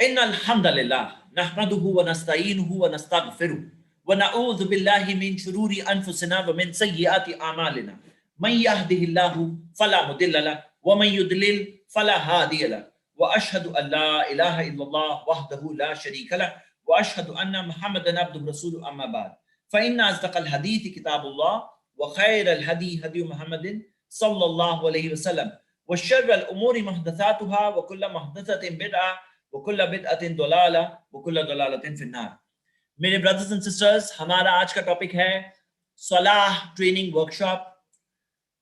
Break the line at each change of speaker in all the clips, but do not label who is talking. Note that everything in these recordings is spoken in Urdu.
ان الحمد للہ نحمده ونستعینه ونستغفره ونعوذ باللہ من شرور انفسنا ومن سیئات اعمالنا من يهده الله فلا مضل له ومن يضلل فلا هادي له واشهد ان لا اله الا الله وحده لا شريك له واشهد ان محمدا عبده ورسوله اما بعد فان اصدق الحديث كتاب الله وخير الهدي هدي محمد صلى الله عليه وسلم وشر الامور محدثاتها وكل محدثة بدعة وكل بدعة ضلالة وكل ضلالة في النار. میرے برادرز اینڈ سسٹرز، ہمارا آج کا ٹاپک ہے صلاح training workshop,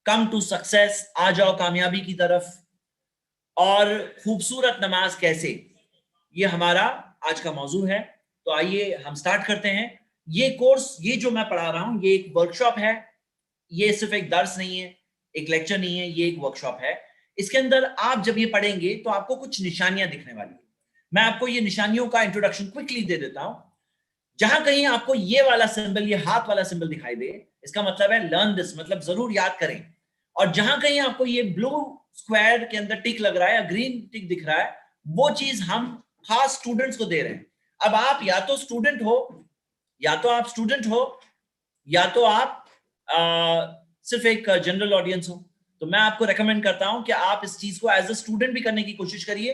come to success, آ جاؤ کامیابی کی طرف، اور خوبصورت نماز کیسے، یہ ہمارا آج کا موضوع ہے. تو آئیے ہم سٹارٹ کرتے ہیں. یہ کورس، یہ جو میں پڑھا رہا ہوں، یہ ایک ورکشاپ ہے. یہ صرف ایک درس نہیں ہے، ایک لیکچر نہیں ہے، یہ ایک ورکشاپ ہے. اس کے اندر آپ جب یہ پڑھیں گے تو آپ کو کچھ نشانیاں دکھنے والی ہیں. میں آپ کو یہ نشانیوں کا انٹروڈکشن کوئکلی دے دیتا ہوں. جہاں کہیں آپ کو یہ والا سمبل، یہ ہاتھ والا سمبل دکھائی دے، اس کا مطلب ہے لرن دس، مطلب ضرور یاد کریں. اور جہاں کہیں آپ کو یہ بلو اسکوائر کے اندر ٹک لگ رہا ہے یا گرین ٹک دکھ رہا ہے، وہ چیز ہم خاص اسٹوڈنٹس کو دے رہے ہیں. اب آپ یا تو اسٹوڈنٹ ہو، یا تو آپ اسٹوڈنٹ ہو، یا تو آپ صرف ایک جنرل آڈینس ہو. تو میں آپ کو ریکمینڈ کرتا ہوں کہ آپ اس چیز کو ایز اے اسٹوڈنٹ بھی کرنے کی کوشش کریے.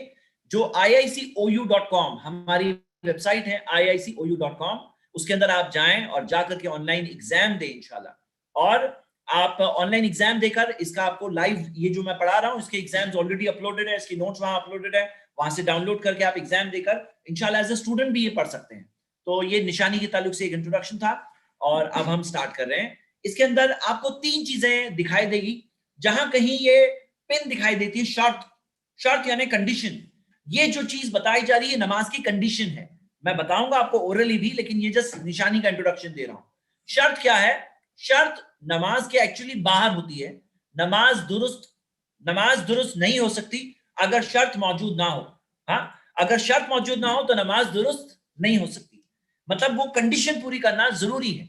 جو IICOU.com ہماری ویب سائٹ ہے، IICOU.com، اس کے اندر آپ جائیں اور جا کر کے آن لائن ایگزام دیں انشاءاللہ. اور آپ آن لائن ایگزام دے کر اس کا آپ کو لائیو، یہ جو میں پڑھا رہا ہوں اس کے ایگزامز آلریڈی اپلوڈڈ ہے، اس کی نوٹس وہاں اپلوڈڈ ہے، وہاں سے ڈاؤن لوڈ کر کے آپ ایگزام دے کر انشاءاللہ ایز اے اسٹوڈنٹ بھی یہ پڑھ سکتے ہیں. تو یہ نشانی کے تعلق سے ایک انٹروڈکشن تھا، اور اب ہم سٹارٹ کر رہے ہیں. اس کے اندر آپ کو 3 چیزیں دکھائی دے گی. جہاں کہیں یہ پن دکھائی دیتی ہے، شرط یعنی کنڈیشن، یہ جو چیز بتائی جا رہی ہے نماز کی کنڈیشن ہے. میں بتاؤں گا آپ کو اورلی بھی، لیکن یہ جسٹ نشانی کا انٹروڈکشن دے رہا ہوں. شرط کیا ہے؟ شرط نماز کے ایکچولی باہر ہوتی ہے. نماز درست نہیں ہو سکتی اگر شرط موجود نہ ہو. ہاں، اگر شرط موجود نہ ہو تو نماز درست نہیں ہو سکتی. مطلب وہ کنڈیشن پوری کرنا ضروری ہے،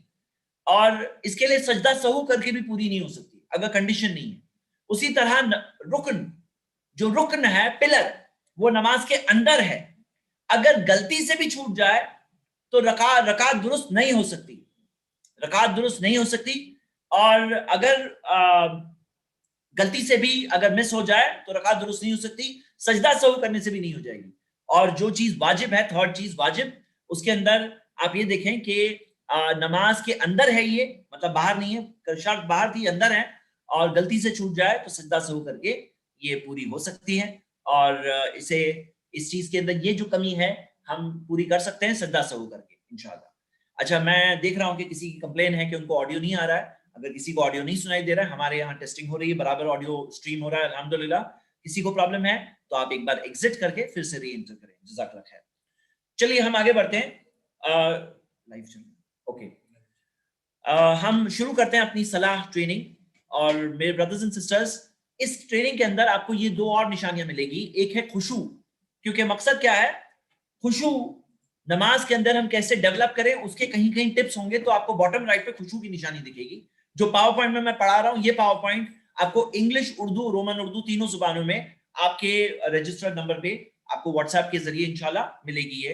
اور اس کے لیے سجدہ سہو کر کے بھی پوری نہیں ہو سکتی اگر کنڈیشن نہیں ہے. اسی طرح جو رکن ہے، پلر، وہ نماز کے اندر ہے. اگر غلطی سے بھی چھوٹ جائے تو رکعت درست نہیں ہو سکتی. اور اگر غلطی سے بھی اگر مس ہو جائے تو رکعت درست نہیں ہو سکتی، سجدہ سہو کرنے سے بھی نہیں ہو جائے گی. اور جو چیز واجب ہے، تھرڈ چیز واجب، اس کے اندر آپ یہ دیکھیں کہ نماز کے اندر ہے، یہ مطلب باہر نہیں ہے. شرط باہر تھی، اندر ہے، اور غلطی سے چھوٹ جائے تو سجدہ سہو کر کے یہ پوری ہو سکتی ہے. اور اس چیز کے اندر یہ جو کمی ہے ہم پوری کر سکتے ہیں سجدہ سہو کر کے انشاءاللہ. اچھا، میں دیکھ رہا ہوں کہ کسی کی کمپلین ہے کہ ان کو آڈیو نہیں آ رہا ہے. اگر کسی کو آڈیو نہیں سنائی دے رہا ہے، ہمارے یہاں ٹیسٹنگ ہو رہی ہے، برابر آڈیو اسٹریم ہو رہا ہے الحمدللہ. کسی کو پرابلم ہے تو آپ ایک بار ایگزٹ کر کے پھر سے ری انٹر کریں. جزاک اللہ خیر. چلیے ہم آگے بڑھتے ہیں. لائیو چل رہا ہے، اوکے. ہم شروع کرتے ہیں اپنی صلاح ٹریننگ. اور میرے بردرز اینڈ سسٹرز، اس ٹریننگ کے اندر آپ کو یہ 2 اور نشانیاں ملے گی. ایک ہے خشوع، کیونکہ مقصد کیا ہے؟ خشوع نماز کے اندر ہم کیسے ڈیولپ کریں، اس کے کہیں کہیں ٹپس ہوں گے. تو آپ کو باٹم رائٹ پہ خشوع کی نشانی دکھے گی. جو پاور پوائنٹ میں پڑھا رہا ہوں، یہ پاور پوائنٹ آپ کو انگلش، اردو، رومن اردو تینوں زبانوں میں آپ کے رجسٹرڈ نمبر پہ آپ کو واٹس ایپ کے ذریعے انشاءاللہ ملے گی. یہ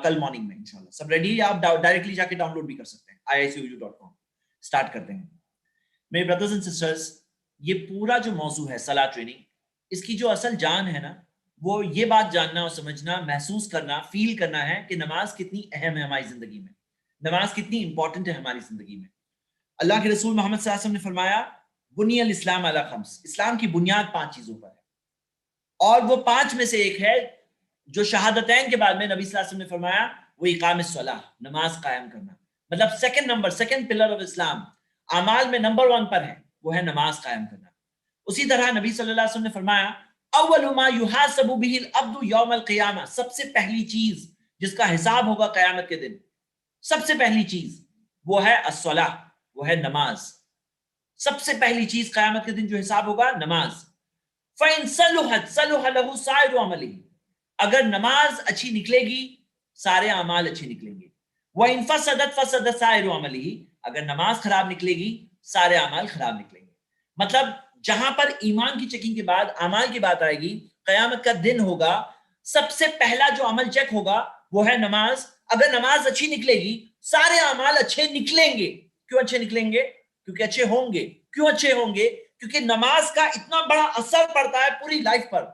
کل مارننگ میں انشاءاللہ سب ریڈی ہے. آپ ڈائریکٹلی جا کے ڈاؤن لوڈ بھی کر سکتے ہیں. IICOU.com. سٹارٹ کرتے ہیں. میرے بردرز اینڈ سسٹرز، یہ پورا جو موضوع ہے صلاح ٹریننگ، اس کی جو اصل جان ہے نا، وہ یہ بات جاننا اور سمجھنا، محسوس کرنا، فیل کرنا ہے کہ نماز کتنی اہم ہے ہماری زندگی میں، نماز کتنی امپورٹنٹ ہے ہماری زندگی میں. اللہ کے رسول محمد صلی اللہ علیہ وسلم نے فرمایا، بنی الاسلام علی 5، اسلام کی بنیاد 5 چیزوں پر ہے. اور وہ 5 میں سے ایک ہے جو شہادتین کے بعد میں نبی صلی اللہ علیہ وسلم نے فرمایا، وہ اقام الصلاح، نماز قائم کرنا. مطلب سیکنڈ پلر آف اسلام، اعمال میں نمبر 1 پر ہے، وہ ہے نماز قائم کرنا. اسی طرح نبی صلی اللہ علیہ وسلم نے فرمایا، اول ما یحاسب به العبد یوم القیامہ، سب سے پہلی چیز جس کا حساب ہوگا قیامت کے دن، سب سے پہلی چیز وہ ہے الصلاح، وہ ہے نماز. سب سے پہلی چیز قیامت کے دن جو حساب ہوگا، نماز. فَإِن صَلُحَتْ صَلُحَ لَهُ سَائِرُ عَمَلِهِ، اگر نماز اچھی نکلے گی سارے اعمال اچھے نکلیں گے. وَإِن فَسَدَتْ فَسَدَ سَائِرُ عَمَلِهِ، اگر نماز خراب نکلے گی سارے اعمال خراب نکلیں گے. مطلب جہاں پر ایمان کی چیکنگ کے بعد اعمال کی بات آئے گی، قیامت کا دن ہوگا، سب سے پہلا جو عمل چیک ہوگا وہ ہے نماز. اگر نماز اچھی نکلے گی سارے اعمال اچھے نکلیں گے. کیوں اچھے نکلیں گے؟ کیونکہ اچھے ہوں گے. کیوں اچھے ہوں گے؟ کیونکہ نماز کا اتنا بڑا اثر پڑتا ہے پوری لائف پر,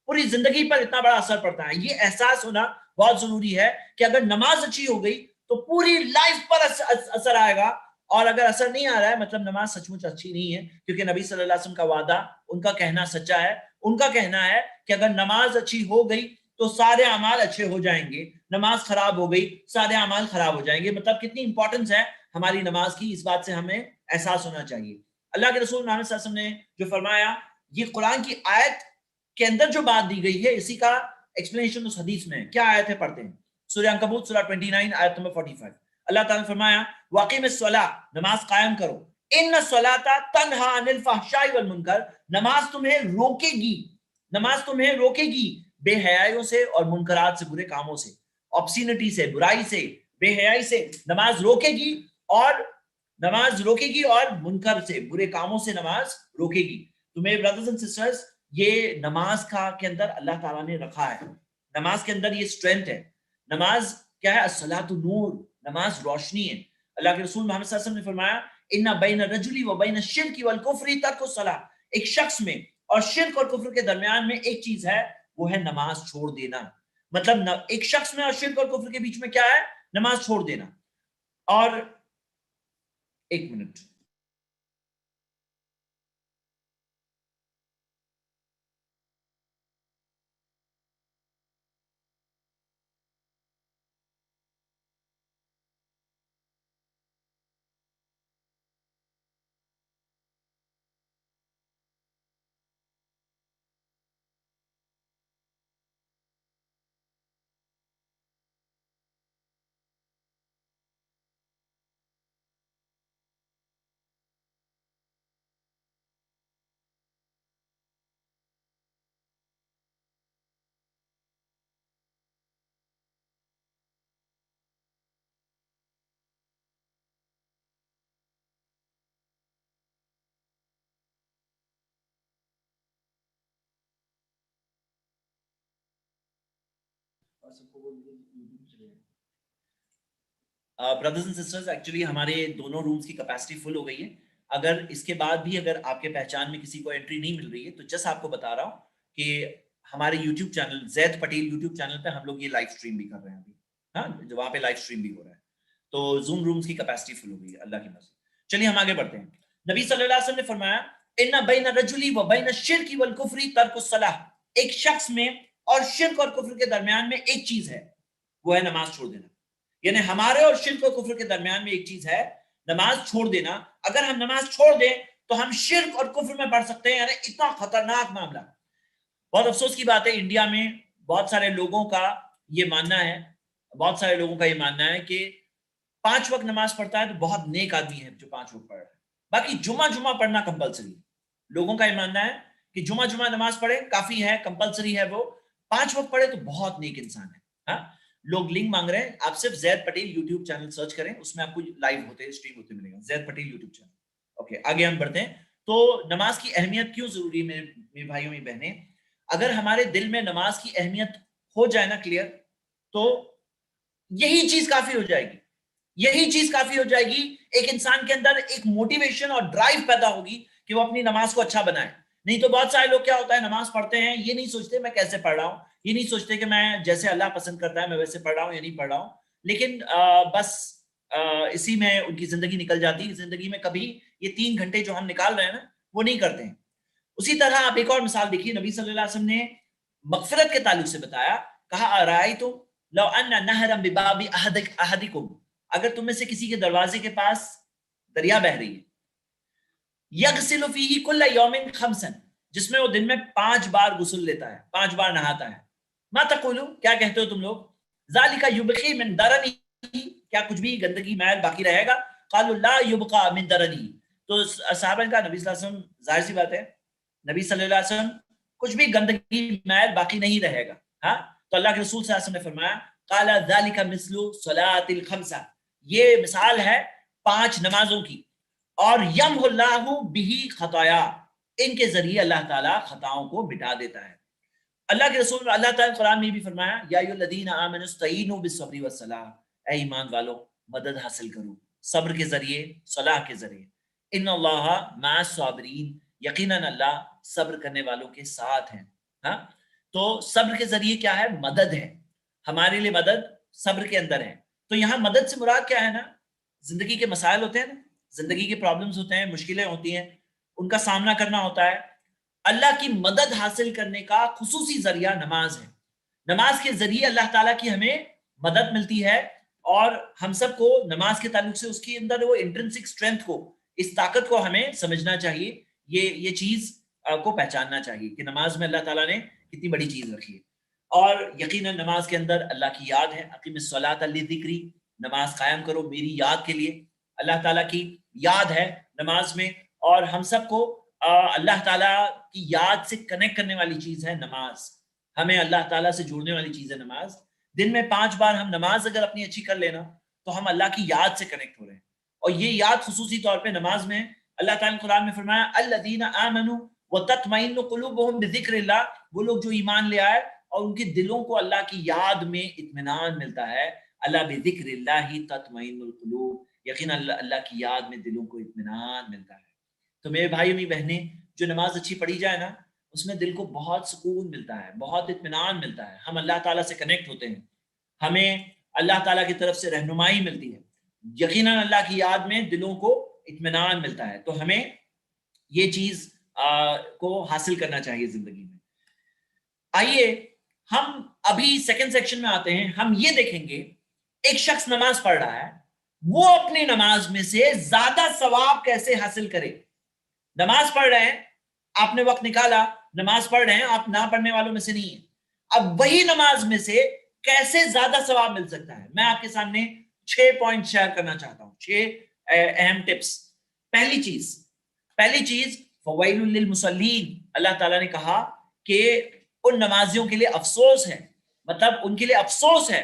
پوری زندگی پر اتنا بڑا اثر پڑتا ہے. یہ احساس ہونا بہت ضروری ہے کہ اگر نماز اچھی ہو گئی تو پوری لائف پر اثر آئے گا, اور اگر اثر نہیں آ رہا ہے مطلب نماز سچ مچ اچھی نہیں ہے. کیونکہ نبی صلی اللہ علیہ وسلم کا وعدہ, ان کا کہنا سچا ہے. ان کا کہنا ہے کہ اگر نماز اچھی ہو گئی تو سارے اعمال اچھے ہو جائیں گے, نماز خراب ہو گئی سارے اعمال خراب ہو جائیں گے. مطلب کتنی امپورٹنس ہے ہماری نماز کی, اس بات سے ہمیں احساس ہونا چاہیے. اللہ کے رسول محمد صلی اللہ علیہ وسلم نے جو فرمایا, یہ قرآن کی آیت کے اندر جو بات دی گئی ہے اسی کا ایکسپلینیشن اس حدیث میں ہے. کیا آیت ہے پڑھتے ہیں, سورہ عنکبوت سورہ 29 آیت نمبر 45. اللہ تعالیٰ نے فرمایا واقیم الصلاۃ, نماز قائم کرو, ان الصلاۃ تنہا عن الفحشاء والمنکر, نماز تمہیں روکے گی, نماز تمہیں روکے گی بے حیائیوں سے اور منکرات سے, برے کاموں سے, آبسینٹی سے, برائی سے, بے حیائی سے نماز روکے گی, اور نماز روکے گی اور منکر سے, برے کاموں سے نماز روکے گی. تو میرے برادرز اینڈ سسٹرز, یہ نماز کا کے اندر اللہ تعالیٰ نے رکھا ہے, نماز کے اندر یہ اسٹرینتھ ہے. نماز کیا ہے؟ الصلاۃ نور, نماز روشنی ہے. اللہ کے رسول محمد صلی اللہ علیہ وسلم نے فرمایا ان بین الرجل و بین الشرک والکفر ترک الصلاۃ, ایک شخص میں اور شرک اور کفر کے درمیان میں ایک چیز ہے, وہ ہے نماز چھوڑ دینا. مطلب ایک شخص میں اور شرک اور کفر کے بیچ میں کیا ہے؟ نماز چھوڑ دینا. اور ایک minute, brothers and sisters, actually ہمارے دونوں رومز کی کیپیسٹی فل ہو گئی ہے. اگر اس کے بعد بھی اگر آپ کے پہچان میں کسی کو انٹری نہیں مل رہی ہے تو جسٹ آپ کو بتا رہا ہوں کہ ہمارے یوٹیوب چینل زید پٹیل یوٹیوب چینل پہ ہم لوگ یہ لائیو اسٹریم بھی کر رہے ہیں ابھی, ہاں وہاں پہ لائیو اسٹریم بھی ہو رہا ہے. تو زوم رومز کی کیپیسٹی فل ہو گئی ہے اللہ کی مرضی. چلیے ہم آگے بڑھتے ہیں. نبی صلی اللہ علیہ وسلم نے فرمایا ان بین الرجل و بین الشرک والکفر ترک الصلاۃ, ایک شخص میں اور شرک اور کفر کے درمیان میں ایک چیز ہے, وہ ہے نماز چھوڑ دینا. یعنی ہمارے اور شرک اور کفر کے درمیان میں ایک چیز ہے, نماز چھوڑ دینا. اگر ہم نماز چھوڑ دیں تو ہم شرک اور کفر میں پڑ سکتے ہیں, یعنی اتنا خطرناک معاملہ. بہت افسوس کی بات ہے, انڈیا میں بہت سارے لوگوں کا یہ ماننا ہے, بہت سارے لوگوں کا یہ ماننا ہے کہ 5 وقت نماز پڑھتا ہے تو بہت نیک آدمی ہے جو 5 وقت پڑھ رہا ہے, باقی جمعہ پڑھنا کمپلسری. لوگوں کا یہ ماننا ہے کہ جمعہ نماز پڑھے کافی ہے, کمپلسری ہے, وہ 5 وقت پڑھے تو بہت نیک انسان ہے. ہاں لوگ لنک مانگ رہے ہیں, آپ صرف زید پٹیل یوٹیوب چینل سرچ کریں, اس میں آپ کو لائیو ہوتے اسٹریم ہوتے ملے گا, زید پٹیل یوٹیوب چینل. اوکے آگے ہم بڑھتے ہیں. تو نماز کی اہمیت کیوں ضروری ہے میرے بھائیوں میری بہنیں؟ اگر ہمارے دل میں نماز کی اہمیت ہو جائے نا کلیئر, تو یہی چیز کافی ہو جائے گی, یہی چیز کافی ہو جائے گی. ایک انسان کے اندر ایک موٹیویشن اور ڈرائیو پیدا ہوگی کہ وہ اپنی نماز کو اچھا بنائے. نہیں تو بہت سارے لوگ کیا ہوتا ہے, نماز پڑھتے ہیں, یہ نہیں سوچتے میں کیسے پڑھ رہا ہوں, یہ نہیں سوچتے کہ میں جیسے اللہ پسند کرتا ہے میں ویسے پڑھ رہا ہوں یا نہیں پڑھ رہا ہوں, لیکن بس اسی میں ان کی زندگی نکل جاتی ہے. زندگی میں کبھی یہ 3 گھنٹے جو ہم نکال رہے ہیں نا وہ نہیں کرتے ہیں. اسی طرح آپ ایک اور مثال دیکھیے, نبی صلی اللہ علیہ وسلم نے مغفرت کے تعلق سے بتایا, کہا ارائیتم لو ان نہرا بباب احدکم, اگر تم میں سے کسی کے دروازے کے پاس دریا بہ رہی ہے, یغسل فیہ کل یوم خمسا, جس میں وہ دن میں 5 بار غسل لیتا ہے, 5 بار نہاتا ہے, ما تقولون, کیا کہتے ہو تم لوگ؟ ذالک یبقی من درنی, کیا کچھ بھی گندگی میل باقی رہے گا؟ قالوا لا یبقى من درنی, تو صحابہ نے کہا نبی صلی اللہ علیہ وسلم ظاہر سی بات ہے, نبی صلی اللہ علیہ وسلم کچھ بھی گندگی میل باقی نہیں رہے گا. ہاں تو اللہ کے رسول صلی اللہ علیہ وسلم نے فرمایا قال ذالک مثل صلاۃ الخمسہ, یہ مثال ہے 5 نمازوں کی, اور یمحو اللہ بہ خطایا, ان کے ذریعے اللہ تعالیٰ خطاؤں کو مٹا دیتا ہے. اللہ کے رسول اللہ تعالیٰ قرآن میں بھی فرمایا یا الذین آمنوا استعینوا بالصبر والصلاۃ، اے ایمان والو مدد حاصل کرو صبر کے ذریعے، صلاح کے ذریعے. ان اللہ مع الصابرین، یقیناً اللہ صبر کرنے والوں کے ساتھ ہیں. ہاں، تو صبر کے ذریعے کیا ہے؟ مدد ہے ہمارے لیے، مدد صبر کے اندر ہے. تو یہاں مدد سے مراد کیا ہے نا، زندگی کے مسائل ہوتے ہیں نا، زندگی کے پرابلمز ہوتے ہیں، مشکلیں ہوتی ہیں، ان کا سامنا کرنا ہوتا ہے. اللہ کی مدد حاصل کرنے کا خصوصی ذریعہ نماز ہے. نماز کے ذریعے اللہ تعالیٰ کی ہمیں مدد ملتی ہے، اور ہم سب کو نماز کے تعلق سے اس کے اندر وہ انٹرنسک اسٹرینتھ کو، اس طاقت کو ہمیں سمجھنا چاہیے، یہ چیز کو پہچاننا چاہیے کہ نماز میں اللہ تعالیٰ نے کتنی بڑی چیز رکھی ہے. اور یقیناً نماز کے اندر اللہ کی یاد ہے. اقیم الصلاۃ لذکری، نماز قائم کرو میری یاد کے لیے. اللہ تعالیٰ کی یاد ہے نماز میں، اور ہم سب کو اللہ تعالیٰ کی یاد سے کنیکٹ کرنے والی چیز ہے نماز. ہمیں اللہ تعالیٰ سے جوڑنے والی چیز ہے نماز. دن میں 5 بار ہم نماز اگر اپنی اچھی کر لینا تو ہم اللہ کی یاد سے کنیکٹ ہو رہے ہیں. اور یہ یاد خصوصی طور پہ نماز میں. اللہ تعالیٰ نے قرآن میں فرمایا الذین آمنوا وتطمئن قلوبهم بذکر اللہ، وہ لوگ جو ایمان لے آئے اور ان کے دلوں کو اللہ کی یاد میں اطمینان ملتا ہے. اللہ بذکر اللہ تطمئن القلوب، یقیناً اللہ کی یاد میں دلوں کو اطمینان ملتا ہے. تو میرے بھائی اور بہنیں، جو نماز اچھی پڑھی جائے نا، اس میں دل کو بہت سکون ملتا ہے، بہت اطمینان ملتا ہے. ہم اللہ تعالیٰ سے کنیکٹ ہوتے ہیں، ہمیں اللہ تعالیٰ کی طرف سے رہنمائی ملتی ہے. یقیناً اللہ کی یاد میں دلوں کو اطمینان ملتا ہے. تو ہمیں یہ چیز کو حاصل کرنا چاہیے زندگی میں. آئیے ہم ابھی سیکنڈ سیکشن میں آتے ہیں. ہم یہ دیکھیں گے ایک شخص نماز پڑھ رہا ہے، وہ اپنی نماز میں سے زیادہ ثواب کیسے حاصل کرے. نماز پڑھ رہے ہیں، آپ نے وقت نکالا، نماز پڑھ رہے ہیں، آپ نہ پڑھنے والوں میں سے نہیں ہیں. اب وہی نماز میں سے کیسے زیادہ ثواب مل سکتا ہے، میں آپ کے سامنے 6 پوائنٹ شیئر کرنا چاہتا ہوں، 6 اہم ٹپس. پہلی چیز فویل للمصلین، اللہ تعالیٰ نے کہا کہ ان نمازیوں کے لیے افسوس ہے، مطلب ان کے لیے افسوس ہے،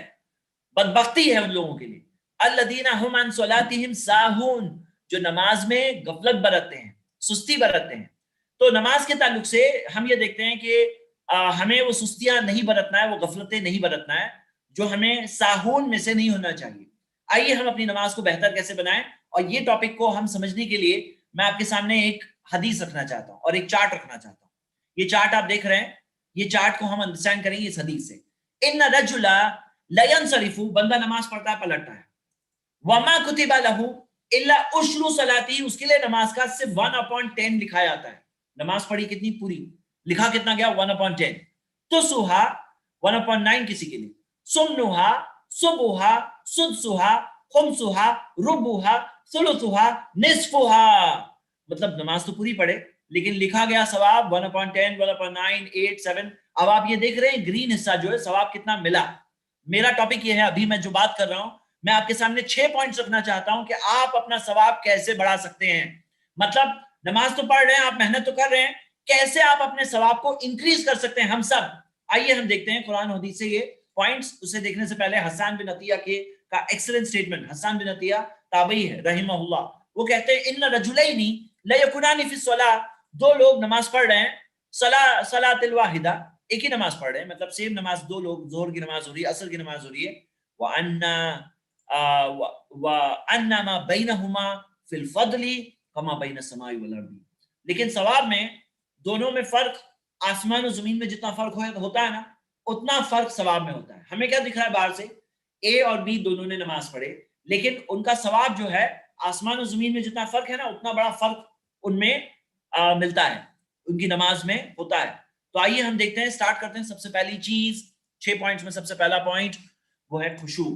بدبختی ہے ان لوگوں کے لیے. الذین هم عن صلاتهم ساہون، جو نماز میں غفلت برتتے ہیں، سستی برتتے ہیں. تو نماز کے تعلق سے ہم یہ دیکھتے ہیں کہ ہمیں وہ سستیاں نہیں برتنا ہے، وہ غفلتیں نہیں برتنا ہے، جو ہمیں ساہون میں سے نہیں ہونا چاہیے. آئیے ہم اپنی نماز کو بہتر کیسے بنائیں، اور یہ ٹاپک کو ہم سمجھنے کے لیے میں آپ کے سامنے ایک حدیث رکھنا چاہتا ہوں اور ایک چارٹ رکھنا چاہتا ہوں. یہ چارٹ آپ دیکھ رہے ہیں، یہ چارٹ کو ہم انڈرسٹینڈ کریں گے اس حدیث سے. ان رجل لا ينصرف، بندہ نماز پڑھتا ہے پلٹتا ہے. وما کتب له الا عشر صلاتی، اس کے لیے نماز کا صرف 1/10 لکھا جاتا ہے. نماز پڑھی کتنی پوری، لکھا کتنا گیا 1/10. تسوہا 1/9 کسی کے لیے، سمنوہا صبحا سدسوہا خمسوہا ربوہا ثلثوہا نصفوہا. مطلب نماز تو پوری پڑھے لیکن لکھا گیا ثواب 1/10 1/9 8 7. اب آپ یہ دیکھ رہے ہیں گرین حصہ جو ہے ثواب کتنا ملا. میرا ٹاپک یہ ہے، ابھی میں جو بات کر رہا ہوں، میں آپ کے سامنے 6 پوائنٹس رکھنا چاہتا ہوں کہ آپ اپنا ثواب کیسے بڑھا سکتے ہیں. مطلب نماز تو پڑھ رہے ہیں، آپ محنت تو کر رہے ہیں، کیسے آپ اپنے ثواب کو انکریز کر سکتے ہیں ہم سب. آئیے ہم دیکھتے ہیں قرآن حدیث سے یہ پوائنٹس. اسے دیکھنے سے پہلے حسان بن عطیہ کا ایکسلنٹ سٹیٹمنٹ. حسان بن عطیہ تابعی ہے رحمہ اللہ. وہ کہتے ہیں ان رجلین لا یکونان فی الصلاۃ، 2 لوگ نماز پڑھ رہے ہیں، صلاۃ الواحدہ، ایک ہی نماز پڑھ رہے ہیں، مطلب سیم نماز 2 لوگ، ظہر کی نماز ہو رہی ہے، عصر کی نماز ہو رہی ہے. وَأَنَّمَا بَيْنَهُمَا فِي الْفَضْلِ كَمَا بَيْنَ السَّمَاءِ وَالْأَرْضِ، لیکن ثواب میں دونوں میں فرق، آسمان و زمین میں جتنا فرق ہوتا ہے نا، اتنا فرق ثواب میں ہوتا ہے. ہمیں کیا دکھ رہا ہے باہر سے، اے اور بی دونوں نے نماز پڑھے، لیکن ان کا ثواب جو ہے آسمان و زمین میں جتنا فرق ہے نا، اتنا بڑا فرق ان میں ملتا ہے، ان کی نماز میں ہوتا ہے. تو آئیے ہم دیکھتے ہیں، سٹارٹ کرتے ہیں. سب سے پہلی چیز 6 پوائنٹس میں سب سے پہلا پوائنٹ وہ ہے خشوع.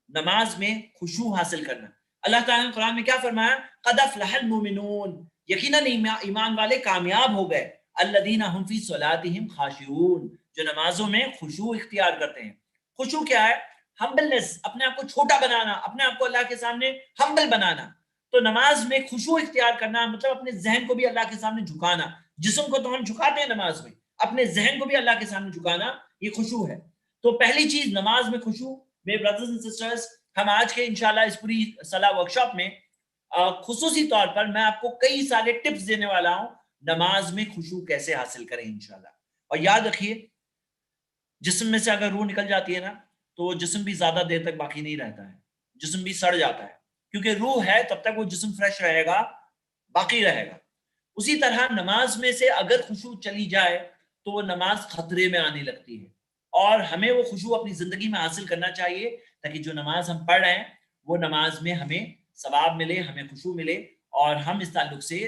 نماز میں خشوع حاصل کرنا. اللہ تعالیٰ نے قرآن میں کیا فرمایا، قد افلح المؤمنون، یقیناً ایمان والے کامیاب ہو گئے. الذین هم فی صلاتهم خاشعون، جو نمازوں میں خشوع اختیار کرتے ہیں. خشوع کیا ہے؟ ہمبلنس، اپنے آپ کو چھوٹا بنانا، اپنے آپ کو اللہ کے سامنے ہمبل بنانا. تو نماز میں خشوع اختیار کرنا مطلب اپنے ذہن کو بھی اللہ کے سامنے جھکانا. جسم کو تو ہم جھکاتے ہیں نماز میں، اپنے ذہن کو بھی اللہ کے سامنے جھکانا، یہ خشوع ہے. تو پہلی چیز نماز میں خشوع. میرے برادرز اینڈ سسٹرز، ہم آج کے انشاءاللہ اس پوری صلاح ورکشاپ میں خصوصی طور پر میں آپ کو کئی سارے ٹپس دینے والا ہوں، نماز میں خشوع کیسے حاصل کریں انشاءاللہ. اور یاد رکھیے جسم میں سے اگر روح نکل جاتی ہے نا تو جسم بھی زیادہ دیر تک باقی نہیں رہتا ہے، جسم بھی سڑ جاتا ہے، کیونکہ روح ہے تب تک وہ جسم فریش رہے گا، باقی رہے گا۔ اسی طرح نماز میں سے اگر خشوع چلی جائے تو وہ نماز خطرے میں آنے لگتی ہے، اور ہمیں وہ خشوع اپنی زندگی میں حاصل کرنا چاہیے تاکہ جو نماز ہم پڑھ رہے ہیں وہ نماز میں ہمیں ثواب ملے، ہمیں خشوع ملے، اور ہم اس تعلق سے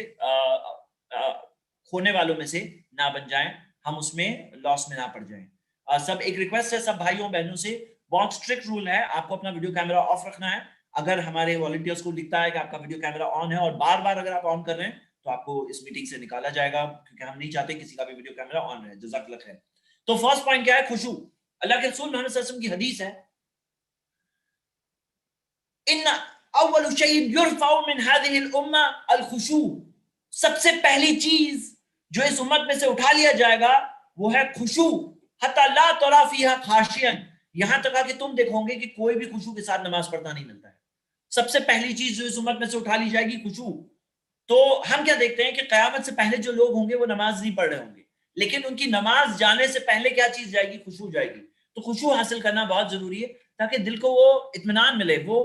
کھونے والوں میں سے نہ بن جائیں، ہم اس میں لاس میں نہ پڑ جائیں۔ سب ایک ریکویسٹ ہے سب بھائیوں بہنوں سے، بہت اسٹرکٹ رول ہے، آپ کو اپنا ویڈیو کیمرہ آف رکھنا ہے۔ اگر ہمارے والنٹیئرس کو دکھتا ہے کہ آپ کا ویڈیو کیمرہ آن ہے اور بار بار اگر آپ آن کر رہے ہیں تو آپ کو اس میٹنگ سے نکالا جائے گا، کیونکہ ہم نہیں چاہتے کسی کا بھی ویڈیو کیمرہ آن رہے۔ جزاک اللہ خیر۔ تو فرسٹ پوائنٹ کیا ہے؟ خشوع۔ اللہ کے رسول محمد صلی اللہ علیہ وسلم کی حدیث ہے، ان اول شیء یرفع من هذه الامه الخشوع، سب سے پہلی چیز جو اس امت میں سے اٹھا لیا جائے گا وہ ہے خشوع، حتی لا ترى فيها خاشعا، یہاں تک کہ تم دیکھو گے کہ کوئی بھی خشوع کے ساتھ نماز پڑھتا نہیں ملتا ہے۔ سب سے پہلی چیز جو اس امت میں سے اٹھا لی جائے گی خشوع۔ تو ہم کیا دیکھتے ہیں کہ قیامت سے پہلے جو لوگ ہوں گے وہ نماز نہیں پڑھ رہے ہوں گے، لیکن ان کی نماز جانے سے پہلے کیا چیز جائے گی؟ خشوع جائے گی۔ تو خشوع حاصل کرنا بہت ضروری ہے تاکہ دل کو وہ اطمینان ملے، وہ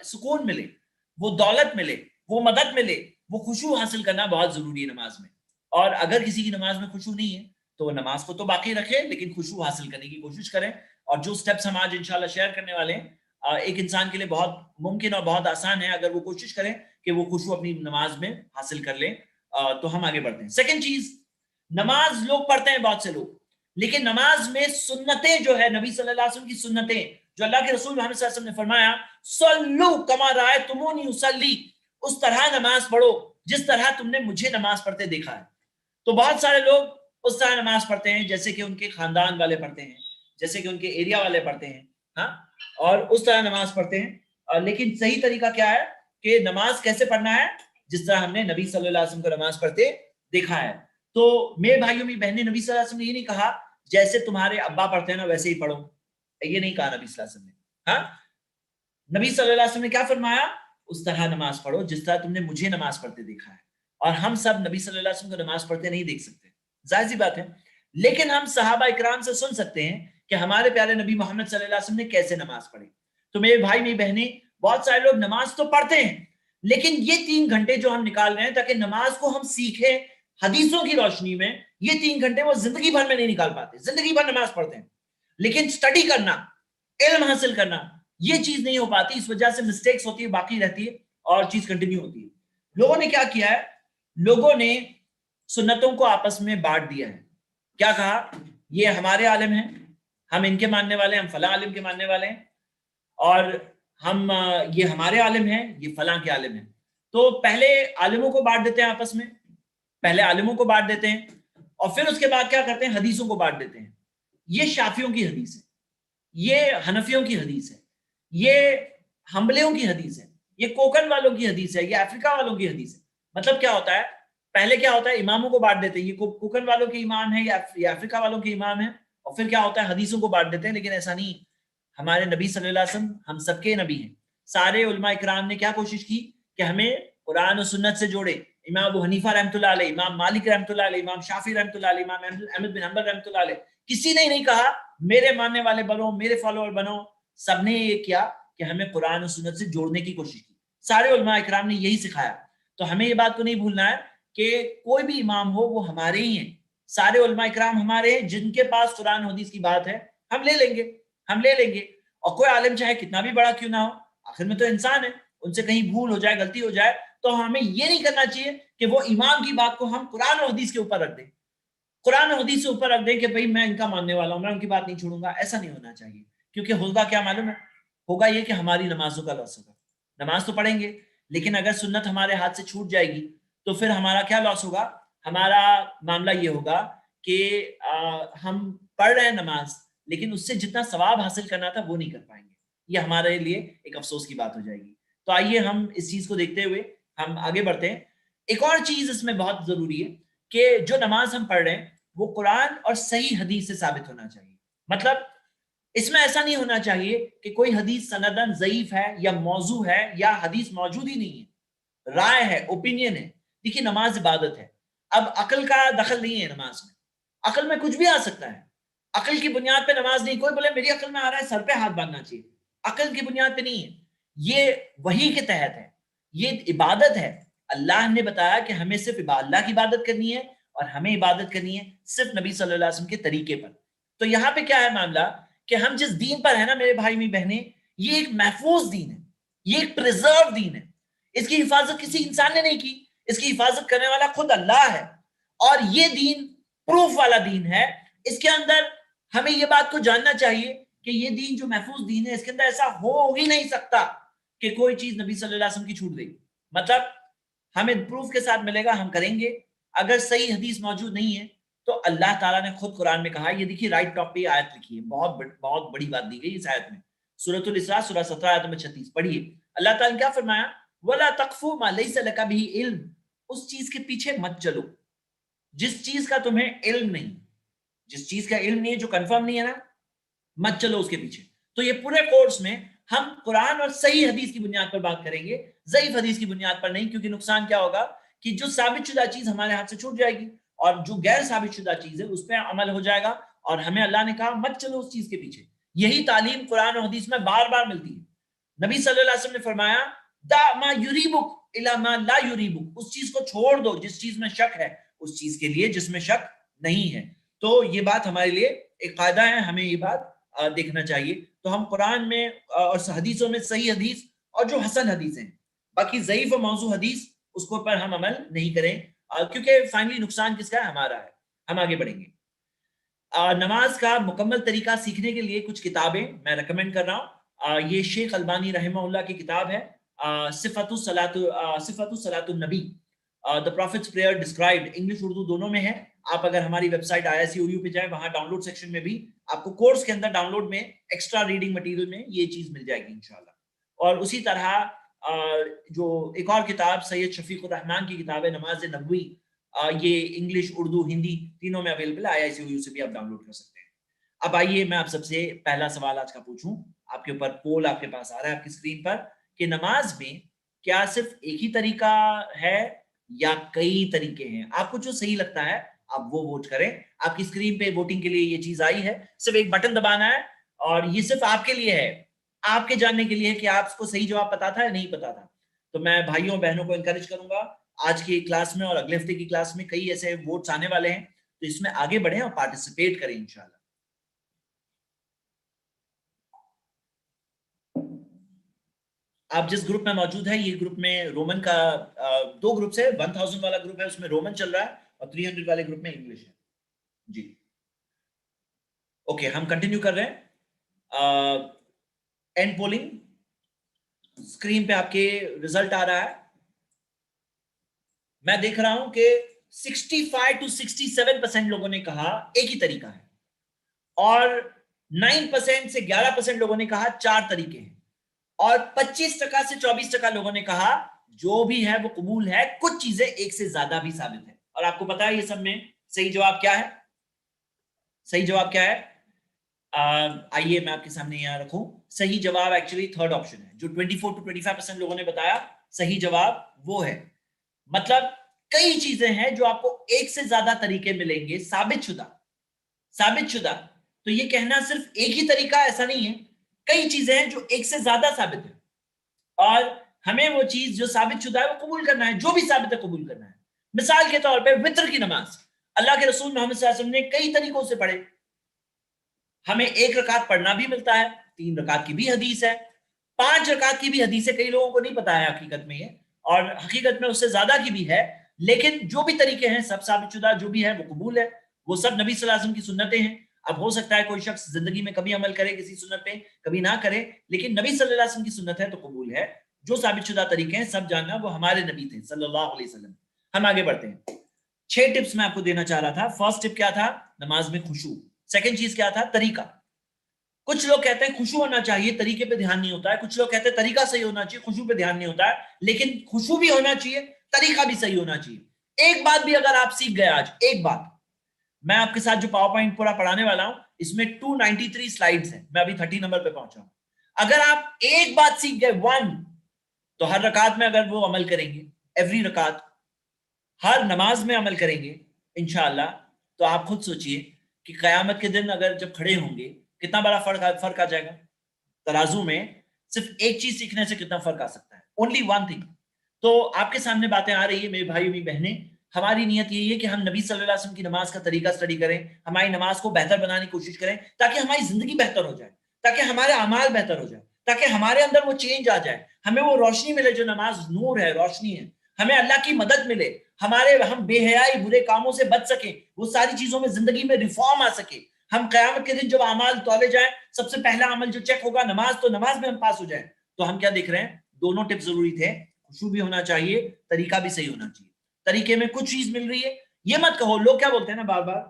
سکون ملے، وہ دولت ملے، وہ مدد ملے۔ وہ خشوع حاصل کرنا بہت ضروری ہے نماز میں، اور اگر کسی کی نماز میں خشوع نہیں ہے تو وہ نماز کو تو باقی رکھے لیکن خشوع حاصل کرنے کی کوشش کریں۔ اور جو سٹیپس ہم آج انشاءاللہ شیئر کرنے والے ہیں، ایک انسان کے لیے بہت ممکن اور بہت آسان ہے اگر وہ کوشش کریں کہ وہ خشوع اپنی نماز میں حاصل کر لیں۔ تو ہم آگے بڑھتے ہیں۔ سیکنڈ چیز، نماز لوگ پڑھتے ہیں بہت سے لوگ، لیکن نماز میں سنتیں جو ہے نبی صلی اللہ علیہ وسلم کی سنتیں، جو اللہ کے رسول محمد صلی اللہ علیہ وسلم نے فرمایا صلو کما رأیتمونی اصلی، اس طرح نماز پڑھو جس طرح تم نے مجھے نماز پڑھتے دیکھا ہے۔ تو بہت سارے لوگ اس طرح نماز پڑھتے ہیں جیسے کہ ان کے خاندان والے پڑھتے ہیں، جیسے کہ ان کے ایریا والے پڑھتے ہیں، ہاں، اور اس طرح نماز پڑھتے ہیں۔ لیکن صحیح طریقہ کیا ہے کہ نماز کیسے پڑھنا ہے؟ جس طرح ہم نے نبی صلی اللہ علیہ وسلم کو نماز پڑھتے دیکھا ہے۔ تو میرے بھائیوں میری بہنیں، نبی صلی اللہ علیہ وسلم نے یہ نہیں کہا جیسے تمہارے ابا پڑھتے ہیں نا ویسے ہی پڑھو، یہ نہیں کہا نبی صلی اللہ علیہ وسلم نے۔ ہاں، نبی صلی اللہ علیہ وسلم نے کیا فرمایا؟ اس طرح نماز پڑھو جس طرح تم نے مجھے نماز پڑھتے دیکھا ہے۔ اور ہم سب نبی صلی اللہ علیہ وسلم کو نماز پڑھتے نہیں دیکھ سکتے، ظاہر سی بات ہے، لیکن ہم صحابہ اکرام سے سن سکتے ہیں کہ ہمارے پیارے نبی محمد صلی اللہ علیہ وسلم نے کیسے نماز پڑھی۔ تو میرے بھائی میری بہنیں، بہت سارے لوگ نماز تو پڑھتے ہیں لیکن یہ 3 گھنٹے جو ہم نکال رہے ہیں تاکہ نماز کو ہم سیکھیں حدیثوں کی روشنی میں، یہ 3 گھنٹے وہ زندگی بھر میں نہیں نکال پاتے۔ زندگی بھر نماز پڑھتے ہیں لیکن سٹڈی کرنا، علم حاصل کرنا، یہ چیز نہیں ہو پاتی، اس وجہ سے مسٹیکس ہوتی ہے، باقی رہتی ہے اور چیز کنٹینیو ہوتی ہے۔ لوگوں نے کیا کیا ہے؟ لوگوں نے سنتوں کو آپس میں بانٹ دیا ہے۔ کیا کہا؟ یہ ہمارے عالم ہیں، ہم ان کے ماننے والے ہیں، ہم فلاں عالم کے ماننے والے ہیں، اور ہم یہ ہمارے عالم ہیں، یہ فلاں کے عالم ہیں۔ تو پہلے عالموں کو بانٹ دیتے ہیں آپس میں، پہلے عالموں کو بانٹ دیتے ہیں اور پھر اس کے بعد کیا کرتے ہیں؟ حدیثوں کو بانٹ دیتے ہیں۔ یہ شافیوں کی حدیث ہے، یہ حنفیوں کی حدیث ہے، یہ حنبلیوں کی حدیث ہے، یہ کوکن والوں کی حدیث ہے، یہ افریقہ والوں کی حدیث ہے۔ مطلب کیا ہوتا ہے؟ پہلے کیا ہوتا ہے؟ اماموں کو بانٹ دیتے ہیں، یہ کوکن والوں کے امام ہیں یا افریقہ والوں کے امام ہیں، اور پھر کیا ہوتا ہے؟ حدیثوں کو بانٹ دیتے ہیں۔ لیکن ایسا نہیں، ہمارے نبی صلی اللہ علیہ وسلم ہم سب کے نبی ہیں۔ سارے علماء اکرام نے کیا کوشش کی کہ ہمیں قرآن و سنت سے جوڑے۔ امام ابو حنیفہ رحمۃ اللہ علیہ، امام مالک رحمۃ اللہ علیہ، امام شافعی رحمۃ اللہ علیہ، امام احمد بن حنبل رحمۃ اللہ علیہ، کسی نے نہیں کہا میرے ماننے والے بنو، میرے فالوور بنو، سب نے یہ کیا کہ ہمیں قرآن و سنت سے جوڑنے کی کوشش کی۔ سارے علماء اکرام نے یہی سکھایا۔ تو ہمیں یہ بات کو نہیں بھولنا ہے کہ کوئی بھی امام ہو وہ ہمارے ہی ہیں، سارے علماء اکرام ہمارے ہیں، جن کے پاس قرآن و حدیث کی بات ہے ہم لے لیں گے، ہم لے لیں گے۔ اور کوئی عالم چاہے کتنا بھی بڑا کیوں نہ ہو، آخر میں تو انسان ہے، ان سے کہیں بھول ہو جائے، غلطی ہو جائے، تو ہمیں یہ نہیں کرنا چاہیے کہ وہ امام کی بات کو ہم قرآن و حدیث کے اوپر رکھ دیں، قرآن و حدیث سے اوپر رکھ دیں کہ بھئی میں ان کا ماننے والا ہوں، میں ان کی بات نہیں چھوڑوں گا۔ ایسا نہیں ہونا چاہیے، کیونکہ ہوگا کیا معلوم ہے؟ ہوگا یہ کہ ہماری نمازوں کا لاس ہوگا۔ نماز تو پڑھیں گے لیکن اگر سنت ہمارے ہاتھ سے چھوٹ جائے گی تو پھر ہمارا کیا لاس ہوگا؟ ہمارا معاملہ یہ ہوگا کہ ہم پڑھ رہے ہیں نماز لیکن اس سے جتنا ثواب حاصل کرنا تھا وہ نہیں کر پائیں گے، یہ ہمارے لیے ایک افسوس کی بات ہو جائے گی۔ تو آئیے ہم اس چیز کو دیکھتے ہوئے ہم آگے بڑھتے ہیں۔ ایک اور چیز اس میں بہت ضروری ہے کہ جو نماز ہم پڑھ رہے ہیں وہ قرآن اور صحیح حدیث سے ثابت ہونا چاہیے۔ مطلب اس میں ایسا نہیں ہونا چاہیے کہ کوئی حدیث سندن ضعیف ہے یا موضوع ہے یا حدیث موجود ہی نہیں ہے، رائے ہے، اوپینین ہے۔ دیکھیے نماز عبادت ہے، اب عقل کا دخل نہیں ہے نماز میں، عقل میں کچھ بھی آ سکتا ہے، عقل کی بنیاد پہ نماز نہیں. کوئی بولے میری عقل میں آ رہا ہے سر پہ ہاتھ باندھنا چاہیے, عقل کی بنیاد پہ نہیں ہے, یہ وحی کے تحت ہے, یہ عبادت ہے. اللہ نے بتایا کہ ہمیں صرف اللہ کی عبادت کرنی ہے اور ہمیں عبادت کرنی ہے صرف نبی صلی اللہ علیہ وسلم کے طریقے پر. تو یہاں پہ کیا ہے معاملہ کہ ہم جس دین پر ہیں نا میرے بھائی بہنیں, یہ ایک محفوظ دین ہے, یہ ایک پریزرو دین ہے. اس کی حفاظت کسی انسان نے نہیں کی, اس کی حفاظت کرنے والا خود اللہ ہے. اور یہ دین پروف والا دین ہے. اس کے اندر ہمیں یہ بات کو جاننا چاہیے کہ یہ دین جو محفوظ دین ہے اس کے اندر ایسا ہو ہی نہیں سکتا کہ کوئی چیز نبی صلی اللہ علیہ وسلم کی چھوٹ گئی. مطلب ہمیں پروف کے ساتھ ملے گا, ہم کریں گے. اگر صحیح حدیث موجود نہیں ہے تو اللہ تعالیٰ نے خود قرآن میں کہا, یہ دیکھیے رائٹ ٹاپ پہ آیت لکھی ہے, بہت بڑی بات دی گئی اس آیت میں, سورۃ الاسراء سورہ 17 آیت نمبر 36 پڑھیے. اللہ تعالیٰ نے کیا فرمایا, وَلَا تَقْفُ مَا لَيْسَ لَكَ بِهِ عِلْم, اس چیز کے پیچھے مت چلو جس چیز کا تمہیں علم نہیں, جس چیز کا علم نہیں ہے, جو کنفرم نہیں ہے نا, مت چلو اس کے پیچھے. تو یہ پورے کورس میں ہم قرآن اور صحیح حدیث کی بنیاد پر بات کریں گے, ضعیف حدیث کی بنیاد پر نہیں, کیونکہ نقصان کیا ہوگا کہ جو ثابت شدہ چیز ہمارے ہاتھ سے چھوٹ جائے گی اور جو غیر ثابت شدہ چیز ہے اس پہ عمل ہو جائے گا, اور ہمیں اللہ نے کہا مت چلو اس چیز کے پیچھے. یہی تعلیم قرآن اور حدیث میں بار بار ملتی ہے. نبی صلی اللہ علیہ وسلم نے فرمایا دا ما یریبک الی ما لا یریبک, اس چیز کو چھوڑ دو جس چیز میں شک ہے اس چیز کے لیے جس میں شک نہیں ہے. تو یہ بات ہمارے لیے ایک قاعدہ ہے, ہمیں یہ بات دیکھنا چاہیے. تو ہم قرآن میں اور حدیثوں میں صحیح حدیث اور جو حسن حدیث ہیں, باقی ضعیف و موضوع حدیث اس کو پر ہم عمل نہیں کریں, کیونکہ فائنلی نقصان کس کا ہے, ہمارا ہے. ہم آگے بڑھیں گے. نماز کا مکمل طریقہ سیکھنے کے لیے کچھ کتابیں میں ریکمینڈ کر رہا ہوں. یہ شیخ البانی رحمہ اللہ کی کتاب ہے صفت الصلاۃ النبی, the prophet's prayer described, English Urdu دونوں میں ہے. آپ اگر ہماری ویب سائٹ ISCOU پہ جائیں, وہاں ڈاؤن لوڈ سیکشن میں بھی آپ کو کورس کے اندر ڈاؤن لوڈ میں ایکسٹرا ریڈنگ مٹیریل میں یہ چیز مل جائے گی انشاءاللہ. اور اسی طرح جو ایک اور کتاب سید شفیق الرحمان کی کتاب ہے نماز نبوی, یہ انگلش اردو ہندی تینوں میں اویلیبل ہے, ISCOU سے بھی آپ ڈاؤن لوڈ کر سکتے ہیں. اب آئیے میں آپ سب سے پہلا سوال آج کا پوچھوں. آپ کے اوپر پول آپ کے پاس آ رہا ہے آپ کی اسکرین پر, کہ نماز میں کیا صرف ایک ہی طریقہ ہے یا کئی طریقے ہیں؟ آپ کو جو صحیح لگتا ہے آپ وہ ووٹ کریں. آپ کی اسکرین پہ ووٹنگ کے لیے یہ چیز آئی ہے, صرف ایک بٹن دبانا ہے, اور یہ صرف آپ کے لیے ہے, آپ کے جاننے کے لیے کہ آپ کو صحیح جواب پتا تھا یا نہیں پتا تھا. تو میں بھائیوں بہنوں کو انکریج کروں گا, آج کی کلاس میں اور اگلے ہفتے کی کلاس میں کئی ایسے ووٹس آنے والے ہیں, تو اس میں آگے بڑھیں اور پارٹیسپیٹ کریں انشاءاللہ. آپ جس گروپ میں موجود ہیں, یہ گروپ میں رومن کا 2 گروپس ہے. 1000 والا گروپ ہے اس میں رومن چل رہا ہے, اور 300 والے گروپ میں انگلش ہے. جی اوکے, ہم کنٹینیو کر رہے ہیں. اینڈ پولنگ اسکرین پہ آپ کے رزلٹ آ رہا ہے. میں دیکھ رہا ہوں کہ 65 to 67% لوگوں نے کہا ایک ہی طریقہ ہے, اور 9% سے 11% لوگوں نے کہا 4 طریقے ہیں, اور 25% سے 24% لوگوں نے کہا جو بھی ہے وہ قبول ہے, کچھ چیزیں ایک سے زیادہ بھی ثابت ہے. اور آپ کو پتا ہے یہ سب میں صحیح جواب کیا ہے؟ صحیح جواب کیا ہے؟ آئیے میں آپ کے سامنے یہاں رکھوں. صحیح جواب ایکچولی تھرڈ آپشن ہے, جو 24 to 25% لوگوں نے بتایا صحیح جواب وہ ہے. مطلب کئی چیزیں ہیں جو آپ کو ایک سے زیادہ طریقے ملیں گے ثابت شدہ. تو یہ کہنا صرف ایک ہی طریقہ ایسا نہیں ہے, کئی چیزیں ہیں جو ایک سے زیادہ ثابت ہے, اور ہمیں وہ چیز جو ثابت شدہ ہے وہ قبول کرنا ہے, جو بھی ثابت ہے قبول کرنا ہے. مثال کے طور پہ وتر کی نماز اللہ کے رسول محمد صلی اللہ علیہ وسلم نے کئی طریقوں سے پڑھے. ہمیں 1 رکعت پڑھنا بھی ملتا ہے, 3 رکعت کی بھی حدیث ہے, 5 رکعت کی بھی حدیث ہے. کئی لوگوں کو نہیں پتا ہے حقیقت میں یہ, اور حقیقت میں اس سے زیادہ کی بھی ہے. لیکن جو بھی طریقے ہیں سب ثابت شدہ, جو بھی ہے وہ قبول ہے, وہ سب نبی صلی اللہ علیہ وسلم کی سنتیں ہیں. اب ہو سکتا ہے کوئی شخص زندگی میں کبھی عمل کرے کسی سنت پہ, کبھی نہ کرے, لیکن نبی صلی اللہ علیہ وسلم کی سنت ہے تو قبول ہے. جو ثابت شدہ طریقے ہیں سب جاننا وہ ہمارے نبی تھے صلی اللہ علیہ وسلم. ہم آگے بڑھتے ہیں. 6 ٹپس میں آپ کو دینا چاہ رہا تھا. فرسٹ ٹپ کیا تھا؟ نماز میں خشوع. سیکنڈ چیز کیا تھا؟ طریقہ. کچھ لوگ کہتے ہیں خشوع ہونا چاہیے, طریقے پہ دھیان نہیں ہوتا ہے. کچھ لوگ کہتے ہیں طریقہ صحیح ہونا چاہیے, خشوع پہ دھیان نہیں ہوتا ہے. لیکن خشوع بھی ہونا چاہیے, طریقہ بھی صحیح ہونا چاہیے. ایک بات بھی اگر آپ سیکھ گئے آج, ایک بات, میں آپ کے ساتھ جو پاور پوائنٹ پورا پڑھانے والا ہوں اس میں 293 سلائیڈز ہیں, میں ابھی 30 نمبر پہ پہنچا ہوں. اگر آپ ایک بات سیکھ گئے, 1, تو ہر رکعت میں اگر وہ عمل کریں گے, ایوری رکعت, ہر نماز میں عمل کریں گے انشاءاللہ, تو آپ خود سوچئے کہ قیامت کے دن اگر جب کھڑے ہوں گے کتنا بڑا فرق آ جائے گا ترازو میں. صرف ایک چیز سیکھنے سے کتنا فرق آ سکتا ہے, اونلی ون تھنگ. تو آپ کے سامنے باتیں آ رہی ہے میرے بھائی میری بہنیں, ہماری نیت یہی ہے کہ ہم نبی صلی اللہ علیہ وسلم کی نماز کا طریقہ اسٹڈی کریں, ہماری نماز کو بہتر بنانے کی کوشش کریں تاکہ ہماری زندگی بہتر ہو جائے, تاکہ ہمارے اعمال بہتر ہو جائے, تاکہ ہمارے اندر وہ چینج آ جائے, ہمیں وہ روشنی ملے جو نماز نور ہے, روشنی ہے, ہمیں اللہ کی مدد ملے, ہم بے حیائی برے کاموں سے بچ سکیں, وہ ساری چیزوں میں زندگی میں ریفارم آ سکے. ہم قیامت کے دن جب اعمال تولے جائیں سب سے پہلا عمل جو چیک ہوگا نماز, تو نماز میں ہم پاس ہو جائیں. تو ہم کیا دیکھ رہے ہیں, دونوں ٹپ ضروری تھے, خوشبو بھی ہونا چاہیے, طریقہ بھی صحیح ہونا چاہیے. طریقے میں کچھ چیز مل رہی ہے, یہ مت کہو, لوگ کیا بولتے ہیں نا بار بار,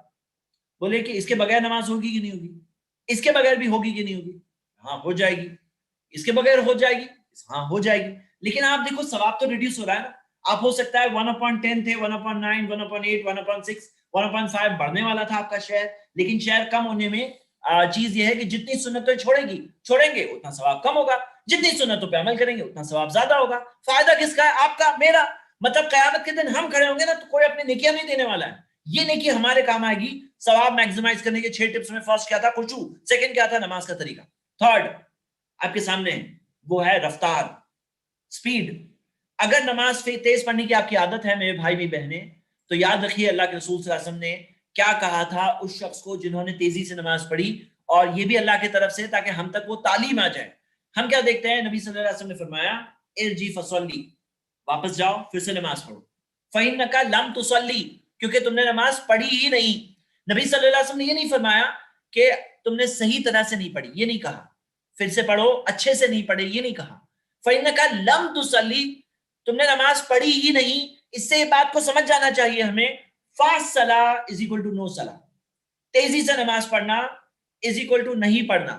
بولے کہ اس کے بغیر نماز ہوگی کہ نہیں ہوگی, اس کے بغیر بھی ہوگی کہ نہیں ہوگی, ہاں ہو جائے گی, اس کے بغیر ہو جائے گی, ہاں ہو جائے گی. لیکن آپ دیکھو ثواب تو ریڈیوس ہو رہا ہے نا. آپ ہو سکتا ہے 1/10 تھے, 1/9, 1/8, 1/6, 1/5 بڑھنے والا تھا آپ کا شہر, لیکن شہر کم ہونے میں چیز یہ ہے کہ جتنی سنتیں چھوڑیں گے اتنا ثواب کم ہوگا, جتنی سنتوں پہ عمل کریں گے اتنا ثواب زیادہ ہوگا. فائدہ کس کا ہے, آپ کا, میرا. مطلب قیامت کے دن ہم کھڑے ہوں گے نا تو کوئی اپنی نیکیاں نہیں دینے والا ہے, یہ نیکی ہمارے کام آئے گی ثواب میکسیمائز کرنے کے 6 ٹپس میں. فرسٹ کیا تھا, خشوع. سیکنڈ کیا تھا, نماز کا طریقہ. تھرڈ آپ کے سامنے وہ ہے رفتار, سپیڈ. اگر نماز تیز پڑھنے کی آپ کی عادت ہے میرے بھائی میری بہنیں, تو یاد رکھیے اللہ کے رسول صلی اللہ علیہ وسلم نے کیا کہا تھا اس شخص کو جنہوں نے تیزی سے نماز پڑھی, اور یہ بھی اللہ کی طرف سے تاکہ ہم تک وہ تعلیم آ جائے. ہم کیا دیکھتے ہیں, نبی صلی اللہ علیہ وسلم نے فرمایا ارجی فصلی, واپس جاؤ پھر سے نماز پڑھو. فإنک لم تصلی, کیونکہ تم نے نماز پڑھی ہی نہیں. نبی صلی اللہ علیہ وسلم نے یہ نہیں فرمایا کہ تم نے صحیح طرح سے نہیں پڑھی, یہ نہیں کہا. پھر سے پڑھو, اچھے سے نہیں پڑھے, یہ نہیں کہا. فإنک لم تصلی, تم نے نماز پڑھی ہی نہیں. اس سے یہ بات کو سمجھ جانا چاہیے ہمیں, فاسٹ صلاح از اکول ٹو نو صلاح, تیزی سے نماز پڑھنا از اکول ٹو نہیں پڑھنا.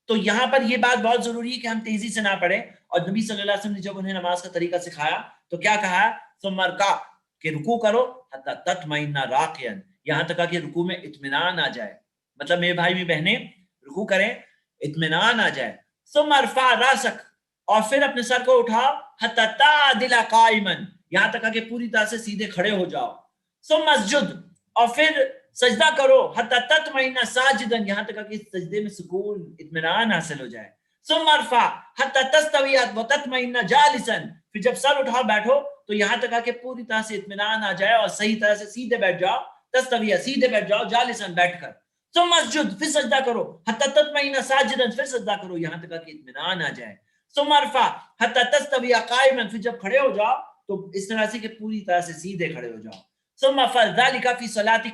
تو یہاں پر یہ بات بہت ضروری ہے کہ ہم تیزی سے نہ پڑھیں. اور نبی صلی اللہ علیہ وسلم نے جب انہیں نماز کا طریقہ سکھایا تو کیا کہا, ثم ارکع, کہ رکوع کرو, حتی تطمئن راکعا, یہاں تک کہ رکوع میں اطمینان آ جائے. مطلب میرے بھائی میری بہنیں, رکوع کریں, اطمینان آ جائے. ثم ارفع راسک, اور پھر اپنے سر کو اٹھاؤ, حتی تعدل قائما, یہاں تک کہ پوری طرح سے سیدھے کھڑے ہو جاؤ. ثم اسجد, اور پھر سجدہ کرو, حتی تطمئن ساجدا, یہاں تک کہ سجدے میں سکون اطمینان حاصل ہو جائے. ثم ارفع حتی تستوی وتطمئن جالسا, پھر جب سر اٹھاؤ بیٹھو تو یہاں تک کہ پوری طرح سے اطمینان آ جائے اور صحیح طرح سے سیدھے بیٹھ جاؤ. تستوی, سیدھے بیٹھ جاؤ, جالسا, بیٹھ کر. ثم اسجد, پھر سجدہ کرو, حتی تطمئن ساجدا, پھر سجدہ کرو یہاں تک کہ اطمینان آ جائے. ثم ارفع حتی تستوی قائما, پھر جب کھڑے ہو جاؤ تو اس طرح سے کہ پوری طرح سے سیدھے کھڑے ہو جاؤ. ثم افعل ذلك في صلاتي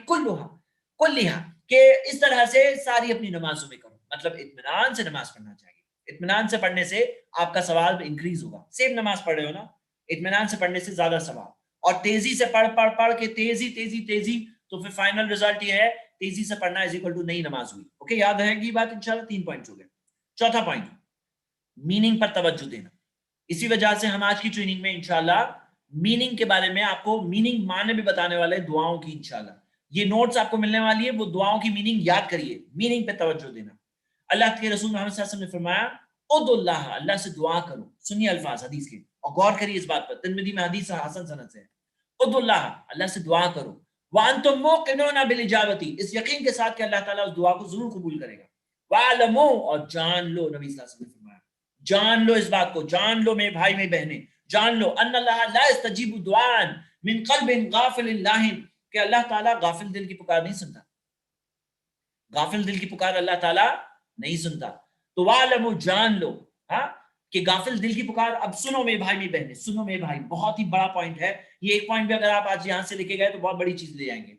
كلها, کہ اس طرح سے ساری اپنی نمازوں میں کرو. مطلب اطمینان سے نماز پڑھنا چاہیے. اطمینان سے پڑھنے سے آپ کا ثواب انکریز ہوگا. سیم نماز پڑھ رہے ہو نا, اطمینان سے پڑھنے سے زیادہ ثواب. اور تیزی سے پڑھ کے تیزی, تو پھر فائنل رزلٹ یہ ہے تیزی سے پڑھنا از اکول ٹو نئی نماز ہوئی. اوکے, یاد رہے گی بات انشاءاللہ. 3 پوائنٹ ہو گئے. چوتھا پوائنٹ, میننگ پر توجہ دینا. اسی وجہ سے ہم آج کی ٹریننگ میں انشاءاللہ میننگ کے بارے میں آپ کو میننگ معنی بھی بتانے والے ہیں, دعاؤں کی. انشاءاللہ یہ نوٹس آپ کو ملنے والی ہے, وہ دعاؤں کی میننگ یاد کریے, میننگ پہ توجہ دینا. اللہ کے رسول محمد صلی اللہ علیہ وسلم نے فرمایا ادعوا اللہ, اللہ سے دعا کرو. سنیے الفاظ حدیث کے اور غور کریے اس بات پر. ترمذی میں حدیث حسن سند سے ہے. ادعوا اللہ, اللہ سے دعا کرو. وانتم موقنون بالاجابۃ, اس یقین کے ساتھ کہ اللہ تعالیٰ اس دعا کو ضرور قبول کرے گا. وعلموا, اور جان لو, نبی صلی اللہ علیہ وسلم نے فرمایا جان لو اس بات کو, جان لو میرے بھائی میری بہنیں, جان لو ان اللہ لا یستجیب دعاء من قلب غافل لاہن, کہ اللہ تعالیٰ غافل دل کی پکار نہیں سنتا. غافل دل کی پکار اللہ تعالیٰ نہیں سنتا. تو وعلموا, جان لو, ہاں, کہ غافل دل کی پکار. اب سنو میرے بھائی میری بہنیں, سنو میرے بھائی, بہت ہی بڑا پوائنٹ ہے یہ. ایک پوائنٹ بھی اگر آپ آج یہاں سے لے کے گئے تو بہت بڑی چیز لے جائیں گے.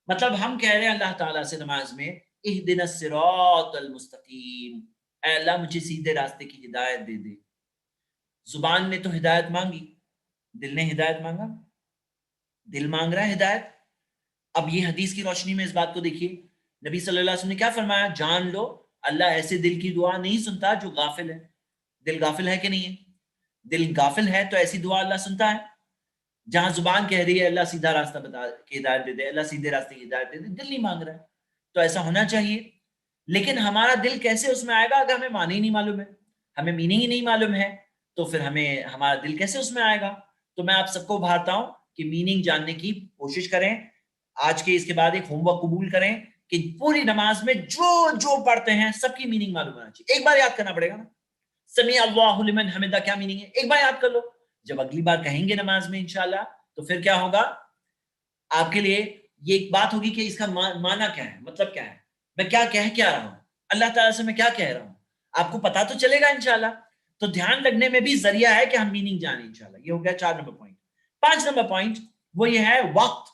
مطلب ہم کہہ رہے ہیں اللہ تعالیٰ سے نماز میں اہدنا الصراط المستقیم, اے اللہ مجھے سیدھے راستے کی ہدایت دے دے. زبان نے تو ہدایت مانگی, دل نے ہدایت مانگا, دل مانگ رہا ہے ہدایت. اب یہ حدیث کی روشنی میں اس بات کو دیکھیے, نبی صلی اللہ علیہ وسلم نے کیا فرمایا, جان لو اللہ ایسے دل کی دعا نہیں سنتا جو غافل ہے. دل غافل ہے کہ نہیں ہے؟ دل غافل ہے تو ایسی دعا اللہ سنتا ہے. جہاں زبان کہہ رہی ہے اللہ سیدھا راستہ بتا کے ہدایت دے دے, اللہ سیدھے راستے کی ہدایت دے دے, دل نہیں مانگ رہا ہے. تو ایسا ہونا چاہیے. لیکن ہمارا دل کیسے اس میں آئے گا اگر ہمیں معنی ہی نہیں معلوم ہے, ہمیں میننگ ہی نہیں معلوم ہے, تو پھر ہمیں ہمارا دل کیسے اس میں آئے گا. تو میں آپ سب کو بھارتا ہوں کہ میننگ جاننے کی کوشش کریں. آج کے اس کے بعد ایک ہوم ورک قبول کریں کہ پوری نماز میں جو پڑھتے ہیں سب کی میننگ معلوم ہونا چاہیے. ایک بار یاد کرنا پڑے گا نا, سمیع اللہ لمن حمدہ کیا میننگ ہے, ایک بار یاد کر لو. جب اگلی بار کہیں گے نماز میں انشاءاللہ تو پھر کیا ہوگا آپ کے لیے, یہ ایک بات ہوگی کہ اس کا معنی کیا ہے, مطلب کیا ہے, میں کیا کہہ کیا رہا ہوں, اللہ تعالیٰ سے میں کیا کہہ رہا ہوں, آپ کو پتا تو چلے گا انشاءاللہ. تو دھیان لگنے میں بھی ذریعہ ہے کہ ہم میننگ جانیں انشاءاللہ. یہ ہو گیا 4 نمبر پوائنٹ. 5 نمبر پوائنٹ وہ یہ ہے وقت.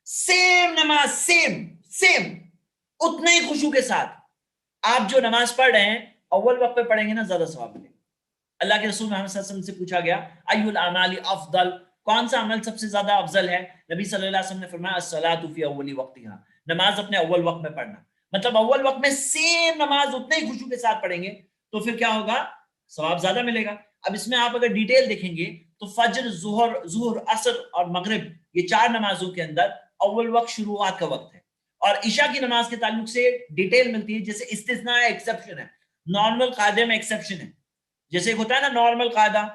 سیم نماز سیم اتنے ہی خوشو کے ساتھ آپ جو نماز پڑھ رہے ہیں اول وقت پہ پڑھیں گے نا زیادہ ثواب ملے گا. اللہ کے رسول محمد صلی اللہ علیہ وسلم سے پوچھا گیا ای الاعمال افضل, کون سا عمل سب سے زیادہ افضل ہے؟ نبی صلی اللہ علیہ وسلم نے فرمایا الصلاۃ فی اول وقتها, نماز اپنے اول وقت میں پڑھنا. مطلب اول وقت میں سیم نماز اتنے ہی خوشو کے ساتھ پڑھیں گے تو پھر کیا ہوگا, ثواب زیادہ ملے گا. اب اس میں آپ اگر ڈیٹیل دیکھیں گے تو فجر, ظہر, عصر اور مغرب, یہ 4 نمازوں کے اندر اول وقت شروعات کا وقت ہے. اور عشاء کی نماز کے تعلق سے ڈیٹیل ملتی ہے, جیسے استثناء ہے, ایکسیپشن ہے. نارمل قاعدے میں ایکسیپشن ہے, جیسے ایک ہوتا ہے نا نارمل قاعدہ,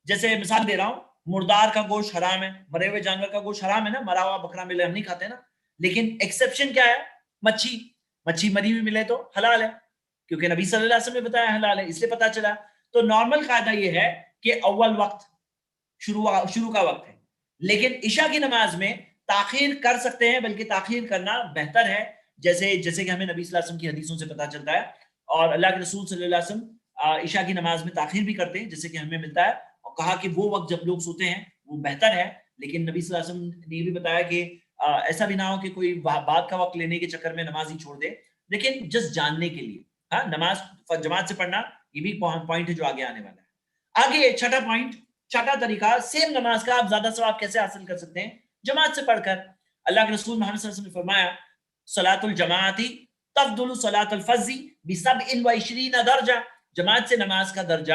جیسے مثال دے رہا ہوں, مردار کا گوشت حرام ہے, مرے ہوئے جانور کا گوشت حرام ہے نا, مرا ہوا بکرا ملے ہم نہیں کھاتے نا. لیکن ایکسیپشن کیا ہے, مچھی مری ہوئی ملے تو حلال ہے, کیونکہ نبی صلی اللہ علیہ وسلم نے بتایا حلال ہے, اس لیے پتا چلا. تو نارمل قاعدہ یہ ہے کہ اول وقت شروع کا وقت ہے. لیکن عشاء کی نماز میں تاخیر کر سکتے ہیں, بلکہ تاخیر کرنا بہتر ہے, جیسے کہ ہمیں نبی صلی اللہ علیہ وسلم کی حدیثوں سے پتا چلتا ہے. اور اللہ کے رسول صلی اللہ علیہ وسلم عشاء کی نماز میں تاخیر بھی کرتے ہیں, جیسے کہ ہمیں ملتا ہے, اور کہا کہ وہ وقت جب لوگ سوتے ہیں وہ بہتر ہے. لیکن نبی صلی اللہ علیہ وسلم نے یہ بھی بتایا کہ ایسا بھی نہ ہو کہ کوئی بات کا وقت لینے کے چکر میں نماز ہی چھوڑ دے, لیکن جس جاننے کے لیے. ہاں, نماز جماعت سے پڑھنا یہ بھی پوائنٹ ہے جو آگے آنے والا ہے. آگے چھٹا پوائنٹ, چھٹا طریقہ, سیم نماز کا آپ زیادہ ثواب کیسے حاصل کر سکتے ہیں؟ جماعت سے پڑھ کر. اللہ کے رسول محمد صلی اللہ علیہ وسلم نے فرمایا صلاۃ الجماعت تفضل صلاۃ الفض ب27 درجہ, جماعت سے نماز کا درجہ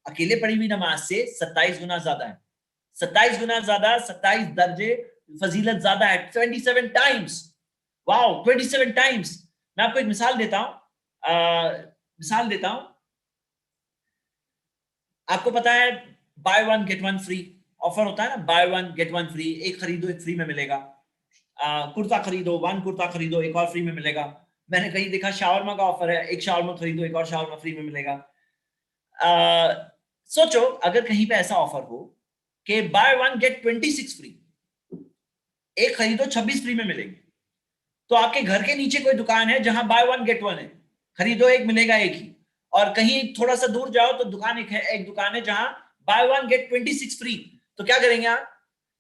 اکیلے پڑھی ہوئی نماز سے 27 گنا زیادہ ہے. 27 گنا زیادہ, 27 درجے فضیلت زیادہ ہے, 27 ٹائمز. واو, 27 ٹائمز. میں آپ کو ایک مثال دیتا ہوں. آپ کو پتا ہے buy one get one free offer ہوتا ہے نا, buy one get one free, ایک خریدو ایک فری میں ملے گا. کرتا خریدو, 1 کرتا خریدو ایک اور فری میں ملے گا. میں نے کہیں دیکھا شاورما کا آفر ہے, ایک شاورما خریدو ایک اور شاورما فری میں ملے گا. سوچو اگر کہیں پہ ایسا آفر ہو کہ بائی ون گیٹ 26 فری, ایک خریدو 26 فری میں ملیں گے, تو آپ کے گھر کے نیچے کوئی دکان ہے جہاں بائی ون گیٹ ون ہے, خریدو ایک ملے گا ایک ہی. اور کہیں تھوڑا سا دور جاؤ تو ایک دکان ہے جہاں بائی ون گیٹ 26 فری. تو کیا کریں گے آپ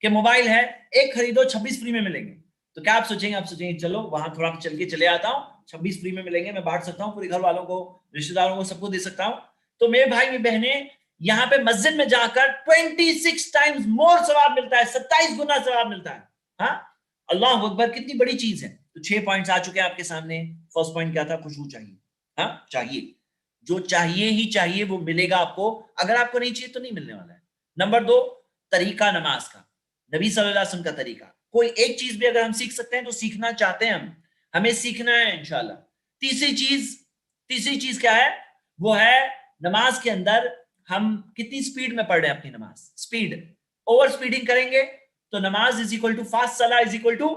کہ موبائل ہے, ایک خریدو 26 فری میں ملیں گے. تو کیا آپ سوچیں گے چلو وہاں تھوڑا چل کے چلے آتا ہوں, 26 فری میں ملیں گے, میں بانٹ سکتا ہوں پورے گھر والوں کو, رشتہ داروں کو, سب کو دے سکتا ہوں. تو میرے بھائی میری بہنیں, یہاں پہ مسجد میں جا کر 26 ٹائمز مور ثواب ملتا ہے, 27 گنا ثواب ملتا ہے. ہاں, اللہ اکبر, کتنی بڑی چیز ہے. تو 6 پوائنٹس آ چکے ہیں آپ کے سامنے. فرسٹ پوائنٹ کیا تھا؟ خوشبو چاہیے. ہاں, چاہیے, جو چاہیے ہی چاہیے وہ ملے گا آپ کو, اگر آپ کو نہیں چاہیے تو نہیں ملنے والا ہے. نمبر 2, طریقہ نماز کا, نبی صلی اللہ علیہ وسلم کا طریقہ. کوئی ایک چیز بھی اگر ہم سیکھ سکتے ہیں تو سیکھنا چاہتے ہیں, ہمیں سیکھنا ہے انشاءاللہ. تیسری چیز کیا ہے؟ وہ ہے نماز کے اندر ہم کتنی سپیڈ میں پڑھ رہے ہیں اپنی نماز. سپیڈ, اوور سپیڈنگ کریں گے تو نماز از اکول ٹو فاسٹ صلاح از اکول ٹو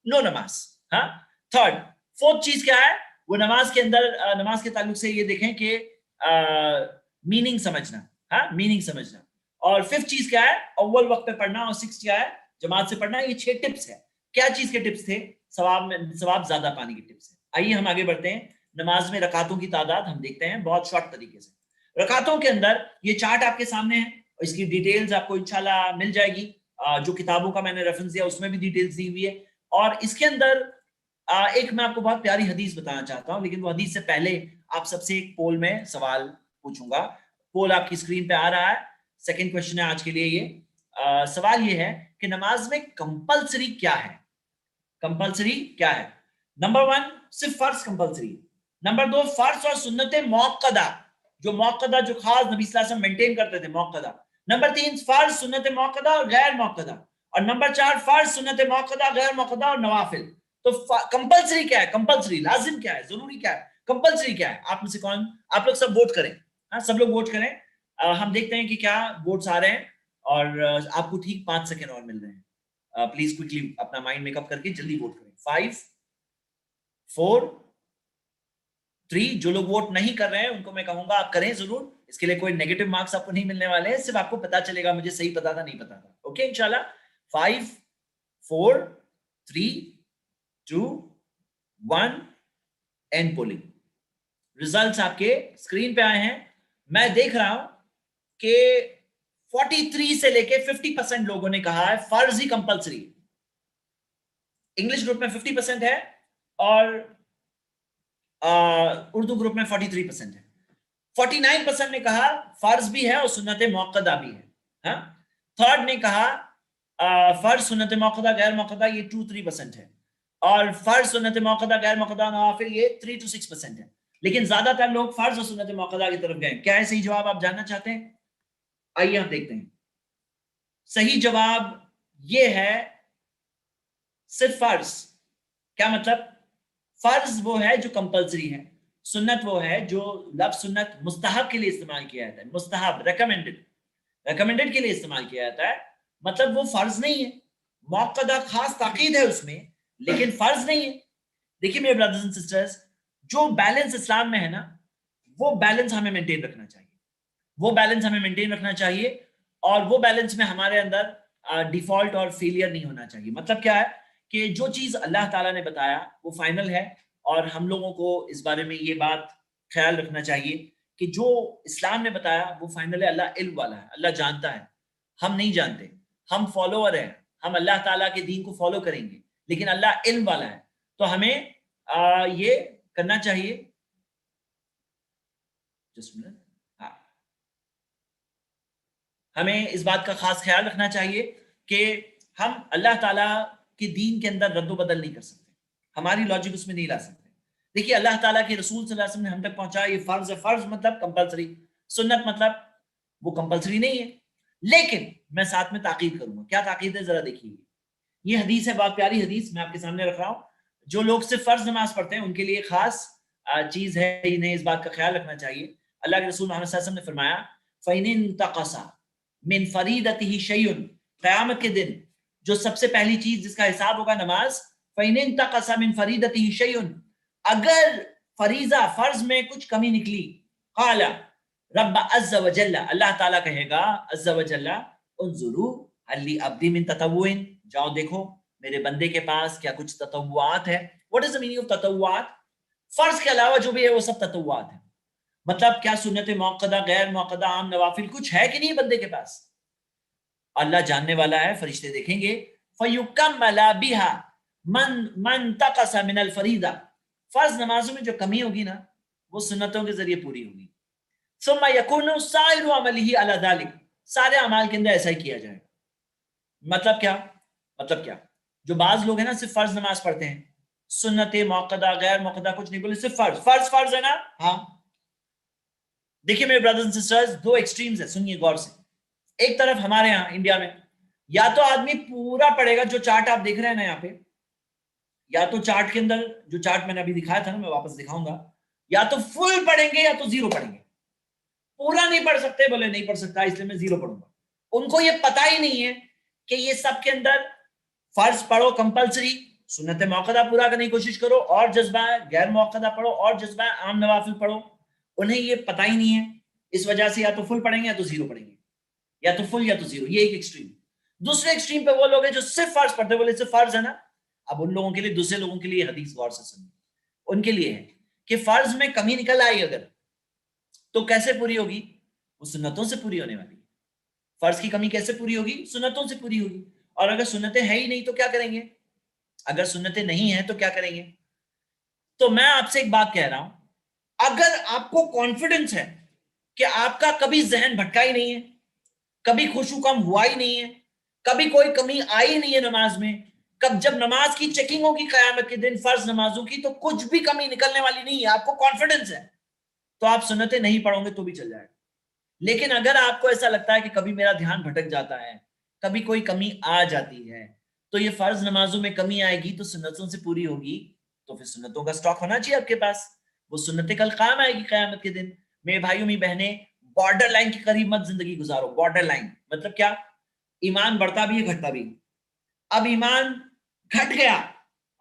نو نماز. ہاں, فورتھ چیز کیا ہے؟ وہ نماز کے اندر, نماز کے تعلق سے یہ دیکھیں کہ میننگ سمجھنا. ہاں, میننگ سمجھنا. اور ففتھ چیز کیا ہے؟ اول وقت پہ پڑھنا. اور سکس کیا ہے؟ جماعت سے پڑھنا. یہ 6 ٹپس ہے. کیا چیز کے ٹپس تھے؟ ثواب زیادہ پانے کے ٹپس ہیں. آئیے ہم آگے بڑھتے ہیں. نماز میں رکعتوں کی تعداد ہم دیکھتے ہیں بہت شارٹ طریقے سے. رکعتوں کے اندر یہ چارٹ آپ کے سامنے ہے, اس کی ڈیٹیلز آپ کو انشاءاللہ مل جائے گی. جو کتابوں کا میں نے ریفرنس دیا اس میں بھی ڈیٹیلز دی ہوئی ہے. اور اس کے اندر ایک میں آپ کو بہت پیاری حدیث بتانا چاہتا ہوں, لیکن وہ حدیث سے پہلے آپ سب سے ایک پول میں سوال پوچھوں گا. پول آپ کی اسکرین پہ آ رہا ہے. سیکنڈ کوشچن ہے آج کے لیے. یہ سوال یہ ہے کہ نماز میں کمپلسری کیا ہے؟ کمپلسری کیا ہے؟ نمبر 1 صرف فرض کمپلسری. نمبر 2 فرض اور سنت موقدہ, جو موقدہ جو خاص نبی صلی اللہ علیہ وسلم مینٹین کرتے تھے, موقدہ. نمبر 3 فرض سنت موقدہ اور غیر موقدہ. اور نمبر 4 فرض سنت موقدہ, غیر موقدہ اور نوافل. تو کمپلسری کیا ہے؟ کمپلسری لازم کیا ہے؟ ضروری کیا ہے؟ کمپلسری کیا ہے؟ آپ میں سے کون, آپ لوگ سب ووٹ کریں. ہاں, سب لوگ ووٹ کریں. ہم دیکھتے ہیں کہ کیا ووٹس آ رہے ہیں, اور آپ کو ٹھیک 5 سیکنڈ اور مل رہے ہیں. پلیز کوئکلی اپنا مائنڈ میک اپ کر کے جلدی ووٹ کریں. 5 4 3. جو لوگ ووٹ نہیں کر رہے ہیں ان کو میں کہوں گا آپ کریں ضرور, اس کے لیے کوئی نیگیٹو مارکس آپ کو نہیں ملنے والے ہیں, صرف آپ کو پتا چلے گا مجھے صحیح پتا تھا نہیں پتا تھا. اوکے انشاءاللہ. 5 4 3 2 1 اینڈ پولنگ. ریزلٹس آپ کے اسکرین پہ آئے ہیں. میں دیکھ رہا ہوں کہ 43 سے لے کے 50% لوگوں نے کہا ہے فرض ہی کمپلسری. انگلش گروپ میں 50% ہے اور اردو گروپ میں 43% ہے. 49% نے کہا فرض بھی ہے اور سنت موقدہ بھی ہے. ہاں, تھرڈ نے کہا فرض سنت موقدہ غیر موقدہ, یہ 2-3% ہے, اور فرض سنت موقدہ غیر موقدہ نوافل یہ 3-6% ہے. لیکن زیادہ تر لوگ فرض اور سنت موقدہ کی طرف گئے. کیا ہے صحیح جواب آپ جاننا چاہتے ہیں؟ آئیے ہم دیکھتے ہیں. صحیح جواب یہ ہے صرف فرض. کیا مطلب؟ فرض وہ ہے جو کمپلسری ہے, سنت وہ ہے جو لفظ سنت مستحب کے لیے استعمال کیا جاتا ہے. مستحب ریکمینڈڈ کے لیے استعمال کیا جاتا ہے, مطلب وہ فرض نہیں ہے. موقدہ خاص تاکید ہے اس میں لیکن فرض نہیں ہے. دیکھیے میرے برادرز اینڈ سسٹرز, جو بیلنس اسلام میں ہے نا وہ بیلنس ہمیں مینٹین رکھنا چاہیے. وہ بیلنس ہمیں مینٹین رکھنا چاہیے اور وہ بیلنس میں ہمارے اندر ڈیفالٹ اور فیلئر نہیں ہونا چاہیے. مطلب کیا ہے کہ جو چیز اللہ تعالیٰ نے بتایا وہ فائنل ہے, اور ہم لوگوں کو اس بارے میں یہ بات خیال رکھنا چاہیے کہ جو اسلام نے بتایا وہ فائنل ہے. اللہ علم والا ہے, اللہ جانتا ہے, ہم نہیں جانتے. ہم فالوور ہیں, ہم اللہ تعالیٰ کے دین کو فالو کریں گے, لیکن اللہ علم والا ہے. تو ہمیں یہ کرنا چاہیے. ہاں, ہمیں اس بات کا خاص خیال رکھنا چاہیے کہ ہم اللہ تعالیٰ کے دین کے اندر رد و بدل نہیں کر سکتے, ہماری لاجک اس میں نہیں لا سکتے. دیکھیے اللہ تعالیٰ کے رسول صلی اللہ علیہ وسلم نے ہم تک پہنچا, یہ فرض ہے. فرض مطلب کمپلسری, سنت مطلب وہ کمپلسری نہیں ہے. لیکن میں ساتھ میں تاکید کروں گا. کیا تاکید ہے ذرا دیکھیے. یہ حدیث ہے, بہت پیاری حدیث, میں آپ کے سامنے رکھ رہا ہوں. جو لوگ صرف فرض نماز پڑھتے ہیں ان کے لیے خاص چیز ہے, انہیں اس بات کا خیال رکھنا چاہیے. اللہ کے رسول محمد صلی اللہ علیہ وسلم نے فرمایا فَإِنِ انْتَقَصَ مِنْ فَرِيدَتِهِ شَيْءٌ, قیامت کے دن جو سب سے پہلی چیز جس کا حساب ہوگا نماز. فَإِنِ انْتَقَصَ مِنْ فَرِيدَتِهِ شَيْءٌ, اگر فریضہ فرض میں کچھ کمی نکلی, قال رب عز وجل, اللہ تعالیٰ کہے گا عز وجل, انظروا هل لعبدی من تطوع, جاؤ دیکھو میرے بندے کے پاس کیا کچھ تطوعات ہے. What is the meaning of تطوعات؟ فرض کے علاوہ جو بھی ہے وہ سب تطوعات ہیں. مطلب کیا سنت موقدہ غیر موقدہ عام نوافل کچھ ہے کہ نہیں بندے کے پاس؟ اللہ جاننے والا ہے, فرشتے دیکھیں گے. فَيُكَمَّلَ بِهَا مَنْ تَقَصَ مِنَ الْفَرِيدَةِ, فرض نمازوں میں جو کمی ہوگی نا وہ سنتوں کے ذریعے پوری ہوگی. ثُمَّ يَكُونُ سَائِرُ عَمَلِهِ عَلَى ذَلِكَ, سارے اعمال کے اندر ایسا ہی کیا جائے گا. مطلب کیا جو بعض لوگ ہیں نا صرف فرض نماز پڑھتے ہیں, سنت موقدہ غیر موقدہ کچھ نہیں بولے, صرف فرض ہے نا. ہاں دیکھیے میرے برادرز اینڈ سسٹرز, دو ایکسٹریمز ہیں, سنیے غور سے. ایک طرف ہمارے ہاں انڈیا میں یا تو آدمی پورا پڑھے گا, جو چارٹ آپ دیکھ رہے ہیں نا یہاں پہ, یا تو چارٹ کے اندر جو چارٹ میں نے ابھی دکھایا تھا نا, میں واپس دکھاؤں گا, یا تو فل پڑھیں گے یا تو زیرو پڑھیں گے. پورا نہیں پڑھ سکتے, بولے نہیں پڑھ سکتا اس لیے میں زیرو پڑھوں گا. ان کو یہ پتا ہی نہیں ہے کہ یہ سب کے اندر فرض پڑھو کمپلسری, سنت موقدہ پورا کرنے کی کوشش کرو, اور جذبہ غیر موقدہ پڑھو, اور جذبہ عام نوافل پڑھو. انہیں یہ پتا ہی نہیں ہے, اس وجہ سے یا تو فل پڑھیں گے یا تو زیرو پڑھیں گے, یا تو فل یا تو زیرو. یہ ایک ایکسٹریم. دوسرے ایکسٹریم پہ وہ لوگ ہیں جو صرف فرض پڑھتے, بولے صرف فرض ہے نا. اب ان لوگوں کے لیے, دوسرے لوگوں کے لیے حدیث غور سے سنیں. ان کے لیے ہے کہ فرض میں کمی نکل آئی اگر تو کیسے پوری ہوگی؟ وہ سنتوں سے پوری ہونے والی ہے. فرض کی کمی کیسے پوری ہوگی؟ سنتوں سے پوری ہوگی. اور اگر سنتیں ہیں ہی نہیں تو کیا کریں گے؟ اگر سنتیں نہیں ہیں تو کیا کریں گے؟ تو میں آپ سے ایک بات کہہ رہا ہوں, اگر آپ کو کانفیڈنس ہے کہ آپ کا کبھی ذہن بھٹکا ہی نہیں ہے, کبھی خشوع کم ہوا ہی نہیں ہے, کبھی کوئی کمی آئی نہیں ہے نماز میں, جب نماز کی چیکنگ ہوگی قیامت کے دن فرض نمازوں کی تو کچھ بھی کمی نکلنے والی نہیں ہے, آپ کو کانفیڈنس ہے, تو آپ سنتیں نہیں پڑھو گے تو بھی چل جائے گا. لیکن اگر آپ کو ایسا لگتا ہے کہ کبھی میرا دھیان بھٹک جاتا ہے, کبھی کوئی کمی آ جاتی ہے, تو یہ فرض نمازوں میں کمی آئے گی تو سنتوں سے پوری ہوگی, تو پھر سنتوں کا سٹاک ہونا چاہیے آپ کے پاس. وہ سنتیں کل کام آئے گی قیامت کے دن. میرے بھائیوں می بہنیں, بارڈر لائن کے قریب مت زندگی گزارو. بارڈر لائن مطلب کیا؟ ایمان بڑھتا بھی ہے گھٹتا بھی. اب ایمان گھٹ گیا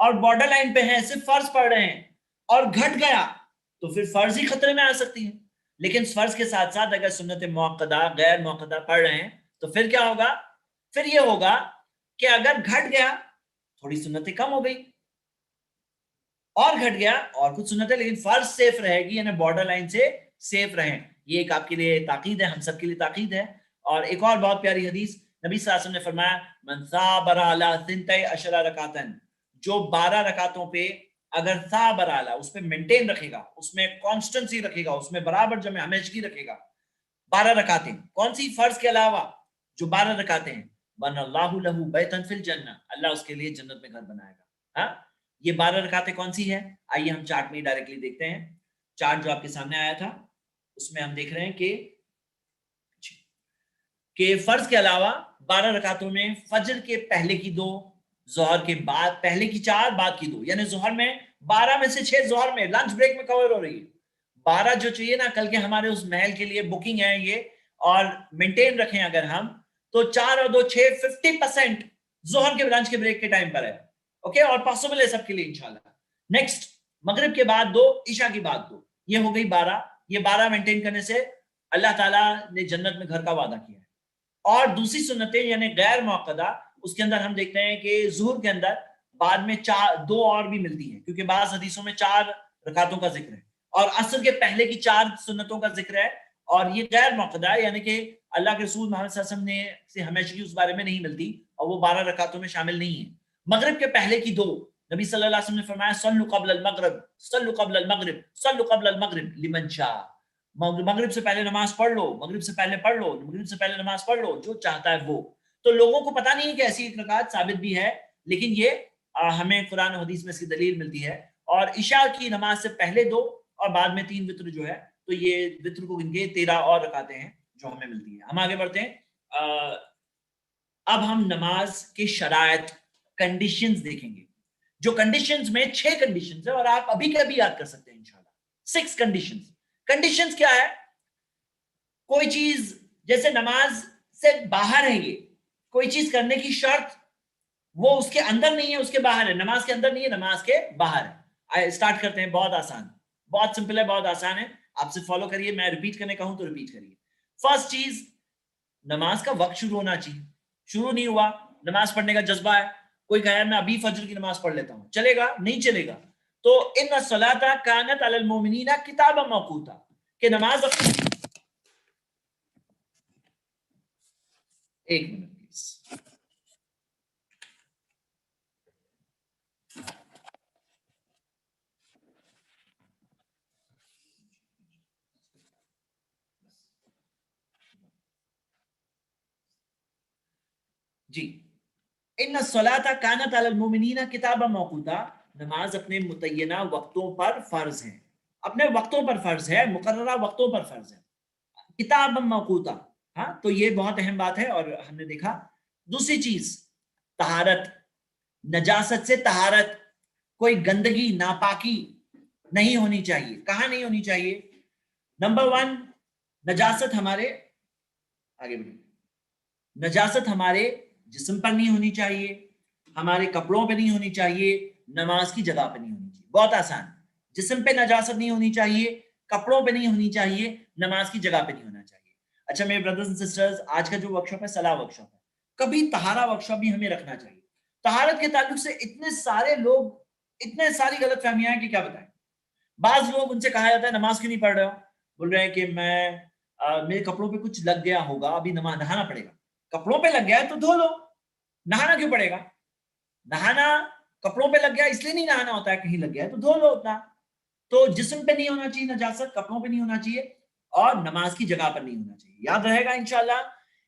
اور بارڈر لائن پہ ہیں, صرف فرض پڑھ رہے ہیں اور گھٹ گیا تو پھر فرض ہی خطرے میں آ سکتی ہے. لیکن فرض کے ساتھ ساتھ اگر سنت موقدہ غیر موقدہ پڑھ رہے ہیں تو پھر کیا ہوگا؟ پھر یہ ہوگا کہ اگر گھٹ گیا تھوڑی سنتیں کم ہو گئی, اور گھٹ گیا اور کچھ سنتیں, لیکن فرض سیف رہے گی, یعنی بارڈر لائن سے سیف رہیں. یہ ایک آپ کے لیے تاکید ہے, ہم سب کے لیے تاکید ہے. اور ایک اور بہت پیاری حدیث, نبی صلی اللہ علیہ وسلم نے فرمایا من صابر علی 12 رکعتن, جو 12 رکعتوں پہ اگر صابر علی, اس پہ مینٹین رکھے گا, اس میں کانسٹنسی رکھے گا, اس میں برابر جمع ہمیشگی رکھے گا. 12 رکعتیں کون سی؟ فرض کے علاوہ جو 12 رکعتیں ہیں. بن اللہ لہ بیتا فی الجنہ, اللہ اس کے لیے جنت میں گھر بنائے گا. ہاں, یہ 12 رکعتیں کون سی ہیں؟ آئیے ہم چارٹ میں ڈائریکٹلی دیکھتے ہیں. چارٹ جو آپ کے سامنے آیا تھا اس میں ہم دیکھ رہے ہیں کہ فرض کے علاوہ 12 رکعتوں میں فجر کے پہلے کی 2, ظہر کے بعد پہلے کی 4, بعد کی 2, یعنی ظہر میں 12 میں سے 6 ظہر میں لنچ بریک میں کور ہو رہی ہے. 12 جو چاہیے نا کل کے ہمارے اس محل کے لیے بکنگ ہے یہ, اور مینٹین رکھیں اگر ہم تو 4 اور 2 6 50% ظہر کے لنچ کے بریک کے ٹائم پر ہے. اوکے, اور پاسبل ہے سب کے لیے انشاءاللہ. نیکسٹ, مغرب کے بعد 2, عشاء کی بعد 2, یہ ہو گئی 12. یہ 12 مینٹین کرنے سے اللہ تعالیٰ نے جنت میں گھر کا وعدہ کیا ہے. اور دوسری سنتیں یعنی غیر موقدہ, اس کے اندر ہم دیکھتے ہیں کہ ظہر کے اندر بعد میں 2 اور بھی ملتی ہیں, کیونکہ بعض حدیثوں میں 4 رکعتوں کا ذکر ہے, اور عصر کے پہلے کی 4 سنتوں کا ذکر ہے, اور یہ غیر موقدہ ہے, یعنی کہ اللہ کے رسول محمد صلی اللہ علیہ وسلم نے سے ہمیشہ اس بارے میں نہیں ملتی, اور وہ 12 رکعتوں میں شامل نہیں ہیں. مغرب کے پہلے کی 2, نبی صلی اللہ علیہ وسلم نے فرمایا صلوا قبل المغرب, صلوا قبل المغرب, صلوا قبل المغرب لمن شاء. مغرب سے پہلے نماز پڑھ لو, مغرب سے پہلے پڑھ لو, مغرب سے پہلے نماز پڑھ لو, جو چاہتا ہے وہ. تو لوگوں کو پتہ نہیں ہے کہ ایسی ایک رکعت ثابت بھی ہے, لیکن یہ ہمیں قرآن و حدیث میں اس کی دلیل ملتی ہے. اور عشاء کی نماز سے پہلے 2 اور بعد میں 3 وتر جو ہے, تو یہ وتر کو گن کے 13 اور رکعتیں ہیں جو ہمیں ملتی ہیں. ہم آگے بڑھتے ہیں. اب ہم نماز کے شرائط, کنڈیشنز دیکھیں گے. جو کنڈیشنز میں 6 کنڈیشنز ہیں, اور آپ ابھی کے ابھی یاد کر سکتے ہیں انشاءاللہ. 6 کنڈیشنز. کنڈیشنز کیا ہے؟ کوئی چیز جیسے نماز سے باہر ہے, یہ کوئی چیز کرنے کی شرط وہ اس کے اندر نہیں ہے, اس کے باہر ہے. نماز کے اندر نہیں ہے, نماز کے باہر ہے. اسٹارٹ کرتے ہیں. بہت آسان, بہت سمپل ہے, بہت آسان ہے. آپ سے فالو کریے, میں ریپیٹ کرنے کہوں تو ریپیٹ کریے. فرسٹ چیز, نماز کا وقت شروع ہونا چاہیے. شروع نہیں ہوا, نماز پڑھنے کا جذبہ ہے, کوئی کہے میں ابھی فجر کی نماز پڑھ لیتا ہوں, چلے گا؟ نہیں چلے گا. تو ان الصلاۃ کانت علی المؤمنین کتابا موقوتا, کہ نماز اپنی. ایک منٹ پلیز. جی, ان الصلاۃ کانت علی المؤمنین کتابا موقوتا, نماز اپنے متعینہ وقتوں پر فرض ہے, اپنے وقتوں پر فرض ہے, مقررہ وقتوں پر فرض ہے. کتابا موقوتا, ہاں, تو یہ بہت اہم بات ہے, اور ہم نے دیکھا. دوسری چیز, طہارت, نجاست سے طہارت, کوئی گندگی ناپاکی نہیں ہونی چاہیے. کہاں نہیں ہونی چاہیے؟ نمبر 1, نجاست ہمارے, آگے بڑھیں, نجاست ہمارے جسم پر نہیں ہونی چاہیے, ہمارے کپڑوں پہ نہیں ہونی چاہیے, نماز کی جگہ پہ نہیں ہونی چاہیے. بہت آسان, جسم پہ نجاست نہیں ہونی چاہیے, کپڑوں پہ نہیں ہونی چاہیے, نماز کی جگہ پہ نہیں ہونا چاہیے. اچھا میرے برادرز اینڈ سسٹرز, آج کا جو ورکشاپ ہے صلاح ورکشاپ ہے, کبھی طہارہ ورکشاپ بھی ہمیں رکھنا چاہیے. طہارت کے تعلق سے اتنے سارے لوگ, اتنے ساری غلط فہمیاں ہیں کہ کیا بتائیں. بعض لوگ, ان سے کہا جاتا ہے نماز کیوں نہیں پڑھ رہے ہو, بول رہے ہیں کہ میں میرے کپڑوں پہ کچھ لگ گیا ہوگا, ابھی نہانا پڑے گا. کپڑوں پہ لگ گیا ہے تو دھو لو, نہانا کیوں پڑے گا؟ نہانا کپڑوں پہ لگ گیا اس لیے نہیں نہانا ہوتا ہے, کہیں لگ گیا ہے تو دھو لو اتنا. تو جسم پہ نہیں ہونا چاہیے نجاست, کپڑوں پہ نہیں ہونا چاہیے, اور نماز کی جگہ پر نہیں ہونا چاہیے. یاد رہے گا انشاءاللہ.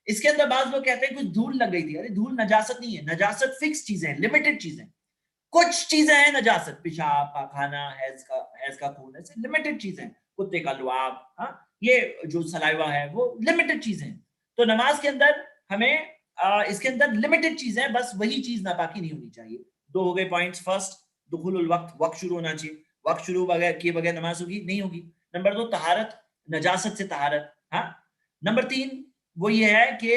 اس کے اندر بعض لوگ کہتے ہیں کچھ دھول لگ گئی تھی. ارے دھول نجاست نہیں ہے, نجاست فکس چیزیں, لمیٹڈ چیزیں. کچھ چیزیں ہیں نجاست, پیشاب, پاخانہ, حیض کا خون, ایسے لمیٹڈ چیزیں, کتے کا لعاب, ہاں, یہ جو سلائیوا ہے وہ لمیٹڈ چیزیں. تو نماز کے اندر ہمیں اس کے اندر لمیٹڈ چیزیں, بس وہی چیز ناپاکی نہیں ہونی چاہیے. 2 ہو گئے پوائنٹس. فرسٹ, دخول الوقت, وقت شروع ہونا چاہیے. وقت شروع کیے بغیر نماز ہوگی نہیں ہوگی. نمبر 2, طہارت, نجاست سے طہارت. ہاں. نمبر 3 وہ یہ ہے کہ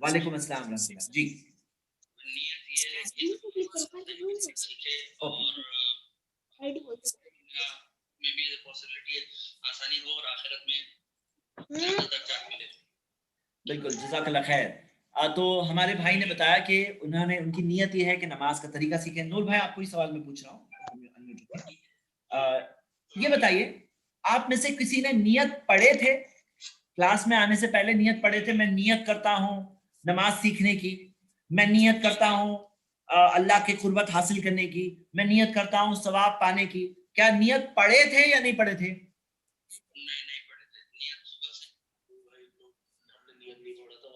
وعلیکم السلام ورحمۃ اللہ. جی بالکل جزاک اللہ خیر. تو ہمارے بھائی نے بتایا کہ انہوں نے ان کی نیت یہ ہے کہ نماز کا طریقہ سیکھیں. نور بھائی آپ کو ہی سوال میں پوچھ رہا ہوں, یہ بتائیے آپ میں سے کسی نے نیت پڑھے تھے کلاس میں آنے سے پہلے, نیت پڑھے تھے میں نیت کرتا ہوں نماز سیکھنے کی, میں نیت کرتا ہوں اللہ کے قربت حاصل کرنے کی, میں نیت کرتا ہوں ثواب پانے کی, کیا نیت پڑھے تھے یا نہیں پڑھے تھے؟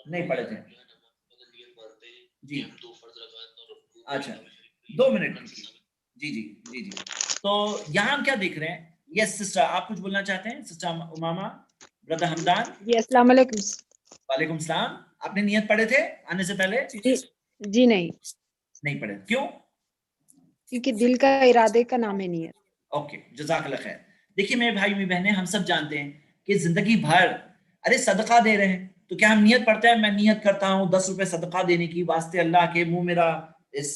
نہیں پڑھے تھے. جی اچھا 2 منٹ. جی جی جی جی. تو یہاں ہم کیا دیکھ رہے ہیں؟ یس سسٹر آپ کچھ بولنا چاہتے ہیں؟ سسٹر امامہ, برادر حمدان.
جی السلام علیکم.
وعلیکم السلام. آپ نے نیت پڑھے تھے آنے سے پہلے؟
جی
نہیں پڑھے. کیوں؟
کیونکہ دل کا ارادے کا نام ہے نیت.
اوکے جزاک اللہ خیر. دیکھیے میرے بھائی میری بہنیں, ہم سب جانتے ہیں کہ زندگی بھر ارے صدقہ دے رہے ہیں تو کیا ہم نیت پڑھتے ہیں میں نیت کرتا ہوں 10 روپے صدقہ دینے کی واسطے اللہ کے, منہ میرا اس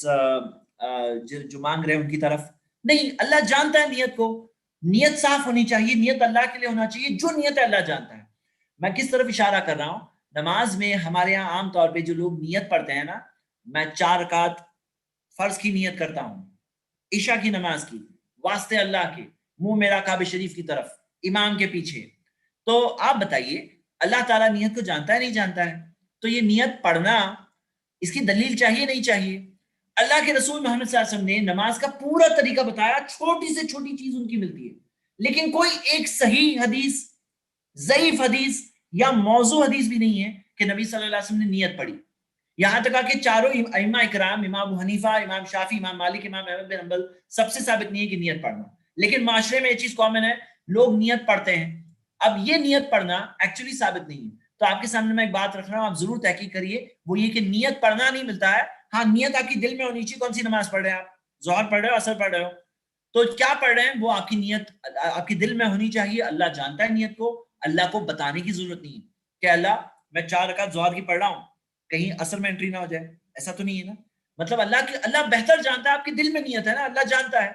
جو مانگ رہے ہیں ان کی طرف. نہیں, اللہ جانتا ہے نیت کو. نیت صاف ہونی چاہیے, نیت اللہ کے لیے ہونا چاہیے, جو نیت ہے اللہ جانتا ہے. میں کس طرف اشارہ کر رہا ہوں؟ نماز میں ہمارے یہاں عام طور پہ جو لوگ نیت پڑھتے ہیں نا, میں 4 رکعت فرض کی نیت کرتا ہوں, عشاء کی نماز کی, واسطے اللہ کے, منہ میرا کعبہ شریف کی طرف, امام کے پیچھے. تو آپ بتائیے اللہ تعالیٰ نیت کو جانتا ہے نہیں جانتا ہے؟ تو یہ نیت پڑھنا اس کی دلیل چاہیے نہیں چاہیے؟ اللہ کے رسول محمد صلی اللہ علیہ وسلم نے نماز کا پورا طریقہ بتایا, چھوٹی سے چھوٹی چیز ان کی ملتی ہے, لیکن کوئی ایک صحیح حدیث, ضعیف حدیث یا موضوع حدیث بھی نہیں ہے کہ نبی صلی اللہ علیہ وسلم نے نیت پڑھی. یہاں تک کہ چاروں ائمہ اکرام, امام ابو حنیفہ, امام شافعی, امام مالک, امام احمد بن حنبل, سب سے ثابت نہیں ہے کہ نیت پڑھنا. لیکن معاشرے میں یہ چیز کامن ہے, لوگ نیت پڑھتے ہیں. اب یہ نیت پڑھنا ایکچولی ثابت نہیں ہے. تو آپ کے سامنے میں ایک بات رکھ رہا ہوں, آپ ضرور تحقیق کریے, وہ یہ کہ نیت پڑھنا نہیں ملتا ہے. ہاں نیت آپ کی دل میں ہونی چاہیے. کون سی نماز پڑھ رہے ہیں آپ؟ ظہر پڑھ رہے ہو, عصر پڑھ رہے ہو, تو کیا پڑھ رہے ہیں وہ آپ کی نیت آپ کی دل میں ہونی چاہیے. اللہ جانتا ہے نیت کو, اللہ کو بتانے کی ضرورت نہیں ہے کہ اللہ میں 4 رکعت ظہر کی پڑھ رہا ہوں, کہیں عصر میں انٹری نہ ہو جائے. ایسا تو نہیں ہے نا. مطلب اللہ بہتر جانتا ہے, آپ کے دل میں نیت ہے نا, اللہ جانتا ہے,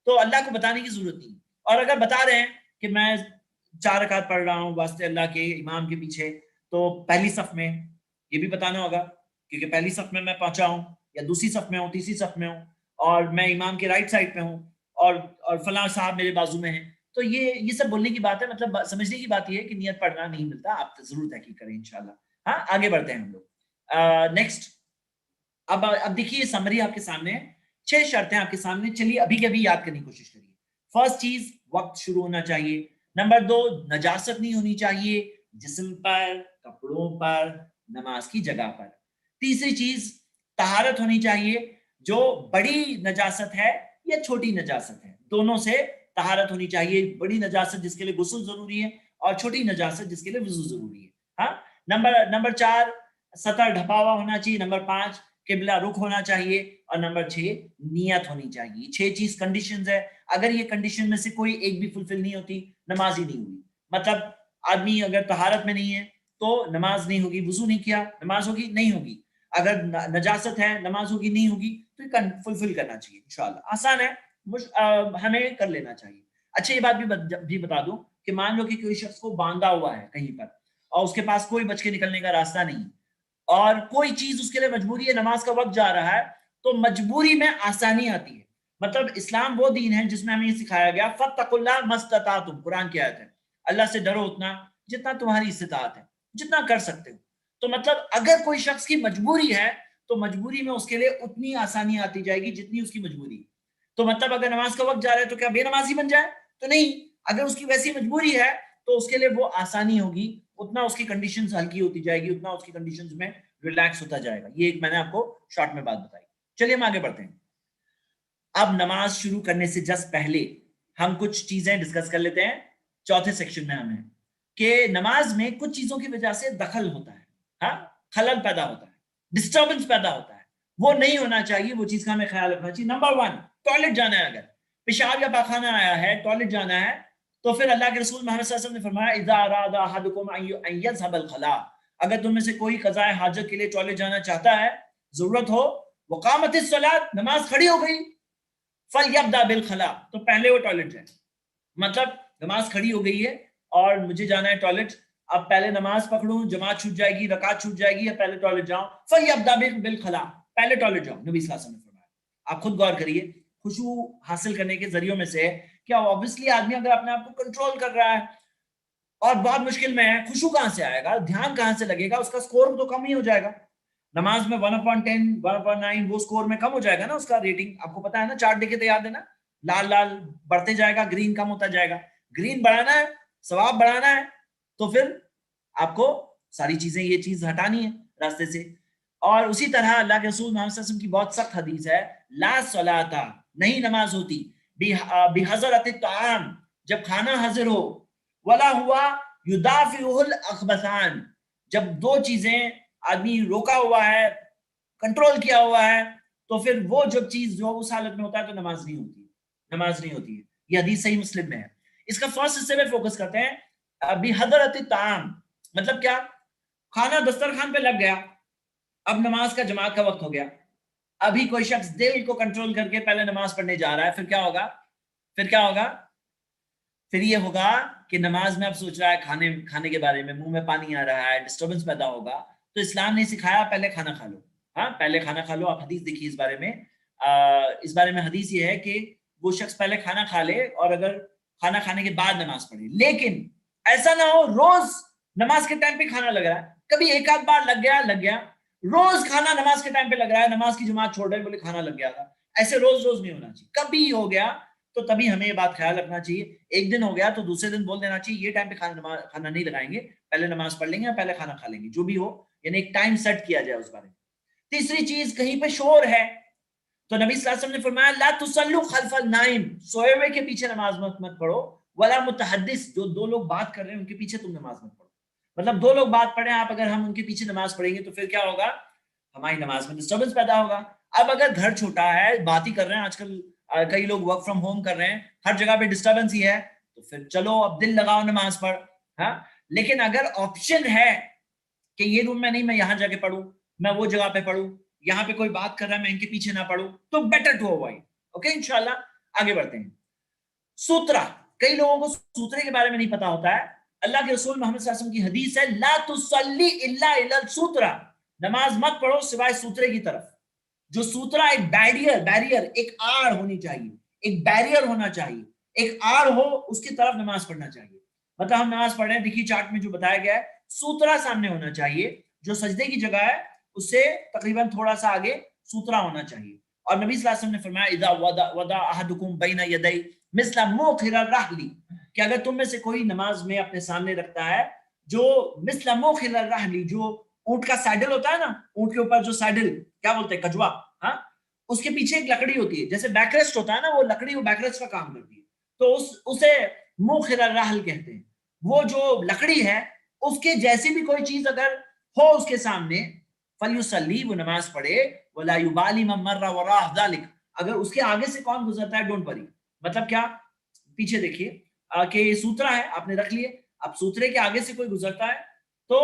تو اللہ کو بتانے کی ضرورت نہیں. اور اگر بتا رہے ہیں کہ میں 4 رکعت پڑھ رہا ہوں واسطے اللہ کے, امام کے پیچھے, تو پہلی صف میں یہ بھی بتانا ہوگا, کیونکہ پہلی صف میں پہنچا ہوں, یا دوسری صف میں ہوں, تیسری صف میں ہوں, اور میں امام کے رائٹ سائڈ پہ ہوں, اور فلاں صاحب میرے بازو میں ہیں. تو یہ سب بولنے کی بات ہے, مطلب سمجھنے کی بات یہ ہے کہ نیت پڑھنا نہیں ملتا. آپ ضرور تحقیق کریں انشاءاللہ. ہاں آگے بڑھتے ہیں ہم لوگ. نیکسٹ, اب دیکھیے سمری آپ کے سامنے, 6 شرطیں آپ کے سامنے. چلیے ابھی کے ابھی یاد کرنے کی کوشش کریے. فرسٹ چیز, وقت شروع ہونا چاہیے. نمبر 2, نجاست نہیں ہونی چاہیے جسم پر, کپڑوں پر, نماز کی جگہ پر. تیسری چیز, طہارت ہونی چاہیے, جو بڑی نجاست ہے یا چھوٹی نجاست ہے, دونوں سے طہارت ہونی چاہیے. بڑی نجاست جس کے لیے غسل ضروری ہے, اور چھوٹی نجاست جس کے لیے وضو ضروری ہے. ہاں. نمبر 4, سطر ڈھپا ہوا ہونا چاہیے. نمبر 5, قبلہ رخ ہونا چاہیے. اور نمبر 6, نیت ہونی چاہیے. 6 چیز کنڈیشنز ہے. اگر یہ کنڈیشن میں سے کوئی ایک بھی فلفل نہیں ہوتی, نماز ہی نہیں ہوئی. مطلب آدمی اگر طہارت میں نہیں ہے تو نماز نہیں ہوگی, وضو نہیں کیا نماز ہوگی نہیں ہوگی, اگر نجاست ہے نماز ہوگی نہیں ہوگی. تو یہ فلفل کرنا چاہیے انشاءاللہ. آسان ہے, ہمیں کر لینا چاہیے. اچھا یہ بات بھی بتا دوں کہ مان لو کہ کوئی شخص کو باندھا ہوا ہے کہیں پر, اور اس کے پاس کوئی بچ کے نکلنے کا راستہ نہیں, اور کوئی چیز اس کے لیے مجبوری ہے, نماز کا وقت جا رہا ہے, تو مجبوری میں آسانی آتی ہے. مطلب اسلام وہ دین ہے جس میں ہمیں یہ سکھایا گیا, فَاتَّقُوا اللَّهَ مَا اسْتَطَعْتُمْ, قرآن کی آیت ہے, اللہ سے ڈرو اتنا جتنا تمہاری استطاعت ہے, جتنا کر سکتے ہو. تو مطلب اگر کوئی شخص کی مجبوری ہے تو مجبوری میں اس کے لیے اتنی آسانی آتی جائے گی جتنی اس کی مجبوری ہے. تو مطلب اگر نماز کا وقت جا رہا ہے تو کیا بے نمازی بن جائے؟ تو نہیں. اگر اس کی ویسی مجبوری ہے تو اس کے لیے وہ آسانی ہوگی, اتنا اس کی کنڈیشنز ہلکی ہوتی جائے گی, اتنا اس کی کنڈیشنز میں ریلیکس ہوتا جائے گا. یہ ایک میں نے آپ کو شارٹ میں بات بتائی. چلیے ہم آگے بڑھتے ہیں. اب نماز شروع کرنے سے جسٹ پہلے ہم کچھ چیزیں ڈسکس کر لیتے ہیں. چوتھے سیکشن میں ہم ہیں کہ نماز میں کچھ چیزوں کی وجہ سے دخل ہوتا ہے, ہاں خلل پیدا ہوتا ہے, ڈسٹربنس پیدا ہوتا ہے, وہ نہیں ہونا چاہیے. وہ چیز کا ہمیں خیال رکھنا چاہیے. نمبر 1, ٹوائلٹ جانا ہے, اگر پیشاب یا پاخانہ آیا ہے, ٹوائلٹ جانا ہے, تو پھر اللہ کے رسول محمد صلی اللہ علیہ وسلم نے فرمایا اذا اراد احدکم ان یذهب الخلاء, اگر تم میں سے کوئی قضاء حاجت کے لیے ٹوائلٹ جانا چاہتا ہے، ضرورت ہو، وقامت الصلاۃ، نماز کھڑی ہو گئی، فلیبدأ بالخلاء، تو پہلے وہ ٹوائلٹ جائے. مطلب نماز کھڑی ہو گئی ہے اور مجھے جانا ہے ٹوائلٹ، اب پہلے نماز پکڑوں، جماعت چھوٹ جائے گی، رکعت چھوٹ جائے گی، یا پہلے ٹوائلٹ جاؤں؟ فلیبدأ بالخلاء، پہلے ٹوائلٹ جاؤ، نبی صلی اللہ علیہ وسلم نے فرمایا. آپ خود غور کریے، خشوع حاصل کرنے کے ذریعوں میں سے کیا اوبویسلی آدمی اگر اپنے آپ کو کنٹرول کر رہا ہے اور بہت مشکل میں ہے، خشوع کہاں سے آئے گا، دھیان کہاں سے لگے گا، اس کا سکور تو کم ہی ہو جائے گا. نماز میں 1/10 1/9 وہ سکور میں کم ہو جائے گا نا، اس کا ریٹنگ آپ کو پتا ہے نا، چارٹ دیکھے تو یاد ہے نا، لال لال بڑھتے جائے گا، گرین کم ہوتا جائے گا. گرین بڑھانا ہے، ثواب بڑھانا ہے، تو پھر آپ کو ساری چیزیں یہ چیز ہٹانی ہے راستے سے. اور اسی طرح اللہ کے رسول محمد صلی اللہ علیہ وسلم کی بہت سخت حدیث ہے، لا صلاۃ، نہیں نماز ہوتی، بحضرۃ الطعام، جب کھانا حاضر ہو، ولا ہوا یدافعہ الاخبثان، جب دو چیزیں آدمی روکا ہوا ہے، کنٹرول کیا ہوا ہے، تو پھر وہ جب چیز جو اس حالت میں ہوتا ہے تو نماز نہیں ہوتی، نماز نہیں ہوتی ہے. یہ حدیث صحیح مسلم میں ہے. اس کا فرسٹ حصے میں فوکس کرتے ہیں. بحضرۃ الطعام مطلب کیا؟ کھانا دسترخوان پہ لگ گیا، اب نماز کا جماعت کا وقت ہو گیا، ابھی کوئی شخص دل کو کنٹرول کر کے پہلے نماز پڑھنے جا رہا ہے، پھر کیا ہوگا؟ پھر یہ ہوگا کہ نماز میں اب سوچ رہا ہے کھانے کے بارے میں، منہ میں پانی آ رہا ہے، ڈسٹربنس پیدا ہوگا. تو اسلام نے سکھایا پہلے کھانا کھا لو. ہاں پہلے کھانا کھا لو. آپ حدیث دیکھیے اس بارے میں. اس بارے میں حدیث یہ ہے کہ وہ شخص پہلے کھانا کھا لے اور اگر کھانا کھانے کے بعد نماز پڑھے. لیکن ایسا نہ ہو روز نماز کے ٹائم پہ کھانا لگ رہا ہے، کبھی ایک آدھ بار لگ گیا، روز کھانا نماز کے ٹائم پہ لگ رہا ہے، نماز کی جماعت چھوڑ رہے بولے کھانا لگ گیا تھا. ایسے روز نہیں ہونا چاہیے. کبھی ہو گیا تو تبھی ہمیں یہ بات خیال رکھنا چاہیے. ایک دن ہو گیا تو دوسرے دن بول دینا چاہیے یہ ٹائم پہ کھانا نہیں لگائیں گے، پہلے نماز پڑھ لیں گے، پہلے کھانا کھا لیں گے، جو بھی ہو، یعنی ایک ٹائم سیٹ کیا جائے اس بارے میں. تیسری چیز، کہیں پہ شور ہے تو نبی صلی اللہ علیہ وسلم نے فرمایا لا تصلوا خلف النائم، سوئے ہوئے کے پیچھے نماز مت پڑھو، ولا متحدث، جو دو لوگ بات کر رہے ہیں ان کے پیچھے تم نماز مت پڑھو. مطلب دو لوگ بات پڑھیں آپ، اگر ہم ان کے پیچھے نماز پڑھیں گے تو پھر کیا ہوگا؟ ہماری نماز میں ڈسٹربنس پیدا ہوگا. اب اگر گھر چھوٹا ہے، بات ہی کر رہے ہیں، آج کل کئی لوگ ورک فرام ہوم کر رہے ہیں، ہر جگہ پہ ڈسٹربنس ہی ہے، تو پھر چلو اب دل لگاؤ نماز پر. ہاں لیکن اگر آپشن ہے کہ یہ روم میں نہیں، میں یہاں جا کے پڑھوں، میں وہ جگہ پہ پڑھوں، یہاں پہ کوئی بات کر رہا ہے میں ان کے پیچھے نہ پڑھوں، تو بیٹر ٹو اوائڈ. اوکے انشاءاللہ آگے بڑھتے ہیں. سوترا، کئی لوگوں کو سوترے کے بارے میں نہیں پتا ہوتا ہے. اللہ کے رسول محمد صلی اللہ علیہ وسلم کی حدیث ہے لا تصلی الا الی السوترا، نماز مت پڑھو سوائے سوترے کی طرف. جو سوترا ایک بیریئر، ایک آڑ ہونی چاہیے، ایک بیریئر ہونا چاہیے، ایک آڑ ہو، اس کی طرف نماز پڑھنا چاہیے. مطلب ہم نماز پڑھ رہے ہیں، دیکھیے چارٹ میں جو بتایا گیا ہے، سوترا سامنے ہونا چاہیے، جو سجدے کی جگہ ہے اس سے تقریباً تھوڑا سا آگے سوترا ہونا چاہیے. اور نبی صلی اللہ علیہ وسلم نے فرمایا اذا وضع احدکم بین یدی مثل موخر الرحل، کہ اگر تم میں سے کوئی نماز میں اپنے سامنے رکھتا ہے جو مثل موخر الرحل، جو اونٹ کا سیڈل ہوتا ہے نا، اونٹ کے اوپر جو سیڈل کیا بولتے ہیں، کجوا، ہاں اس کے پیچھے ایک لکڑی ہوتی ہے، جیسے بیک ریسٹ ہوتا ہے نا، وہ لکڑی وہ بیک ریسٹ کا کام کرتی ہے، تو اسے موخر الرحل کہتے ہیں. وہ جو لکڑی ہے اس کے جیسی بھی کوئی چیز اگر ہو اس کے سامنے، فلیصلی، وہ نماز پڑھے، ولا یبالی من مر وراء ذلک، اگر اس کے آگے سے کون گزرتا ہے ڈونٹ وری. مطلب کیا؟ پیچھے دیکھیے کہ یہ سوترا ہے، آپ نے رکھ لیے، اب سوترے کے آگے سے کوئی گزرتا ہے تو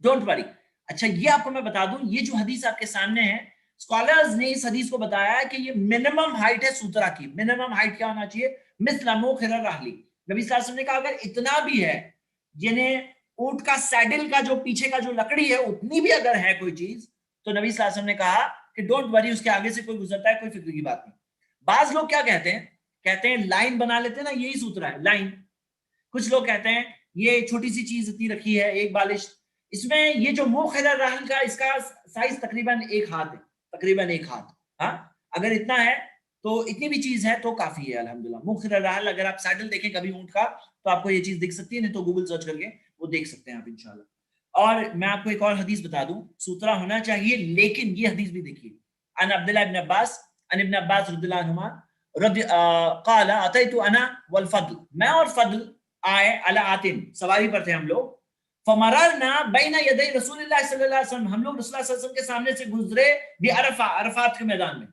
ڈونٹ وری. اچھا یہ آپ کو میں بتا دوں، یہ جو حدیث آپ کے سامنے ہے، اسکالرز نے اس حدیث کو بتایا ہے کہ یہ منیمم ہائٹ ہے سوترا کی. منیمم ہائٹ کیا ہونا چاہیے؟ مثل موخر الرحل. نبی صلی اللہ علیہ وسلم نے کہا اگر اتنا بھی ہے، یعنی اونٹ کا سیڈل کا جو پیچھے کا جو لکڑی ہے اتنی بھی اگر ہے کوئی چیز، تو نبی صلی اللہ علیہ وسلم نے کہا کہ ڈونٹ وری، اس کے آگے سے کوئی گزرتا ہے کوئی فکر کی بات نہیں. بعض لوگ کیا کہتے ہیں لائن بنا لیتے ہیں نا، یہی سوترا ہے لائن. کچھ لوگ کہتے ہیں یہ چھوٹی سی چیز اتنی رکھی ہے، ایک بالش، اس میں یہ جو موخر الرحل کا اس کا سائز تقریباً ایک ہاتھ ہے، تقریباً ایک ہاتھ. ہاں اگر اتنا ہے تو اتنی بھی چیز ہے تو کافی ہے الحمدللہ. موخر الرحل اگر آپ سیڈل دیکھیں کبھی اونٹ کا تو آپ کو یہ چیز دکھ سکتی ہے، نہیں تو گوگل سرچ کر کے وہ دیکھ سکتے ہیں آپ انشاءاللہ. اور میں آپ کو ایک اور حدیث بتا دوں، سوترا ہونا چاہیے، لیکن یہ حدیث بھی دیکھیے، ان عبداللہ ابن عباس ان ابن عباس رضی اللہ عنہما قال اتیت انا والفضل، میں اور فضل آئے علی آتن، سواری پر تھے ہم لوگ، فمررنا بین یدی رسول اللہ صلی اللہ علیہ وسلم، ہم لوگ رسول اللہ صلی اللہ علیہ وسلم کے سامنے سے گزرے بعرفہ، عرفات کے میدان میں،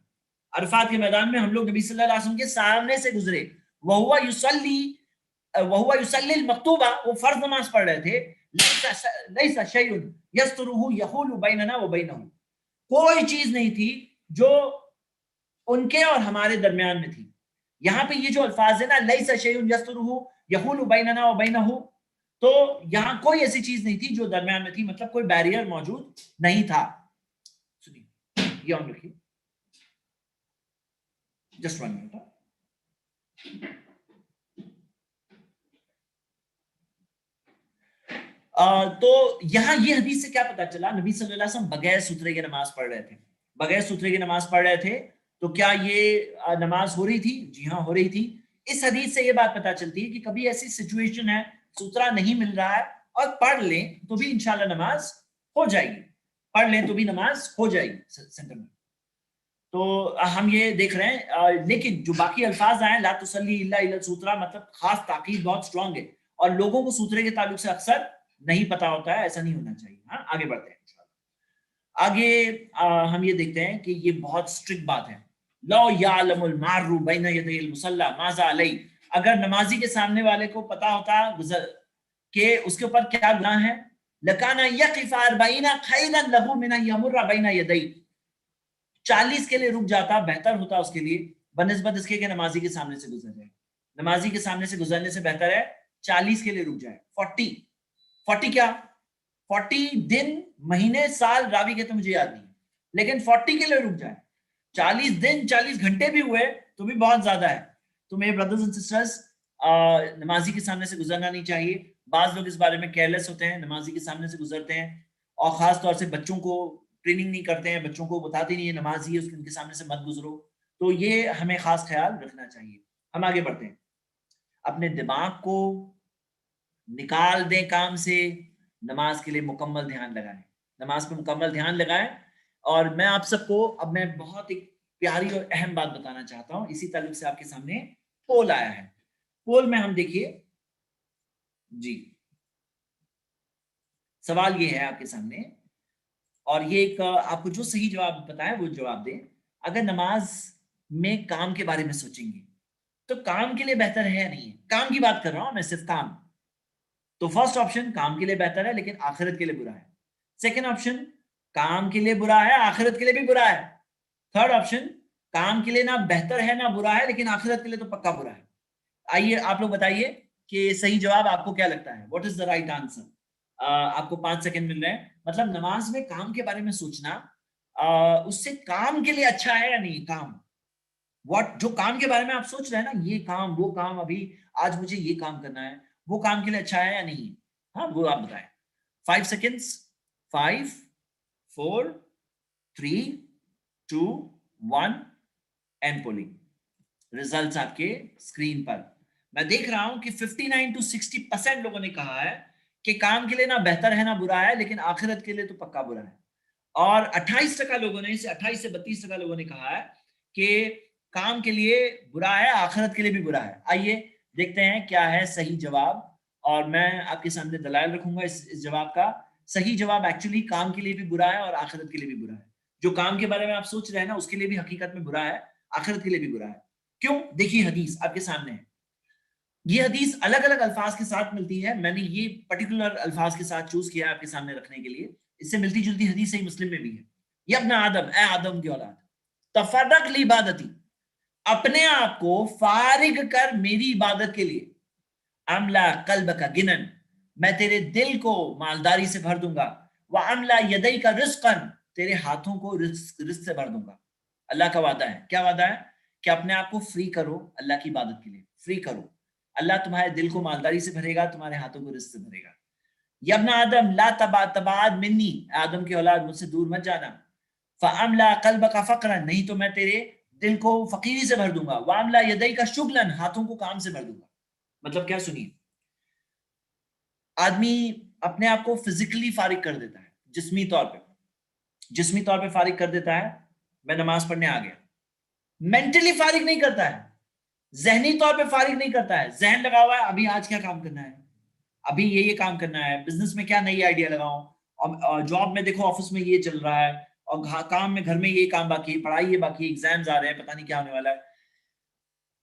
عرفات کے میدان میں ہم لوگ نبی صلی اللہ علیہ وسلم کے سامنے سے گزرے. وہو یصلی المکتوبہ، وہ فرض نماز پڑھ رہے تھے، ليس شيء يستره يحول بيننا وبينه. کوئی چیز نہیں تھی جو ان کے اور ہمارے درمیان میں تھی. یہاں پہ یہ جو الفاظ ہے نا لیس شیء یسترہ یحول بیننا وبینہ، تو یہاں کوئی ایسی چیز نہیں تھی جو درمیان میں تھی، مطلب کوئی بیریئر موجود نہیں تھا. سنیے یہ آن رکھیے جسٹ 1 منٹ. تو یہاں یہ حدیث سے کیا پتا چلا؟ نبی صلی اللہ علیہ وسلم بغیر سترے کی نماز پڑھ رہے تھے. بغیر سترے کی نماز پڑھ رہے تھے تو کیا یہ نماز ہو رہی تھی؟ جی ہاں ہو رہی تھی. اس حدیث سے یہ بات پتا چلتی ہے کہ کبھی ایسی سچویشن ہے سترا نہیں مل رہا ہے اور پڑھ لیں تو بھی انشاءاللہ نماز ہو جائے گی، پڑھ لیں تو بھی نماز ہو جائے گی سینٹر میں. تو ہم یہ دیکھ رہے ہیں. لیکن جو باقی الفاظ آئے لا تصلی الا الی السترہ، مطلب خاص تاکید بہت اسٹرانگ ہے اور لوگوں کو سترے کے تعلق سے اکثر نہیں پتا ہوتا ہے. ایسا نہیں ہونا چاہیے. ہاں آگے بڑھتے ہیں انشاءاللہ. آگے ہم یہ دیکھتے ہیں کہ یہ بہت اسٹرکٹ بات ہے. لو یعلم المار بین یدی المصلی ماذا علیہ، اگر نمازی کے سامنے والے کو پتا ہوتا کہ اس کے اوپر کیا گناہ ہے، لکان یقف 40 خیرا له من ان یمر بین یدی، 40 کے لیے رک جاتا، بہتر ہوتا اس کے لیے بنسبت اس کے کہ نمازی کے سامنے سے گزر جائے. نمازی کے سامنے سے گزرنے سے بہتر ہے 40 کے لیے رک جائے. 40 کیا 40 دن مہینے سال راوی کے تو مجھے یاد نہیں، لیکن 40 کے لیے رک جائے. 40 دن 40 گھنٹے بھی ہوئے تو بھی بہت زیادہ ہے. تو میرے بردرز اینڈ سسٹرز، نمازی کے سامنے سے گزرنا نہیں چاہیے. بعض لوگ اس بارے میں کیئرلیس ہوتے ہیں، نمازی کے سامنے سے گزرتے ہیں اور خاص طور سے بچوں کو ٹریننگ نہیں کرتے ہیں، بچوں کو بتاتے نہیں ہے نمازی ہے ان کے سامنے سے مت گزرو. تو یہ ہمیں خاص خیال رکھنا چاہیے. ہم آگے بڑھتے ہیں. اپنے دماغ کو نکال دیں کام سے، نماز کے لیے مکمل دھیان لگائیں، نماز پہ مکمل دھیان لگائیں. اور میں آپ سب کو اب میں بہت ایک پیاری اور اہم بات بتانا چاہتا ہوں. اسی تعلق سے آپ کے سامنے پول آیا ہے. پول میں ہم دیکھیے جی سوال یہ ہے آپ کے سامنے، اور یہ ایک آپ کو جو صحیح جواب پتا ہے وہ جواب دیں. اگر نماز میں کام کے بارے میں سوچیں گے تو کام کے لیے بہتر ہے یا نہیں ہے؟ کام کی بات کر رہا ہوں میں، صرف کام. تو فرسٹ آپشن کام کے لیے بہتر ہے لیکن آخرت کے لیے برا ہے. سیکنڈ آپشن کام کے لیے برا ہے آخرت کے لیے بھی برا ہے. تھرڈ آپشن کام کے لیے نہ بہتر ہے نہ برا ہے لیکن آخرت کے لیے تو پکا برا ہے. آئیے آپ لوگ بتائیے کہ صحیح جواب آپ کو کیا لگتا ہے؟ What is the right answer? آپ کو 5 سیکنڈ مل رہے ہیں. مطلب نماز میں کام کے بارے میں سوچنا اس سے کام کے لیے اچھا ہے یا نہیں؟ کام جو کام کے بارے میں آپ سوچ رہے ہیں نا، یہ کام وہ کام، ابھی آج مجھے یہ کام کرنا ہے، وہ کام کے لیے اچھا ہے یا نہیں؟ ہاں وہ آپ بتائیں. 5 سیکنڈز. 5 4 3 2 1 and polling. ریزلٹس آپ کے اسکرین پر میں دیکھ رہا ہوں کہ 59 to 60% لوگوں نے کہا ہے کہ کام کے لیے نہ بہتر ہے نہ برا ہے لیکن آخرت کے لیے تو پکا برا ہے. اور 28% لوگوں نے، 28 سے 32% لوگوں نے کہا ہے کہ کام کے لیے برا ہے آخرت کے لیے بھی برا ہے. آئیے دیکھتے ہیں کیا ہے صحیح جواب، اور میں آپ کے سامنے دلائل رکھوں گا اس جواب کا. صحیح جواب ایکچولی کام کے لیے بھی برا ہے اور آخرت کے لیے بھی برا ہے. جو کام کے بارے میں آپ سوچ رہے ہیں نا اس کے لیے بھی حقیقت میں برا ہے، آخرت کے لیے بھی برا ہے. کیوں؟ دیکھیے حدیث آپ کے سامنے ہے. یہ حدیث الگ الگ الفاظ کے ساتھ ملتی ہے. میں نے یہ پرٹیکولر الفاظ کے ساتھ چوز کیا ہے آپ کے سامنے رکھنے کے لیے. اس سے ملتی جلتی حدیث صحیح مسلم میں بھی ہے. یا ابن آدم، اے آدم کی اولاد، تفرق لعبادتی، اپنے آپ کو فارغ کر میری عبادت کے لیے. املا قلب کا گنن، میں تیرے دل کو مالداری سے بھر دوں گا. واملا یدئی کا رزقن، تیرے ہاتھوں کو رزق سے بھر دوں گا. اللہ کا وعدہ ہے. کیا وعدہ ہے؟ کہ اپنے آپ کو فری کرو اللہ کی عبادت کے لیے، فری کرو. اللہ تمہارے دل کو مالداری سے بھرے گا، تمہارے ہاتھوں کو رزق سے بھرے گا. یا ابن آدم لا تبعد منی، آدم کی اولاد مجھ سے دور مت جانا. فاملا قلب کا فقرا، نہیں تو میں تیرے دل کو فقیری سے بھر دوں گا. واملا یدئی کا شغلن، ہاتھوں کو کام سے بھر دوں گا. مطلب کیا؟ سنیے، آدمی اپنے آپ کو فزیکلی فارغ کر دیتا ہے، جسمی طور پہ فارغ کر دیتا ہے. میں نماز پڑھنے آ گیا. مینٹلی فارغ نہیں کرتا ہے، ذہنی طور پہ فارغ نہیں کرتا ہے. ذہن لگا ہوا ہے ابھی آج کیا کام کرنا ہے، ابھی یہ کام کرنا ہے، بزنس میں کیا نئی آئیڈیا لگاؤں، اور جاب میں دیکھو آفس میں یہ چل رہا ہے، اور کام میں گھر میں یہ کام باقی ہے، پڑھائی یہ باقی ہے، ایگزامز آ رہے ہیں، پتہ نہیں کیا ہونے والا ہے.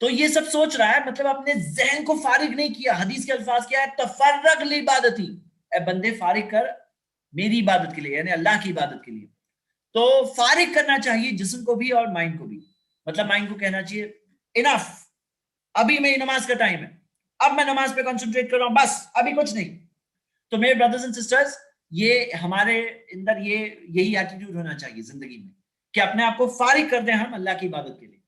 تو یہ سب سوچ رہا ہے، مطلب اپنے ذہن کو فارغ نہیں کیا. حدیث کے الفاظ کیا ہے؟ تفرغ لعبادتی، اے بندے فارغ کر میری عبادت کے لیے، یعنی اللہ کی عبادت کے لیے. تو فارغ کرنا چاہیے جسم کو بھی اور مائنڈ کو بھی. مطلب مائنڈ کو کہنا چاہیے انف، ابھی میری نماز کا ٹائم ہے، اب میں نماز پہ کنسنٹریٹ کر رہا ہوں، بس ابھی کچھ نہیں. تو میرے بردرز اینڈ سسٹرز، یہ ہمارے اندر یہی ایٹیٹیوڈ ہونا چاہیے زندگی میں کہ اپنے آپ کو فارغ کر دیں ہم اللہ کی عبادت کے لیے.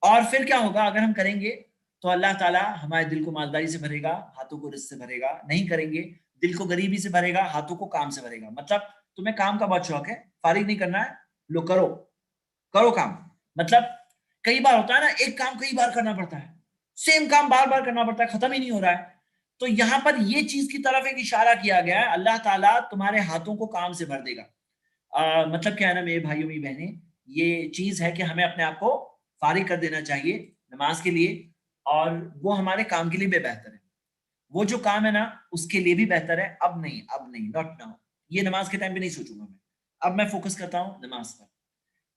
اور پھر کیا ہوگا اگر ہم کریں گے تو اللہ تعالیٰ ہمارے دل کو مالداری سے بھرے گا، ہاتھوں کو رزق سے بھرے گا. نہیں کریں گے دل کو غریبی سے بھرے گا، ہاتھوں کو کام سے بھرے گا. مطلب تمہیں کام کا بہت شوق ہے، فارغ نہیں کرنا ہے، لو کرو کام. مطلب کئی بار ہوتا ہے نا ایک کام کئی بار کرنا پڑتا ہے، سیم کام بار بار کرنا پڑتا ہے، ختم ہی نہیں ہو رہا ہے. تو یہاں پر یہ چیز کی طرف ایک اشارہ کیا گیا ہے، اللہ تعالیٰ تمہارے ہاتھوں کو کام سے بھر دے گا. مطلب کیا ہے نا میرے بھائیوں میری بہنیں، یہ چیز ہے کہ ہمیں اپنے آپ کو فارغ کر دینا چاہیے نماز کے لیے، اور وہ ہمارے کام کے لیے بھی بہتر ہے. وہ جو کام ہے نا اس کے لیے بھی بہتر ہے. اب نہیں ناٹ ناؤ، یہ نماز کے ٹائم پہ نہیں سوچوں گا میں، اب میں فوکس کرتا ہوں نماز پر.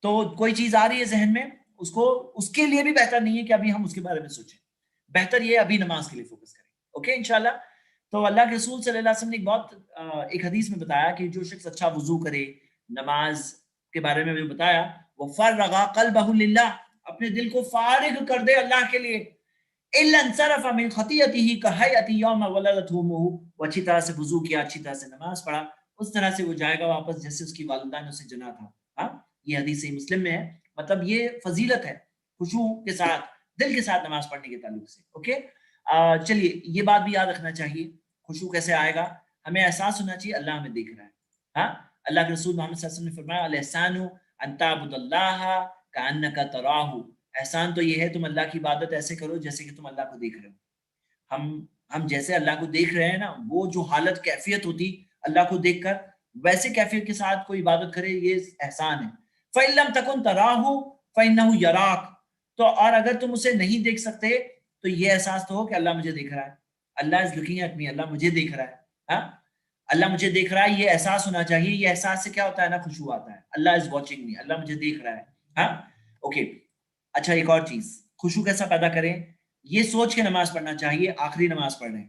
تو کوئی چیز آ رہی ہے ذہن میں، اس کے لیے بھی بہتر نہیں ہے کہ ابھی ہم اس کے بارے میں سوچیں، بہتر یہ ابھی نماز کے لیے فوکس کریں. اوکے انشاءاللہ. تو اللہ کے رسول صلی اللہ علیہ وسلم نے ایک حدیث میں بتایا کہ جو شخص اچھا وضو کرے، نماز کے بارے میں بھی بتایا، وہ فرغ قلبہ للہ، اپنے دل کو فارغ کر دے اللہ کے لیے. الا انصرف من خطیئته کہیئۃ یوم ولدتہ امہ، وہ اچھی طرح سے وضو کیا، اچھی طرح سے نماز پڑھا، اس طرح سے وہ جائے گا واپس جیسے اس کی والدہ نے اسے جنا تھا. ہاں یہ حدیث صحیح مسلم میں ہے. مطلب یہ فضیلت ہے خشوع کے ساتھ، دل کے ساتھ نماز پڑھنے کے تعلق سے. اوکے چلیے یہ بات بھی یاد رکھنا چاہیے. خشوع کیسے آئے گا؟ ہمیں احساس ہونا چاہیے اللہ ہمیں دیکھ رہا ہے. ہاں اللہ کے رسول محمد صلی اللہ علیہ وسلم نے فرمایا الاحسان ان تعبد اللہ کانک تراہ، احسان تو یہ ہے تم اللہ کی عبادت ایسے کرو جیسے کہ تم اللہ کو دیکھ رہے ہو. ہم جیسے اللہ کو دیکھ رہے ہیں نا، وہ جو حالت کیفیت ہوتی اللہ کو دیکھ کر، ویسے کیفیت کے ساتھ کوئی عبادت کرے، یہ احسان ہے. فَإِن لَمْ تَكُنْ تَرَاهُ فَإِنَّهُ يَرَاكَ، تو اور اگر تم اسے نہیں دیکھ سکتے تو یہ احساس تو ہو کہ اللہ مجھے دیکھ رہا ہے. اللہ از لوکنگ ایٹ می، اللہ مجھے دیکھ رہا ہے. ہاں اللہ مجھے دیکھ رہا ہے، یہ احساس ہونا چاہیے. یہ احساس سے کیا ہوتا ہے نا، خشوع آتا ہے. اللہ از واچنگ می، اللہ مجھے دیکھ رہا ہے. ہاں اوکے اچھا ایک اور چیز، خشوع کیسا پیدا کریں؟ یہ سوچ کے نماز پڑھنا چاہیے آخری نماز پڑھ رہے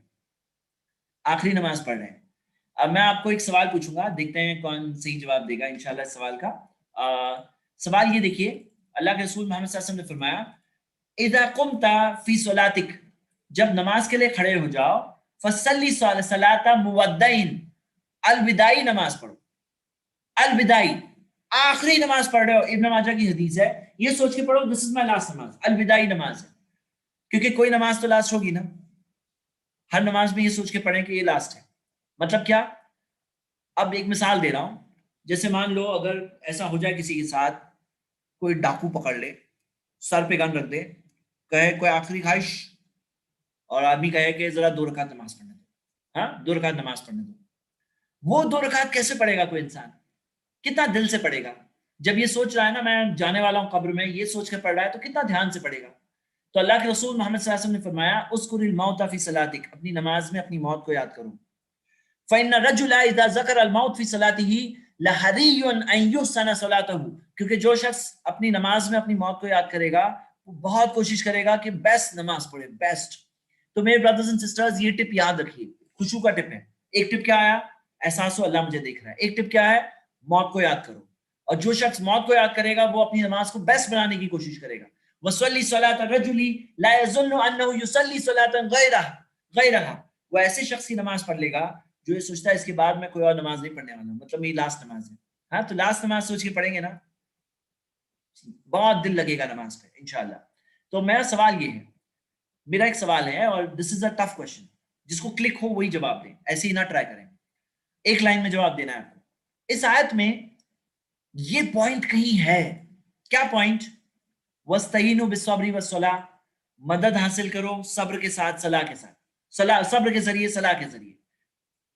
ہیں. اب میں آپ کو ایک سوال پوچھوں گا، دیکھتے ہیں کون صحیح جواب دے گا انشاءاللہ اس سوال کا. سوال یہ دیکھیے، اللہ کے رسول محمد صلی اللہ علیہ وسلم نے فرمایا اذا قمت فی صلاتک، جب نماز کے لیے کھڑے ہو جاؤ، فصلی صلاۃ مودعین، الوداعی نماز پڑھو. الوداعی آخری نماز پڑھ رہے ہو، ابن ماجہ کی حدیث ہے، یہ سوچ کے پڑھو دس از مائی لاسٹ نماز، الوداعی نماز ہے. کیونکہ کوئی نماز تو لاسٹ ہوگی نا، ہر نماز میں یہ سوچ کے پڑھیں کہ یہ لاسٹ ہے. مطلب کیا؟ اب ایک مثال دے رہا ہوں، جیسے مان لو اگر ایسا ہو جائے کسی کے ساتھ، کوئی ڈاکو پکڑ لے، سر پہ گن رکھ دے، کہے کوئی آخری خواہش، اور آدمی کہے کہ ذرا 2 رکعت نماز پڑھنے دو. ہاں 2 رکعت نماز پڑھنے دو. وہ 2 رکعت کیسے پڑھے گا کوئی انسان؟ کتنا دل سے پڑھے گا؟ جب یہ سوچ رہا ہے نا میں جانے والا ہوں قبر میں، یہ سوچ کے پڑھ رہا ہے تو کتنا دھیان سے پڑھے گا. تو اللہ کے رسول محمد صلی اللہ علیہ وسلم نے فرمایا اذکر الموت فی صلاتک، اپنی نماز میں اپنی موت کو یاد کرو. فإن الرجل اذا ذکر الموت فی صلاته لحری ان یحسن صلاته، کیونکہ جو شخص اپنی نماز میں اپنی موت کو یاد کرے گا وہ بہت کوشش کرے گا کہ بیسٹ نماز پڑھے، بیسٹ. تو میرے برادرز اینڈ سسٹرز یہ ٹپ یاد رکھیے، خشوع کا ٹپ ہے. ایک ٹپ کیا آیا؟ احساس ہو اللہ مجھے دیکھ رہا ہے. ایک ٹپ کیا ہے؟ موت کو یاد کرو. اور جو شخص موت کو یاد کرے گا وہ اپنی نماز کو بیسٹ بنانے کی کوشش کرے گا. وَصَلِّ صَلَاةَ الرَّجُلِ لَا يَظُنُّ أَنَّهُ يُصَلِّي صَلَاةً غَيْرَهَا، وہ ایسے شخص کی نماز پڑھ لے گا جو یہ سوچتا ہے اس کے بعد میں کوئی اور نماز نہیں پڑھنے والا ہوں، مطلب میری لاسٹ نماز ہے. ہاں تو لاسٹ نماز سوچ کے پڑھیں گے نا، بہت دل لگے گا نماز پہ انشاءاللہ. تو میرا سوال یہ ہے، میرا ایک سوال ہے، اور دس از اے ٹف کوشچن، جس کو کلک ہو وہی جواب دیں، ایسے ہی نہ ٹرائی کریں. ایک لائن میں جواب دینا ہے آپ کو. اس آیت میں یہ پوائنٹ کہیں ہے، کیا پوائنٹ؟ وَاسْتَعِینُوا بِالصَّبْرِ وَالصَّلَاةِ، مدد حاصل کرو صبر کے ساتھ، صلاح کے ساتھ. صبر کے ذریعے، صلاح کے ذریعے.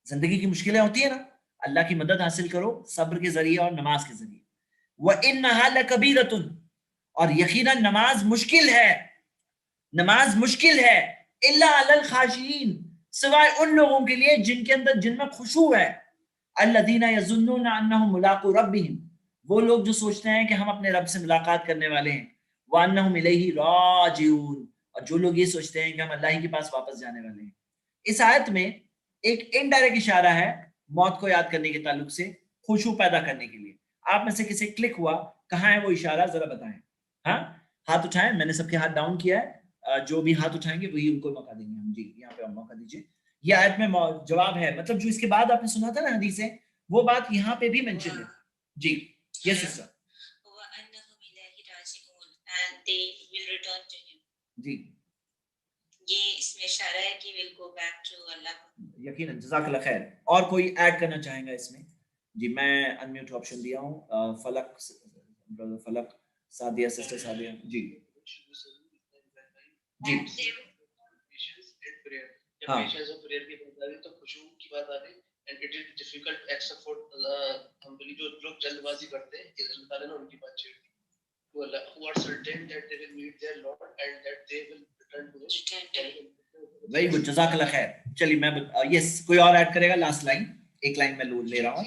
زندگی کی مشکلیں ہوتی ہیں نا، اللہ کی مدد حاصل کرو صبر کے ذریعے اور نماز کے ذریعے. وَإِنَّهَا لَكَبِيرَةٌ، اور یقیناً نماز مشکل ہے، نماز مشکل ہے. إِلَّا عَلَى الْخَاشِعِينَ، سوائے ان لوگوں کے لیے جن میں خشوع ہے. الَّذِينَ يَظُنُّونَ أَنَّهُمْ مُلَاقُو رَبِّهِمْ، وہ لوگ جو سوچتے ہیں کہ ہم اپنے رب سے ملاقات کرنے والے ہیں. وَأَنَّهُمْ إِلَيْهِ رَاجِعُونَ، اور جو لوگ یہ سوچتے ہیں کہ ہم اللہ ہی کے پاس واپس جانے والے ہیں. اس آیت میں ایک انڈائریکٹ اشارہ ہے موت کو یاد کرنے کے تعلق سے خوشو پیدا کرنے کے لیے. آپ میں سے کسی کلک ہوا کہاں ہے وہ اشارہ ذرا بتائیں. ہاں ہاتھ اٹھائیں, میں نے سب کے ہاتھ ڈاؤن کیا ہے, جو بھی ہاتھ اٹھائیں گے وہی ان کو موقع دیں گے ہم. جی یہاں پہ ہم موقع دیجیے. یہ آیت میں جواب ہے, مطلب جو اس کے بعد آپ نے سنا تھا نا حدیث ہے وہ بات یہاں پہ بھی مینشن ہے. جی یس سسٹر. جی
یہ اس میں اشارہ ہے کہ we'll go back to Allah.
یقیناً, جزاک اللہ خیر. اور کوئی ایڈ کرنا چاہیں گا اس میں؟ جی میں انمیوٹ آپشن دیا ہوں. فلک سعدیہ, سسٹر سعدیہ. جی جی ہاں
تو خشوع کی بات آ گئی. And it is difficult except for ہم جو لوگ جلد بازی کرتے ہیں, اللہ تعالیٰ نے ان کی بات چھیڑ دی. Who are certain that they will meet their Lord and that they will return to Him.
Very good, جزاک اللہ خیر. چلیے میں یس کوئی اور ایڈ کرے گا؟ لاسٹ لائن, ایک لائن میں لے رہا ہوں.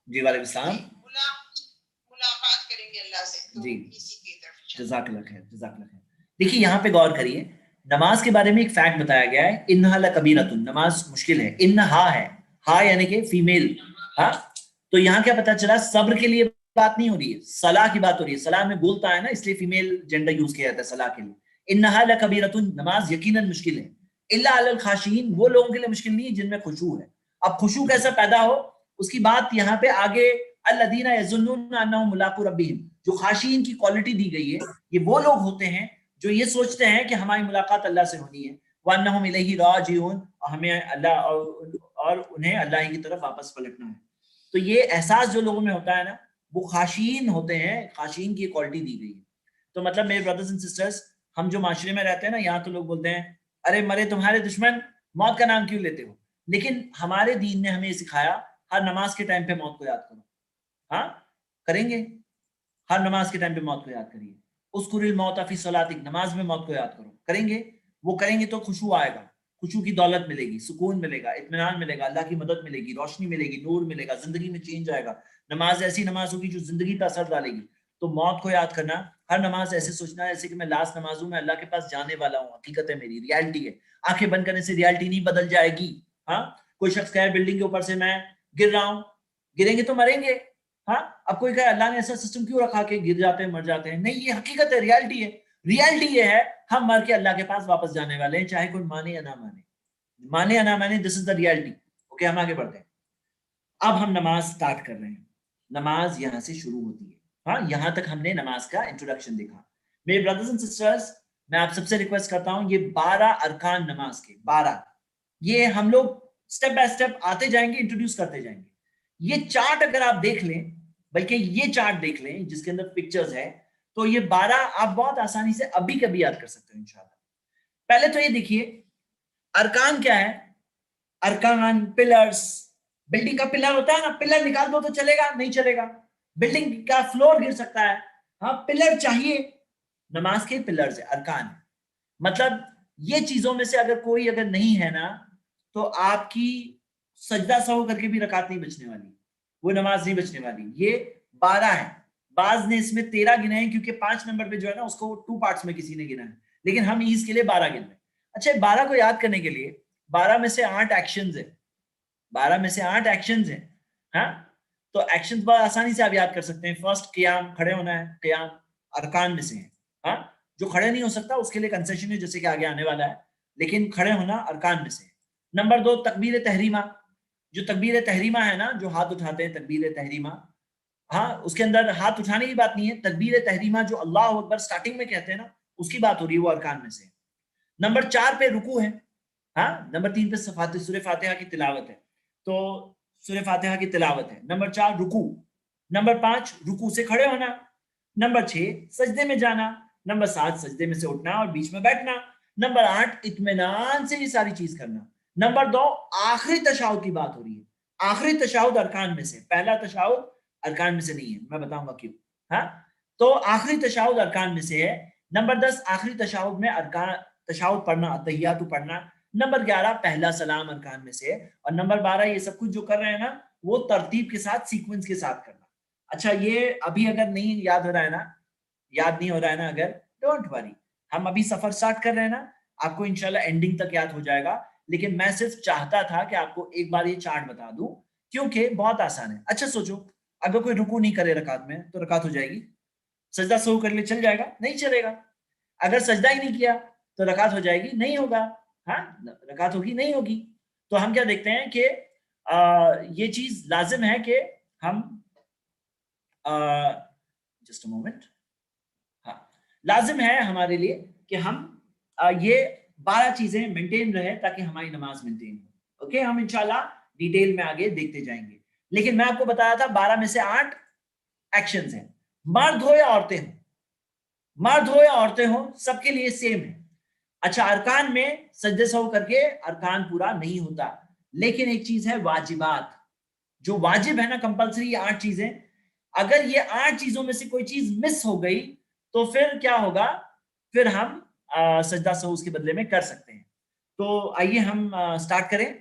جی وعلیکم السلام.
ملاقات کریں گے اللہ سے.
جی جزاک اللہ خیر, جزاک اللہ خیر. دیکھیے یہاں پہ غور کریے, نماز کے بارے میں ایک فیکٹ بتایا گیا ہے, انہا لکبیرۃ, نماز مشکل ہے. انہا ہے, ہا یعنی کہ فیمیل. ہاں تو یہاں کیا پتا چلا, صبر کے لیے بات نہیں ہو رہی ہے, صلاح کی بات ہو رہی ہے. صلاح میں بولتا ہے نا, اس لیے فیمیل جینڈر یوز کیا جاتا ہے صلاح کے لیے. انہا لکبیرۃ, نماز یقیناً مشکل ہے. الا علی الخاشعین, وہ لوگوں کے لیے مشکل نہیں ہے جن میں خشوع ہے. اب خشوع کیسا پیدا ہو اس کی بات یہاں پہ آگے, الذین یظنون انہم ملاقو ربہم, جو خاشعین کی کوالٹی دی گئی ہے, یہ وہ لوگ ہوتے ہیں جو یہ سوچتے ہیں کہ ہماری ملاقات اللہ سے ہونی ہے. وانہم الیہ راجعون, ہمیں اللہ اور انہیں اللہ ہی کی طرف واپس پلٹنا ہے. تو یہ احساس جو لوگوں میں ہوتا ہے نا, وہ خاشعین ہوتے ہیں, خاشعین کی کوالٹی دی گئی ہے. تو مطلب میرے برادرز اینڈ سسٹرز, ہم جو معاشرے میں رہتے ہیں نا, یہاں تو لوگ بولتے ہیں ارے مرے تمہارے دشمن, موت کا نام کیوں لیتے ہو. لیکن ہمارے دین نے ہمیں یہ سکھایا, ہر نماز کے ٹائم پہ موت کو یاد کرو. ہاں کریں گے, ہر نماز کے ٹائم پہ موت کو یاد کریے. اذکر الموت فی صلاتک, نماز میں موت کو یاد کرو. کریں گے, وہ کریں گے تو خشوع آئے گا, خشوع کی دولت ملے گی, سکون ملے گا, اطمینان ملے گا, اللہ کی مدد ملے گی, روشنی ملے گی, نور ملے گا, زندگی میں چینج آئے گا. نماز ایسی نماز ہوگی جو زندگی کا اثر ڈالے گی. تو موت کو یاد کرنا, ہر نماز ایسے سوچنا جیسے کہ میں لاسٹ نماز ہوں, میں اللہ کے پاس جانے والا ہوں, حقیقت ہے میری, ریالٹی ہے. آنکھیں بند کرنے سے ریالٹی نہیں بدل جائے گی. ہاں کوئی شخص کہے بلڈنگ کے اوپر سے میں گر رہا ہوں, گریں گے تو مریں گے. ہاں اب کوئی کہے اللہ نے ایسا سسٹم کیوں رکھا کہ گر جاتے ہیں مر جاتے ہیں. نہیں, یہ حقیقت ہے, ریالٹی ہے. ریالٹی یہ ہے ہم مر کے اللہ کے پاس واپس جانے والے ہیں, چاہے کوئی مانے یا نہ مانے. مانے یا نہ مانے, دس از دا ریالٹی. اوکے ہم آگے بڑھتے ہیں. اب ہم نماز سٹارٹ کر رہے ہیں. نماز یہاں سے شروع ہوتی ہے. ہاں یہاں تک ہم نے نماز کا انٹروڈکشن دیکھا. میرے برادرز اینڈ سسٹرز, میں آپ سب سے ریکویسٹ کرتا ہوں, یہ 12 ارکان نماز کے 12, یہ ہم لوگ سٹیپ بائی سٹیپ آتے جائیں گے, انٹروڈیوس کرتے جائیں گے. یہ چارٹ اگر آپ دیکھ لیں, بلکہ یہ چارٹ دیکھ لیں جس کے اندر پکچرز ہے, تو یہ 12 آپ بہت آسانی سے ابھی کبھی یاد کر سکتے ہیں انشاءاللہ. پہلے تو یہ دیکھیے ارکان کیا ہے. ارکان پلرز, بلڈنگ کا پلر ہوتا ہے نا, پلر نکال دو تو چلے گا, نہیں چلے گا. بلڈنگ کا فلور گر سکتا ہے, ہاں پلر چاہیے. نماز کے پلرز ہے, ارکان. مطلب یہ چیزوں میں سے اگر کوئی اگر نہیں ہے نا, تو آپ کی سجدہ سہو کر کے بھی رکعت نہیں بچنے والی, وہ نماز نہیں بچنے والی. یہ 12 ہے. بعض نے اس میں 13 گنے ہیں کیونکہ 5 نمبر پہ جو ہے نا اس کو 2 پارٹس میں کسی نے گنا ہے, لیکن ہم اس کے لیے 12 گن رہے ہیں. اچھا 12 کو یاد کرنے کے لیے 12 میں سے 8 ایکشنز ہیں, 12 میں سے 8 ایکشنز ہیں. ہاں تو ایکشنز بہت آسانی سے آپ یاد کر سکتے ہیں. فرسٹ قیام, کھڑے ہونا ہے, قیام ارکان میں سے ہے. ہاں جو کھڑے نہیں ہو سکتا اس کے لیے کنسیشن ہے جیسے کہ آگے آنے والا ہے, لیکن کھڑے ہونا ارکان میں سے ہے. نمبر 2 تکبیر تحریمہ, جو تکبیر تحریمہ ہے نا, جو ہاتھ اٹھاتے ہیں تکبیر تحریمہ, ہاں اس کے اندر ہاتھ اٹھانے کی بات نہیں ہے. تکبیر تحریمہ جو اللہ اکبر سٹارٹنگ میں کہتے ہیں نا, اس کی بات ہو رہی ہے, وہ ارکان میں سے. نمبر 4 پہ رکوع ہے. ہاں نمبر 3 پہ سورہ فاتحہ کی تلاوت ہے, تو سورہ فاتحہ کی تلاوت ہے. نمبر 4 رکوع. نمبر 5 رکوع سے کھڑے ہونا. نمبر 6 سجدے میں جانا. نمبر 7 سجدے میں سے اٹھنا اور بیچ میں بیٹھنا. نمبر 8 اطمینان سے یہ ساری چیز کرنا. نمبر 2 آخری تشہد کی بات ہو رہی ہے. آخری تشہد ارکان میں سے, پہلا تشہد ارکان میں سے نہیں ہے, میں بتاؤں گا کیوں. ہاں تو آخری تشہد ارکان میں سے ہے. نمبر 10 آخری تشہد میں ارکان تشہد پڑھنا, تحیات پڑھنا. نمبر 11 پہلا سلام ارکان میں سے. اور نمبر 12 یہ سب کچھ جو کر رہے ہیں نا, وہ ترتیب کے ساتھ, سیکوینس کے ساتھ کرنا. اچھا یہ ابھی اگر نہیں یاد ہو رہا ہے نا, یاد نہیں ہو رہا ہے نا, اگر ڈونٹ وری, ہم ابھی سفر سٹارٹ کر رہے ہیں نا, آپ کو انشاءاللہ اینڈنگ تک یاد ہو جائے گا. لیکن میں صرف چاہتا تھا کہ آپ کو ایک بار یہ چارٹ بتا دوں کیونکہ بہت آسان ہے. اچھا سوچو, اگر کوئی رکوع نہیں کرے رکعت میں تو رکعت ہو جائے گی؟ سجدہ سہو کر لے چل جائے گا؟ نہیں چلے گا. اگر سجدہ ہی نہیں کیا تو رکعت ہو جائے گی؟ نہیں ہوگا. ہاں, رکعت ہوگی نہیں ہوگی. تو ہم کیا دیکھتے ہیں کہ یہ چیز لازم ہے کہ ہم جسٹ اے مومنٹ, ہاں لازم ہے ہمارے لیے کہ ہم یہ 12 چیزیں مینٹین رہے تاکہ ہماری نماز مینٹین ہو. اوکے, ہم انشاءاللہ ڈیٹیل میں آگے دیکھتے جائیں گے. لیکن میں آپ کو بتایا تھا 12 میں سے 8 ایکشنز ہیں. مرد ہو یا عورتیں ہوں, مرد ہو یا عورتیں ہوں, سب کے لیے سیم ہے. اچھا, ارکان میں سجدے سہو کر کے ارکان پورا نہیں ہوتا, لیکن ایک چیز ہے واجبات, جو واجب ہے نا کمپلسری, 8 چیزیں. اگر یہ 8 چیزوں میں سے کوئی چیز مس ہو گئی تو پھر کیا ہوگا, پھر ہم سجدہ سہو اس کے بدلے میں کر سکتے ہیں. تو آئیے ہم سٹارٹ کریں.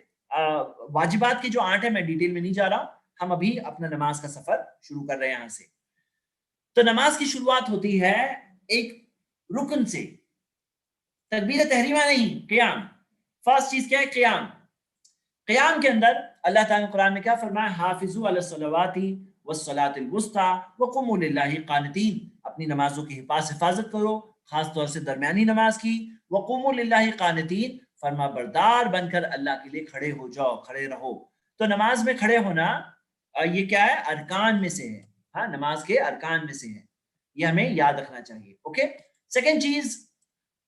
واجبات کی جو 8 ہے میں ڈیٹیل میں نہیں جا رہا, ہم ابھی اپنا نماز کا سفر شروع کر رہے ہیں یہاں سے. تو نماز کی شروعات ہوتی ہے ایک رکن سے, تکبیر تحریمہ نہیں, قیام. فرسٹ چیز کیا ہے؟ قیام. قیام کے اندر اللہ تعالیٰ نے قرآن میں کیا فرمایا؟ حافظوا علی الصلوات والصلاۃ الوسطی وقوموا للہ قانتین. اپنی نمازوں کی حفاظت کرو, خاص طور سے درمیانی نماز کی. وقوموا للہ قانتین, فرما بردار بن کر اللہ کے لیے کھڑے ہو جاؤ, کھڑے رہو. تو نماز میں کھڑے ہونا یہ کیا ہے؟ ارکان میں سے ہے. ہاں, نماز کے ارکان میں سے ہے, یہ ہمیں یاد رکھنا چاہیے. اوکے. سیکنڈ چیز,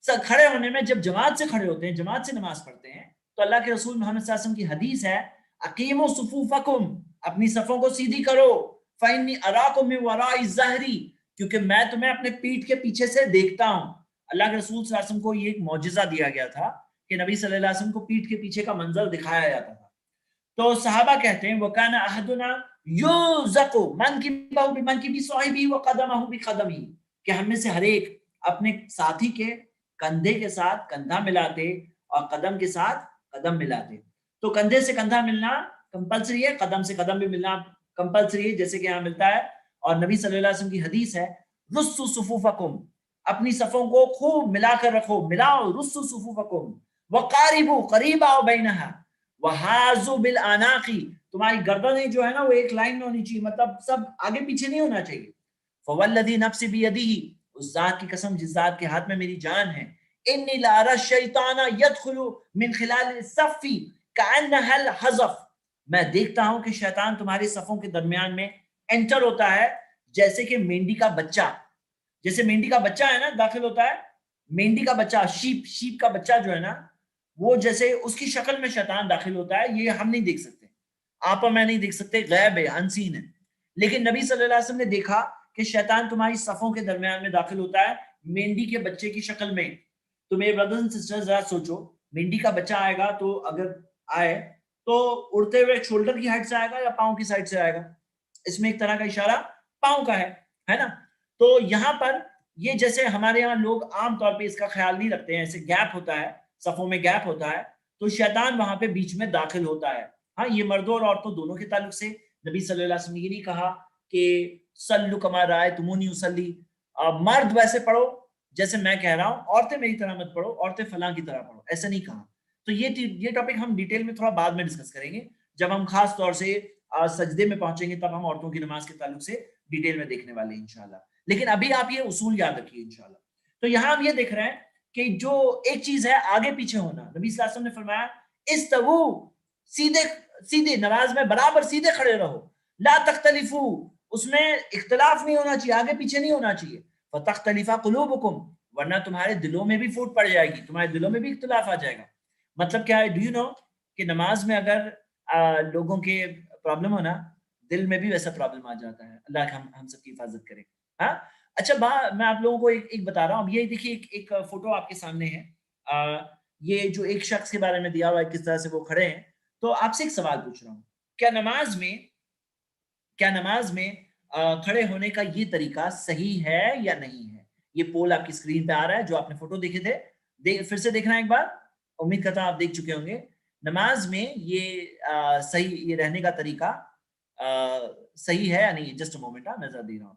کھڑے ہونے میں جب جماعت سے کھڑے ہوتے ہیں, جماعت سے نماز پڑھتے ہیں, تو اللہ کے رسول محمد صلی اللہ علیہ وسلم کی حدیث ہے, اقیموا صفوفکم, اپنی صفوں کو سیدھی کرو. فإنی اراکم من وراء الظہر, کیونکہ میں تمہیں اپنے پیٹھ کے پیچھے سے دیکھتا ہوں. اللہ کے رسول صلی اللہ علیہ وسلم کو یہ ایک معجزہ دیا گیا تھا کہ نبی صلی اللہ علیہ وسلم کو پیٹھ کے پیچھے کا منظر دکھایا جاتا تھا. تو صحابہ کہتے ہیں وَكَانَ أَحَدُنَا يُوزَقُ مَنْكِبَهُ بِمَنْكِبِ صَاحِبِهِ وَقَدَمَهُ بِقَدَمِهِ, کہ ہم میں سے ہر ایک اپنے ساتھی کے کندھے کے ساتھ کندھا ملاتے اور قدم کے ساتھ قدم ملاتے. تو کندھے سے کندھا ملنا کمپلسری ہے, قدم سے قدم بھی ملنا کمپلسری ہے, جیسے کہ یہاں ملتا ہے. اور نبی صلی اللہ علیہ وسلم کی حدیث ہے, رُصُّوا صُفُوفَكُمْ, اپنی صفوں کو خوب ملا کر رکھو, ملاؤ. رُصُّوا صُفُوفَكُمْ وَقَارِبُوا قَرِيبًا بَيْنَهَا وَحَاذُوا بِالْأَعْنَاقِ, تمہاری گردنیں جو ہے نا وہ ایک لائن میں ہونی چاہیے, مطلب سب آگے پیچھے نہیں ہونا چاہیے. فَوَالَّذِي نَفْسِي بِيَدِهِ, اس ذات کی قسم جس ذات کے ہاتھ میں میری جان ہے, انی لارى الشیطان يدخل من خلال الصف كأنها الحذف, میں دیکھتا ہوں کہ شیطان تمہاری صفوں کے درمیان میں انٹر ہوتا ہے جیسے کہ مینڈی کا بچہ, جیسے مینڈی کا بچہ ہے نا داخل ہوتا ہے, مینڈی کا بچہ, شیپ کا بچہ جو ہے نا, وہ جیسے اس کی شکل میں شیطان داخل ہوتا ہے. یہ ہم نہیں دیکھ سکتے, آپ اور میں نہیں دیکھ سکتے, غیب ہے, انسین ہے. لیکن نبی صلی اللہ علیہ وسلم نے دیکھا کہ شیطان تمہاری صفوں کے درمیان میں داخل ہوتا ہے مینڈی کے بچے کی شکل میں. تو میرے بردرز اینڈ سسٹرز ذرا سوچو, مینڈی کا بچہ آئے گا تو اگر آئے تو اڑتے ہوئے شولڈر کی ہائٹ سے آئے گا یا پاؤں کی سائڈ سے آئے گا؟ اس میں ایک طرح کا اشارہ پاؤں کا ہے نا. تو یہاں پر یہ جیسے ہمارے یہاں لوگ عام طور پہ اس کا خیال نہیں رکھتے ہیں, ایسے گیپ ہوتا ہے, صفوں میں گیپ ہوتا ہے, تو شیطان وہاں پہ بیچ میں داخل ہوتا ہے. ہاں, یہ مردوں اور عورتوں دونوں کے تعلق سے. نبی صلی اللہ علیہ وسلم نے یہ نہیں کہا کہ صلوا کما رأیتمونی اصلی, مرد ویسے پڑھو جیسے میں کہہ رہا ہوں, عورتیں میری طرح مت پڑھو, عورتیں فلاں کی طرح پڑھو, ایسا نہیں کہا. تو یہ ٹاپک ہم ڈیٹیل میں تھوڑا بعد میں ڈسکس کریں گے, جب ہم خاص طور سے سجدے میں پہنچیں گے, تب ہم عورتوں کی نماز کے تعلق سے ڈیٹیل میں دیکھنے والے ہیں انشاءاللہ. لیکن ابھی آپ یہ اصول یاد رکھیے انشاءاللہ. تو یہاں ہم یہ دیکھ رہے ہیں کہ جو ایک چیز ہے آگے پیچھے ہونا, نبی صلی اللہ علیہ وسلم نے فرمایا استووا, سیدھے نماز میں برابر سیدھے کھڑے رہو. لا تختلفوا, اس میں اختلاف نہیں ہونا چاہیے, آگے پیچھے نہیں ہونا چاہیے. فتختلف قلوبکم, ورنہ تمہارے دلوں میں بھی پھوٹ پڑ جائے گی, تمہارے دلوں میں بھی اختلاف آ جائے گا. مطلب کیا ہے؟ ڈو یو نو کہ نماز میں اگر لوگوں کے پرابلم ہونا, دل میں بھی ویسا پرابلم آ جاتا ہے. اللہ ہم سب کی حفاظت کرے. ہاں اچھا, میں آپ لوگوں کو ایک بتا رہا ہوں. اب یہ دیکھیے ایک فوٹو آپ کے سامنے ہے, یہ جو ایک شخص کے بارے میں دیا ہوا ہے کس طرح سے وہ کھڑے ہیں. تو آپ سے ایک سوال پوچھ رہا ہوں, کیا نماز میں کھڑے ہونے کا یہ طریقہ صحیح ہے یا نہیں ہے؟ یہ پول آپ کی اسکرین پہ آ رہا ہے, جو آپ نے فوٹو دیکھے تھے, پھر سے دیکھنا ایک بار, امید کرتا ہوں آپ دیکھ چکے ہوں گے. نماز میں یہ صحیح, یہ رہنے کا طریقہ صحیح ہے یا نہیں؟ جسٹ اے مومنٹ, نظر دے رہا ہوں.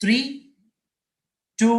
3, 2,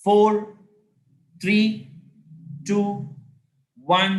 4, 3, 2, 1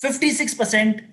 56%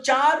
4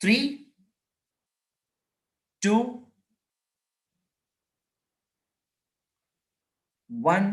3, 2, 1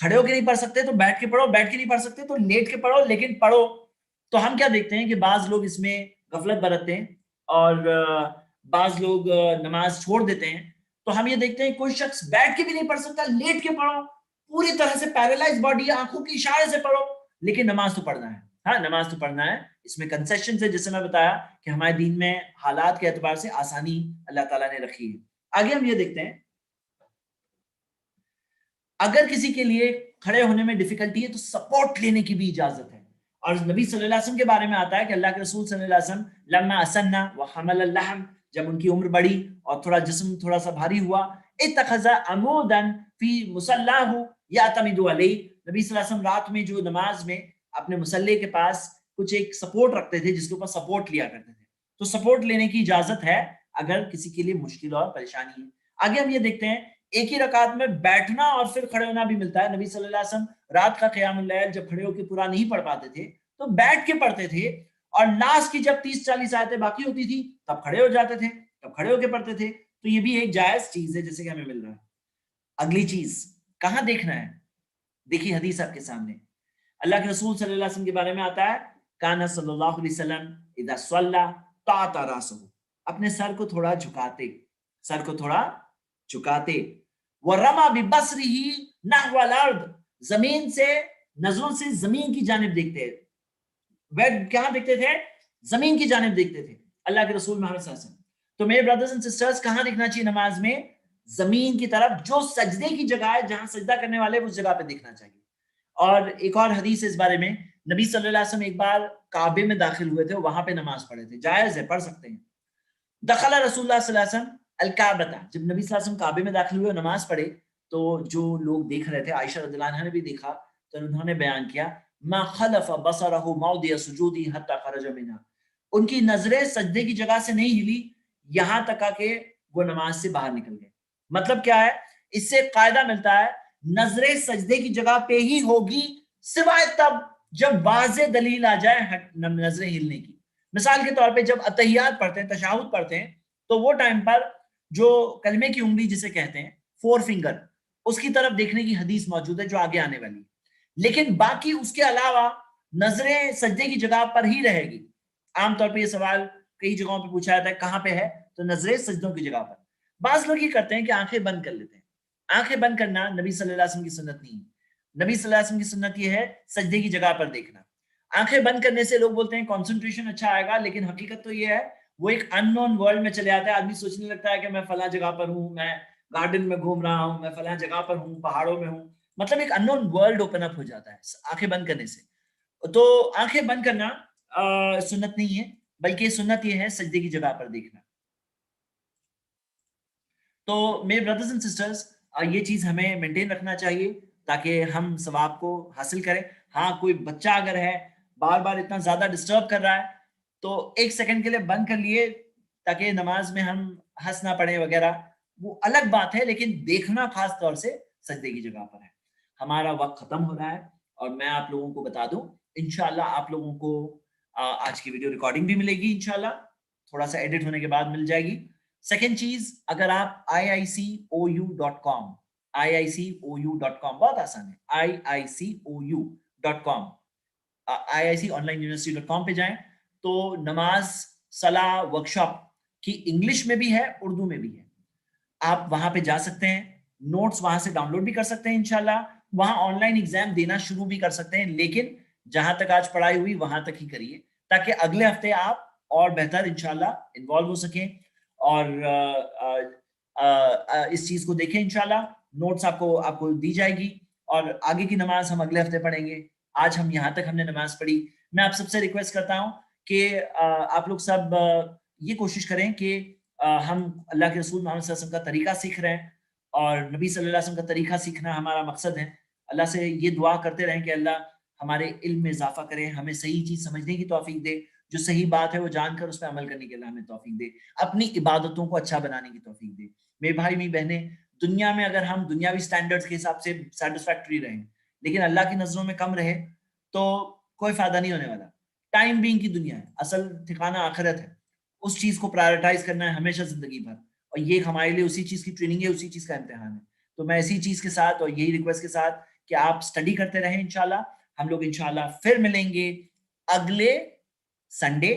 کھڑے ہو کے نہیں پڑھ سکتے تو بیٹھ کے پڑھو, بیٹھ کے نہیں پڑھ سکتے تو لیٹ کے پڑھو, لیکن پڑھو. تو ہم کیا دیکھتے ہیں کہ بعض لوگ اس میں غفلت برتتے ہیں اور بعض لوگ نماز چھوڑ دیتے ہیں. تو ہم یہ دیکھتے ہیں کوئی شخص بیٹھ کے بھی نہیں پڑھ سکتا, لیٹ کے پڑھو, پوری طرح سے پیرالائز باڈی, آنکھوں کی اشارے سے پڑھو, لیکن نماز تو پڑھنا ہے. ہاں نماز تو پڑھنا ہے. اس میں کنسیشن سے, جیسے میں بتایا کہ ہمارے دین میں حالات کے اعتبار سے آسانی اللہ تعالیٰ نے رکھی ہے. آگے ہم یہ دیکھتے ہیں اگر کسی کے لیے کھڑے ہونے میں ڈیفیکلٹی ہے تو سپورٹ لینے کی بھی اجازت ہے. اور نبی صلی اللہ علیہ وسلم کے بارے میں آتا ہے کہ اللہ کے رسول صلی اللہ علیہ وسلم لما اسنا وحمل اللحم, جب ان کی عمر بڑھی اور تھوڑا جسم تھوڑا سا بھاری ہوا, اتخذ عمودا فی مصلاہ یعتمد علیہ, نبی صلی اللہ علیہ وسلم رات میں جو نماز میں اپنے مصلی کے پاس کچھ ایک سپورٹ رکھتے تھے جس کے اوپر سپورٹ لیا کرتے تھے. تو سپورٹ لینے کی اجازت ہے اگر کسی کے لیے مشکل اور پریشانی ہے. آگے ہم یہ دیکھتے ہیں ایک ہی رکعت میں بیٹھنا اور پھر کھڑے ہونا بھی ملتا ہے. نبی صلی اللہ علیہ وسلم رات کا قیام اللیل جب کھڑے ہو کے پورا نہیں پڑھ پاتے تھے تو بیٹھ کے پڑھتے تھے, اور لاسٹ کی جب 30-40 آیتیں باقی ہوتی تھی تب کھڑے ہو جاتے تھے, تب کھڑے ہو کے پڑھتے تھے. تو یہ بھی ایک جائز چیز ہے جیسے کہ ہمیں مل رہا ہے. اگلی چیز کہاں دیکھنا ہے, دیکھیے حدیث آپ کے سامنے. اللہ کے رسول صلی اللہ علیہ وسلم کے بارے میں آتا ہے کانا صلی اللہ علیہ وسلم اذا صلی طاط راسہ, اپنے سر کو تھوڑا جھکاتے, سر کو تھوڑا جھکاتے. ورما ببصرہ نحو الارض, زمین سے نظروں سے زمین کی جانب دیکھتے. کہاں دیکھتے تھے؟ زمین کی جانب دیکھتے تھے اللہ کے رسول محمد صلی اللہ علیہ وسلم. تو میرے برادرز اینڈ سسٹرز کہاں دیکھنا چاہیے نماز میں؟ زمین کی طرف, جو سجدے کی جگہ ہے جہاں سجدہ کرنے والے اس جگہ پہ دیکھنا چاہیے. اور ایک اور حدیث اس بارے میں, نبی صلی اللہ علیہ وسلم ایک بار کعبے میں داخل ہوئے تھے, وہاں پہ نماز پڑھے تھے, جائز ہے, پڑھ سکتے ہیں. دخل رسول اللہ صلی اللہ علیہ وسلم الکعبہ, جب نبی صلی اللہ علیہ وسلم کعبے میں داخل ہوئے اور نماز پڑھے تو جو لوگ دیکھ رہے تھے, عائشہ رضی اللہ عنہا نے بھی دیکھا, تو انہوں نے بیان کیا ما خلف بصرہ موضع سجودی حتی خرج منها, ان کی نظریں سجدے کی جگہ سے نہیں ہلی یہاں تک کہ وہ نماز سے باہر نکل گئے. مطلب کیا ہے؟ اس سے قاعدہ ملتا ہے نظریں سجدے کی جگہ پہ ہی ہوگی سوائے تب جب واضح دلیل آ جائے نظریں ہلنے کی. مثال کے طور پہ جب اتحیات پڑھتے ہیں, تشہد پڑھتے ہیں, تو وہ ٹائم پر جو کلمے کی انگلی جسے کہتے ہیں, 4 فنگر, اس کی طرف دیکھنے کی حدیث موجود ہے جو آگے آنے والی. لیکن باقی اس کے علاوہ نظریں سجدے کی جگہ پر ہی رہے گی. عام طور پہ یہ سوال کئی جگہوں پہ پوچھا جاتا ہے کہاں پہ ہے, تو نظریں سجدوں کی جگہ پر. بعض لوگ یہ کرتے ہیں کہ آنکھیں بند کر لیتے ہیں. آنکھیں بند کرنا نبی صلی اللہ علیہ وسلم کی سنت نہیں ہے. نبی صلی اللہ علیہ وسلم کی سنت یہ ہے سجدے کی جگہ پر دیکھنا. آنکھیں بند کرنے سے لوگ بولتے ہیں کنسنٹریشن اچھا آئے گا, لیکن حقیقت تو یہ ہے وہ ایک ان نون ورلڈ میں چلے آتا ہے. آدمی سوچنے لگتا ہے کہ میں فلاں جگہ پر ہوں, میں گارڈن میں گھوم رہا ہوں, میں فلاں جگہ پر ہوں, پہاڑوں میں ہوں, مطلب ایک ان نون ورلڈ اوپن اپ ہو جاتا ہے آنکھیں بند کرنے سے. تو آنکھیں بند کرنا سنت نہیں ہے, بلکہ سنت یہ ہے سجدے کی جگہ پر دیکھنا. تو میرے بردرز اینڈ سسٹرز یہ چیز ہمیں مینٹین رکھنا چاہیے تاکہ ہم ثواب کو حاصل کریں. ہاں کوئی بچہ اگر ہے بار بار اتنا زیادہ ڈسٹرب کر رہا ہے تو 1 سیکنڈ کے لیے بند کر لیے تاکہ نماز میں ہم ہنس نہ پڑے وغیرہ, وہ الگ بات ہے, لیکن دیکھنا خاص طور سے سجدے کی جگہ پر ہے. ہمارا وقت ختم ہو رہا ہے اور میں آپ لوگوں کو بتا دوں انشاءاللہ آپ لوگوں کو آج کی ویڈیو ریکارڈنگ بھی ملے گی, انشاءاللہ تھوڑا سا ایڈٹ ہونے کے بعد مل جائے گی. سیکنڈ چیز, اگر آپ iicou.com بہت آسان ہے, iicou.com IIC آن لائن یونیورسٹی.com پہ جائیں تو نماز صلاح ورکشاپ کی انگلش میں بھی ہے, اردو میں بھی ہے. آپ وہاں پہ جا سکتے ہیں, نوٹس وہاں سے ڈاؤن لوڈ بھی کر سکتے ہیں انشاءاللہ. وہاں آن لائن ایگزام دینا شروع بھی کر سکتے ہیں, لیکن جہاں تک آج پڑھائی ہوئی وہاں تک ہی کریے تاکہ اگلے ہفتے آپ اور بہتر انشاءاللہ انوالو ہو سکیں اور اس چیز کو دیکھیں. انشاءاللہ نوٹس آپ کو دی جائے گی اور آگے کی نماز ہم اگلے ہفتے پڑھیں گے. آج ہم یہاں تک ہم نے نماز پڑھی. میں آپ سب سے ریکویسٹ کرتا ہوں کہ آپ لوگ سب یہ کوشش کریں کہ ہم اللہ کے رسول محمد صلی اللہ علیہ وسلم کا طریقہ سیکھ رہے ہیں اور نبی صلی اللہ علیہ وسلم کا طریقہ سیکھنا ہمارا مقصد ہے. اللہ سے یہ دعا کرتے رہیں کہ اللہ ہمارے علم میں اضافہ کرے, ہمیں صحیح چیز سمجھنے کی توفیق دے, جو صحیح بات ہے وہ جان کر اس پہ عمل کرنے کے اللہ ہمیں توفیق دے, اپنی عبادتوں کو اچھا بنانے کی توفیق دے. میرے بھائی میری بہنیں, دنیا میں اگر ہم دنیاوی سٹینڈرڈز کے حساب سے سیٹسفیکٹری رہیں لیکن اللہ کی نظروں میں کم رہے تو کوئی فائدہ نہیں ہونے والا. ٹائم بینگ کی دنیا ہے, اصل ٹھکانہ آخرت ہے. اس چیز کو پرائرٹائز کرنا ہے ہمیشہ زندگی بھر, اور یہ ہمارے لیے اسی چیز کی ٹریننگ ہے, اسی چیز کا امتحان ہے. تو میں اسی چیز کے ساتھ اور یہی ریکویسٹ کے ساتھ کہ آپ اسٹڈی کرتے رہیں انشاءاللہ. ہم لوگ انشاءاللہ پھر ملیں گے اگلے سنڈے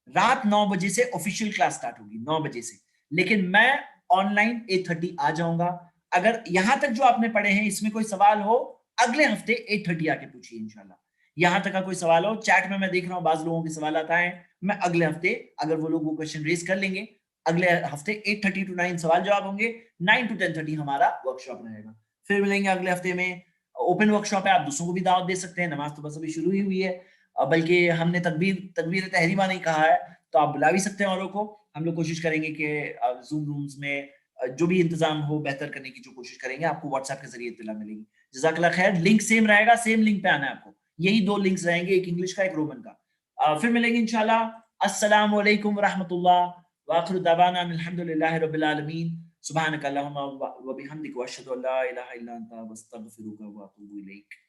رات 9 بجے سے. آفیشیل کلاس سٹارٹ ہوگی 9 بجے سے, لیکن میں آن لائن 8:30 آ جاؤں گا. اگر یہاں تک جو آپ نے پڑھے ہیں اس میں کوئی سوال ہو اگلے ہفتے 8:30 آ کے پوچھیے انشاءاللہ. یہاں تک کا کوئی سوال ہو چیٹ میں دیکھ رہا ہوں بعض لوگوں کے سوالات آئے ہیں, میں اگلے ہفتے اگر وہ لوگ وہ کوشچن ریز کر لیں گے اگلے ہفتے 8:30 to 9 سوال جواب ہوں گے. 9 to 10:30 ہمارا ورک شاپ رہے گا. پھر ملیں گے اگلے ہفتے میں. اوپن ورک شاپ ہے, آپ دوسروں کو بھی دعوت دے سکتے ہیں. نماز تو بس ابھی شروع ہی ہوئی ہے, بلکہ ہم نے تکبیر تحریمہ نہیں کہا ہے, تو آپ بلا بھی سکتے ہیں اوروں کو. ہم لوگ کوشش کریں گے کہ زوم رومز میں جو بھی انتظام ہو بہتر کرنے کی جو کوشش کریں گے. آپ کو واٹس ایپ کے ذریعے اطلاع ملے گی. جزاک اللہ خیر. لنک سیم رہے گا, سیم لنک پہ آنا ہے آپ کو. یہی 2 لنکس رہیں گے, ایک انگلش کا ایک رومن کا. پھر ملیں گے انشاءاللہ. السلام علیکم ورحمۃ اللہ. وآخر دعوانا الحمدللہ رب العالمین. سبحانک اللہم و بحمدک واشہد ان لا الہ الا انت واستغفرک واتوب الیک.